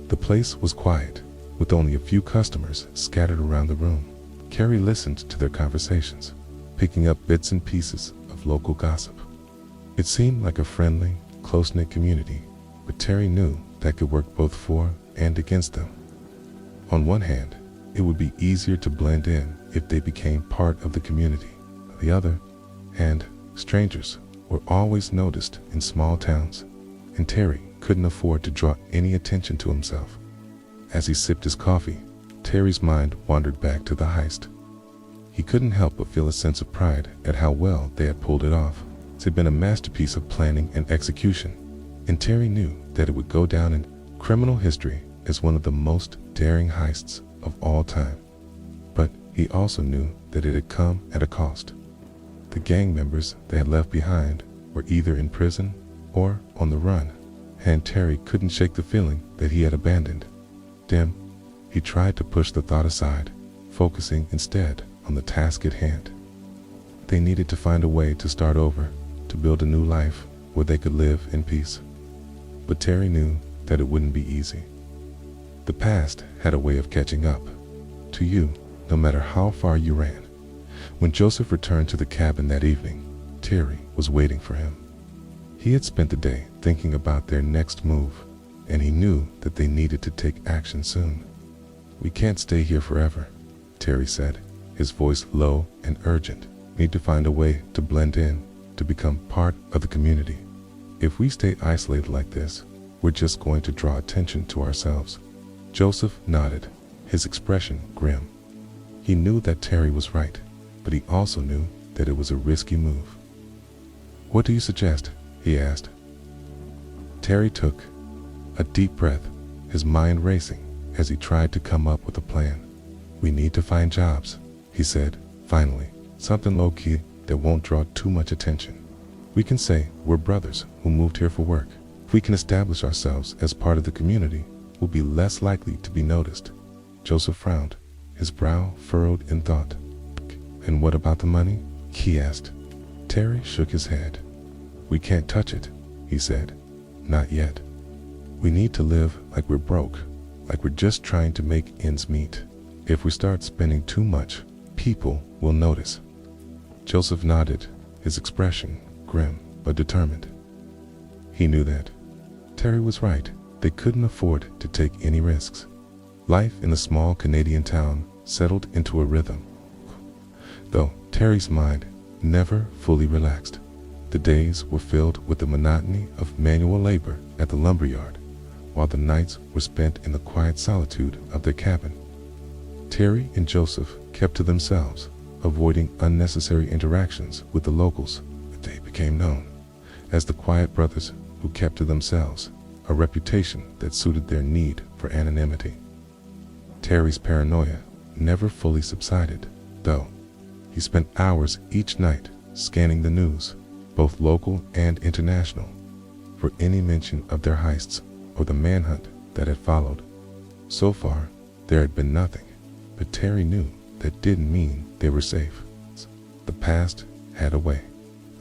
The place was quiet, with only a few customers scattered around the room. Terry listened to their conversations, picking up bits and pieces of local gossip. It seemed like a friendly, close-knit community, but Terry knew that could work both for and against them. On one hand, it would be easier to blend in if they became part of the community. On the other hand, strangers were always noticed in small towns, and Terry couldn't afford to draw any attention to himself. As he sipped his coffee, Terry's mind wandered back to the heist. He couldn't help but feel a sense of pride at how well they had pulled it off. It had been a masterpiece of planning and execution, and Terry knew that it would go down in criminal history as one of the most daring heists of all time. But he also knew that it had come at a cost. The gang members they had left behind were either in prison or on the run, and Terry couldn't shake the feeling that he had abandoned them. He tried to push the thought aside, focusing instead on the task at hand. They needed to find a way to start over, to build a new life where they could live in peace. But Terry knew that it wouldn't be easy. The past had a way of catching up to you, no matter how far you ran. When Joseph returned to the cabin that evening, Terry was waiting for him. He had spent the day thinking about their next move, and he knew that they needed to take action soon. "We can't stay here forever," Terry said, his voice low and urgent. "We need to find a way to blend in, to become part of the community. If we stay isolated like this, we're just going to draw attention to ourselves." Joseph nodded, his expression grim. He knew that Terry was right, but he also knew that it was a risky move. "What do you suggest?" he asked. Terry took a deep breath, his mind racing as he tried to come up with a plan. "We need to find jobs," he said, finally, "something low-key that won't draw too much attention. We can say we're brothers who moved here for work. If we can establish ourselves as part of the community, we'll be less likely to be noticed." Joseph frowned, his brow furrowed in thought. "And what about the money?" he asked. Terry shook his head. "We can't touch it," he said. "Not yet. We need to live like we're broke, like we're just trying to make ends meet. If we start spending too much, people will notice." Joseph nodded, his expression grim but determined. He knew that Terry was right. They couldn't afford to take any risks. Life in the small Canadian town settled into a rhythm, though Terry's mind never fully relaxed. The days were filled with the monotony of manual labor at the lumberyard, while the nights were spent in the quiet solitude of their cabin. Terry and Joseph kept to themselves, avoiding unnecessary interactions with the locals. They became known as the quiet brothers who kept to themselves, a reputation that suited their need for anonymity. Terry's paranoia never fully subsided, though. He spent hours each night scanning the news, both local and international, for any mention of their heists or the manhunt that had followed. So far, there had been nothing, but Terry knew that didn't mean they were safe. The past had a way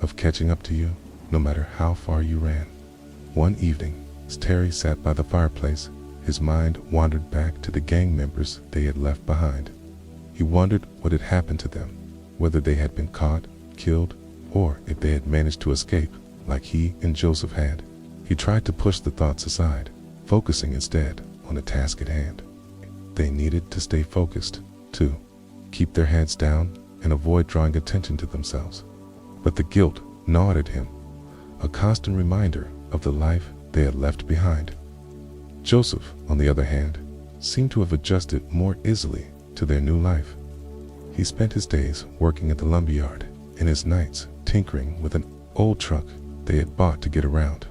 of catching up to you, no matter how far you ran. One evening, as Terry sat by the fireplace, his mind wandered back to the gang members they had left behind. He wondered what had happened to them, whether they had been caught, killed, or if they had managed to escape like he and Joseph had. He He tried to push the thoughts aside, focusing instead on the task at hand. They needed to stay focused, too, keep their heads down and avoid drawing attention to themselves. But the guilt gnawed at him, a constant reminder of the life they had left behind. Joseph, on the other hand, seemed to have adjusted more easily to their new life. He spent his days working at the lumberyard and his nights tinkering with an old truck they had bought to get around.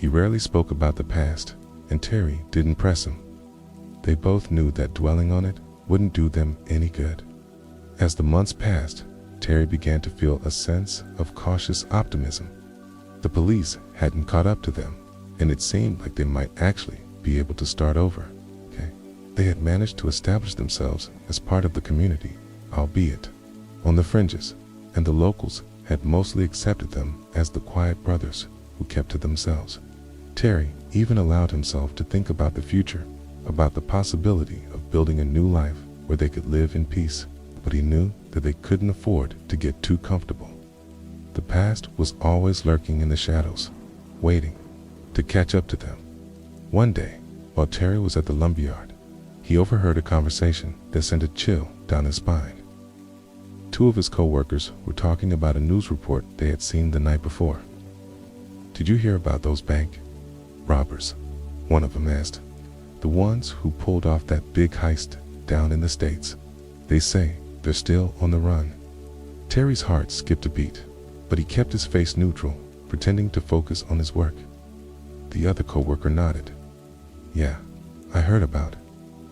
He rarely spoke about the past, and Terry didn't press him. They both knew that dwelling on it wouldn't do them any good. As the months passed, Terry began to feel a sense of cautious optimism. The police hadn't caught up to them, and it seemed like they might actually be able to start over. They had managed to establish themselves as part of the community, albeit on the fringes, and the locals had mostly accepted them as the quiet brothers who kept to themselves. Terry even allowed himself to think about the future, about the possibility of building a new life where they could live in peace, but he knew that they couldn't afford to get too comfortable. The past was always lurking in the shadows, waiting to catch up to them. One day, while Terry was at the lumberyard, he overheard a conversation that sent a chill down his spine. Two of his co-workers were talking about a news report they had seen the night before. "Did you hear about those bank robbers?" one of them asked. "The ones who pulled off that big heist down in the States. They say they're still on the run." Terry's heart skipped a beat, but he kept his face neutral, pretending to focus on his work. The other co-worker nodded. "Yeah, I heard about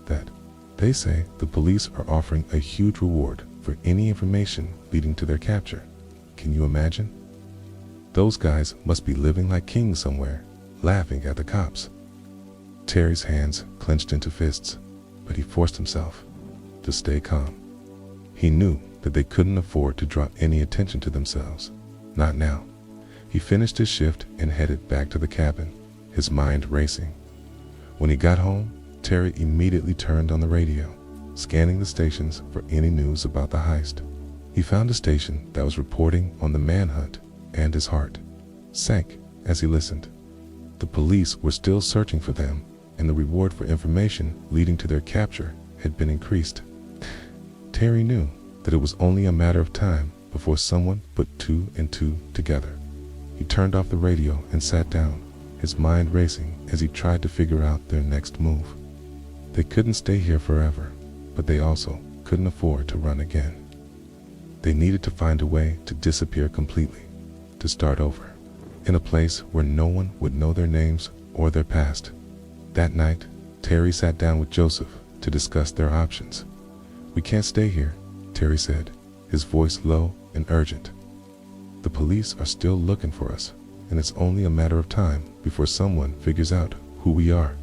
that. They say the police are offering a huge reward for any information leading to their capture. Can you imagine? Those guys must be living like kings somewhere, laughing at the cops." Terry's hands clenched into fists, but he forced himself to stay calm. He knew that they couldn't afford to draw any attention to themselves. Not now. He finished his shift and headed back to the cabin, his mind racing. When he got home, Terry immediately turned on the radio, scanning the stations for any news about the heist. He found a station that was reporting on the manhunt, and his heart sank as he listened. The police were still searching for them, and the reward for information leading to their capture had been increased. Terry knew that it was only a matter of time before someone put two and two together. He turned off the radio and sat down, his mind racing as he tried to figure out their next move. They couldn't stay here forever, but they also couldn't afford to run again. They needed to find a way to disappear completely, to start over, in a place where no one would know their names or their past. That night, Terry sat down with Joseph to discuss their options. "We can't stay here," Terry said, his voice low and urgent. "The police are still looking for us, and it's only a matter of time before someone figures out who we are.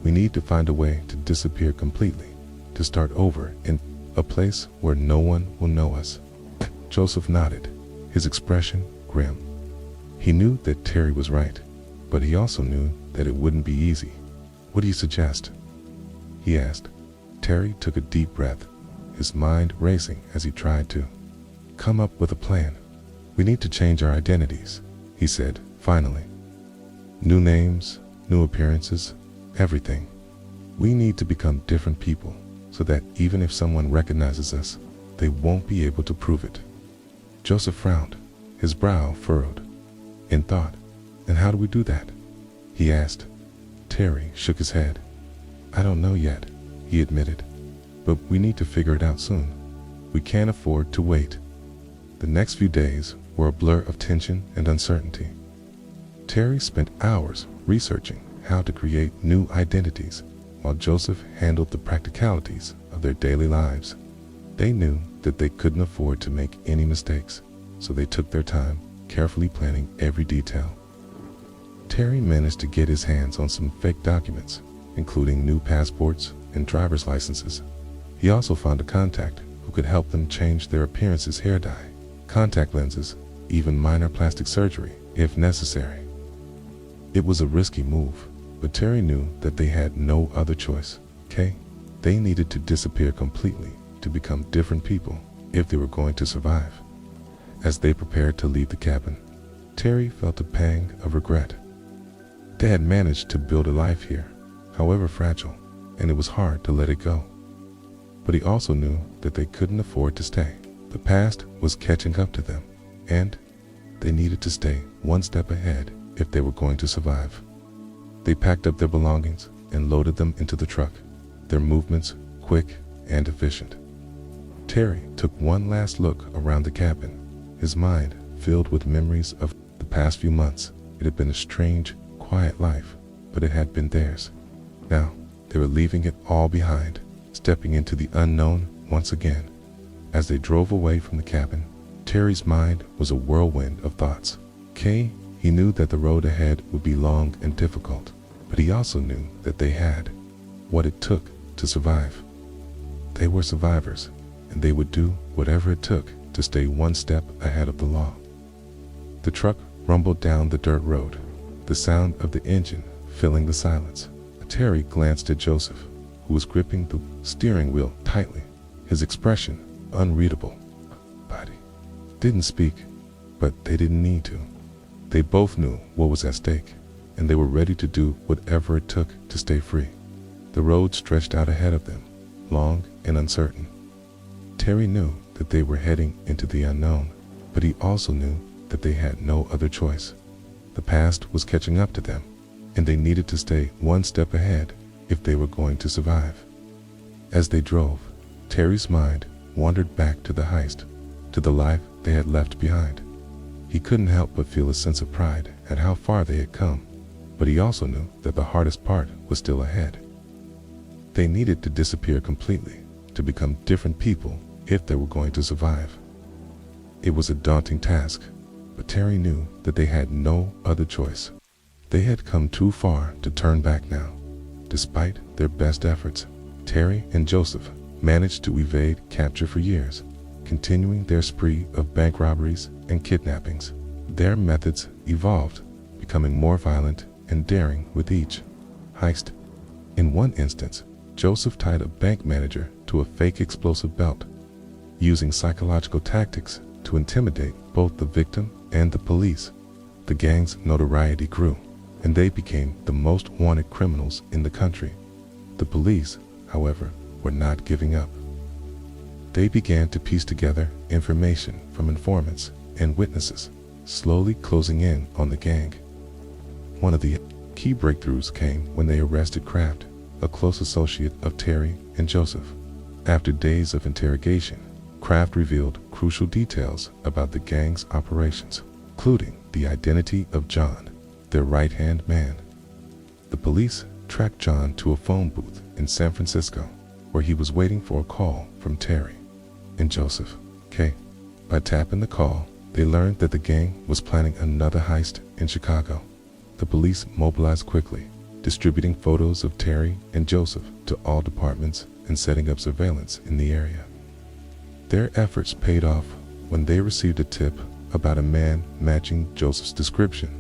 We need to find a way to disappear completely, to start over in a place where no one will know us." Joseph nodded, his expression grim. He knew that Terry was right, but he also knew that it wouldn't be easy. "What do you suggest?" he asked. Terry took a deep breath, his mind racing as he tried to come up with a plan. "We need to change our identities," he said, finally. "New names, new appearances, everything. We need to become different people so that even if someone recognizes us, they won't be able to prove it." Joseph frowned, his brow furrowed in thought. "And how do we do that?" he asked. Terry shook his head. "I don't know yet," he admitted, "but we need to figure it out soon. We can't afford to wait." The next few days were a blur of tension and uncertainty. Terry spent hours researching how to create new identities, while Joseph handled the practicalities of their daily lives. They knew that they couldn't afford to make any mistakes, so they took their time, carefully planning every detail. Terry managed to get his hands on some fake documents, including new passports and driver's licenses. He also found a contact who could help them change their appearances, hair dye, contact lenses, even minor plastic surgery, if necessary. It was a risky move, but Terry knew that they had no other choice. They needed to disappear completely to become different people if they were going to survive. As they prepared to leave the cabin, Terry felt a pang of regret. They had managed to build a life here, however fragile, and it was hard to let it go. But he also knew that they couldn't afford to stay. The past was catching up to them, and they needed to stay one step ahead if they were going to survive. They packed up their belongings and loaded them into the truck, their movements quick and efficient. Terry took one last look around the cabin, his mind filled with memories of the past few months. It had been a strange, quiet life, but it had been theirs. Now, they were leaving it all behind, stepping into the unknown once again. As they drove away from the cabin, Terry's mind was a whirlwind of thoughts. He knew that the road ahead would be long and difficult, but he also knew that they had what it took to survive. They were survivors, and they would do whatever it took to stay one step ahead of the law. The truck rumbled down the dirt road, the sound of the engine filling the silence. Terry glanced at Joseph, who was gripping the steering wheel tightly, his expression unreadable. Body didn't speak, but they didn't need to. They both knew what was at stake, and they were ready to do whatever it took to stay free. The road stretched out ahead of them, long and uncertain. Terry knew that they were heading into the unknown, but he also knew that they had no other choice. The past was catching up to them, and they needed to stay one step ahead if they were going to survive. As they drove, Terry's mind wandered back to the heist, to the life they had left behind. He couldn't help but feel a sense of pride at how far they had come, but he also knew that the hardest part was still ahead. They needed to disappear completely, to become different people if they were going to survive. It was a daunting task, but Terry knew that they had no other choice. They had come too far to turn back now. Despite their best efforts, Terry and Joseph managed to evade capture for years, continuing their spree of bank robberies and kidnappings. Their methods evolved, becoming more violent and daring with each heist. In one instance, Joseph tied a bank manager to a fake explosive belt, using psychological tactics to intimidate both the victim and the police. The gang's notoriety grew, and they became the most wanted criminals in the country. The police, however, were not giving up. They began to piece together information from informants and witnesses, slowly closing in on the gang. One of the key breakthroughs came when they arrested Kraft, a close associate of Terry and Joseph. After days of interrogation, Kraft revealed crucial details about the gang's operations, including the identity of John, their right-hand man. The police tracked John to a phone booth in San Francisco, where he was waiting for a call from Terry and Joseph. By tapping the call, they learned that the gang was planning another heist in Chicago. The police mobilized quickly, distributing photos of Terry and Joseph to all departments and setting up surveillance in the area. Their efforts paid off when they received a tip about a man matching Joseph's description,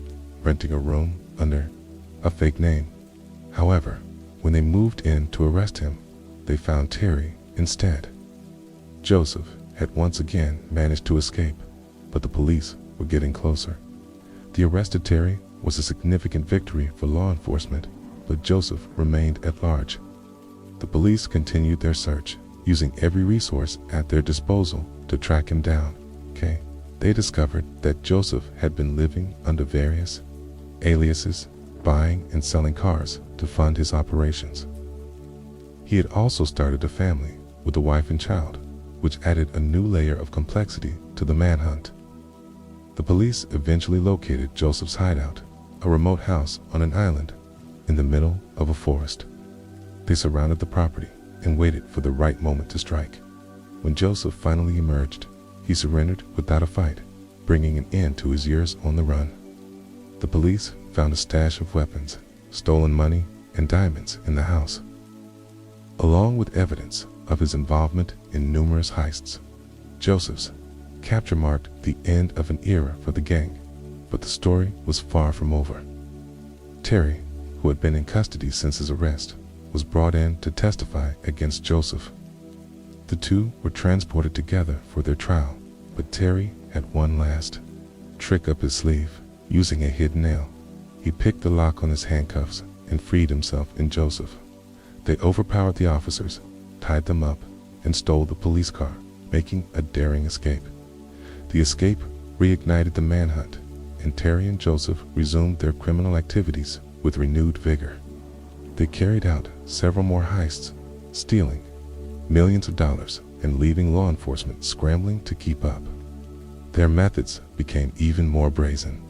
renting a room under a fake name. However, when they moved in to arrest him, they found Terry instead. Joseph had once again managed to escape, but the police were getting closer. The arrested Terry was a significant victory for law enforcement, but Joseph remained at large. The police continued their search, using every resource at their disposal to track him down. They discovered that Joseph had been living under various aliases, buying and selling cars to fund his operations. He had also started a family with a wife and child, which added a new layer of complexity to the manhunt. The police eventually located Joseph's hideout, a remote house on an island in the middle of a forest. They surrounded the property and waited for the right moment to strike. When Joseph finally emerged, he surrendered without a fight, bringing an end to his years on the run. The police found a stash of weapons, stolen money, and diamonds in the house, along with evidence of his involvement in numerous heists. Joseph's capture marked the end of an era for the gang, but the story was far from over. Terry, who had been in custody since his arrest, was brought in to testify against Joseph. The two were transported together for their trial, but Terry had one last trick up his sleeve. Using a hidden nail, He picked the lock on his handcuffs and freed himself and Joseph. They overpowered the officers, tied them up, and stole the police car, making a daring escape. The escape reignited the manhunt, and Terry and Joseph resumed their criminal activities with renewed vigor. They carried out several more heists, stealing millions of dollars and leaving law enforcement scrambling to keep up. Their methods became even more brazen,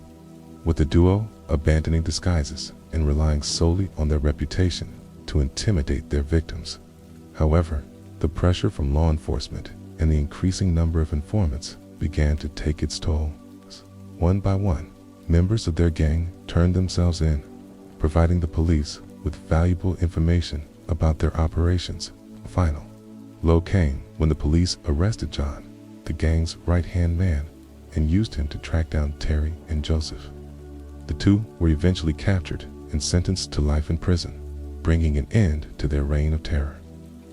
with the duo abandoning disguises and relying solely on their reputation to intimidate their victims. However, the pressure from law enforcement and the increasing number of informants began to take its toll. One by one, members of their gang turned themselves in, providing the police with valuable information about their operations. Final blow came when the police arrested John, the gang's right-hand man, and used him to track down Terry and Joseph. The two were eventually captured and sentenced to life in prison, bringing an end to their reign of terror.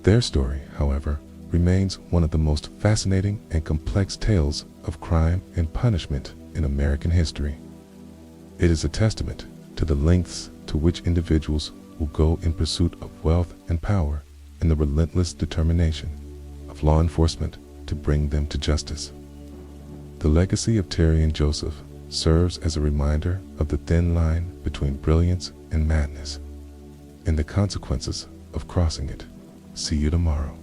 Their story, however, remains one of the most fascinating and complex tales of crime and punishment in American history. It is a testament to the lengths to which individuals will go in pursuit of wealth and power and the relentless determination of law enforcement to bring them to justice. The legacy of Terry and Joseph serves as a reminder of the thin line between brilliance and madness, and the consequences of crossing it. See you tomorrow.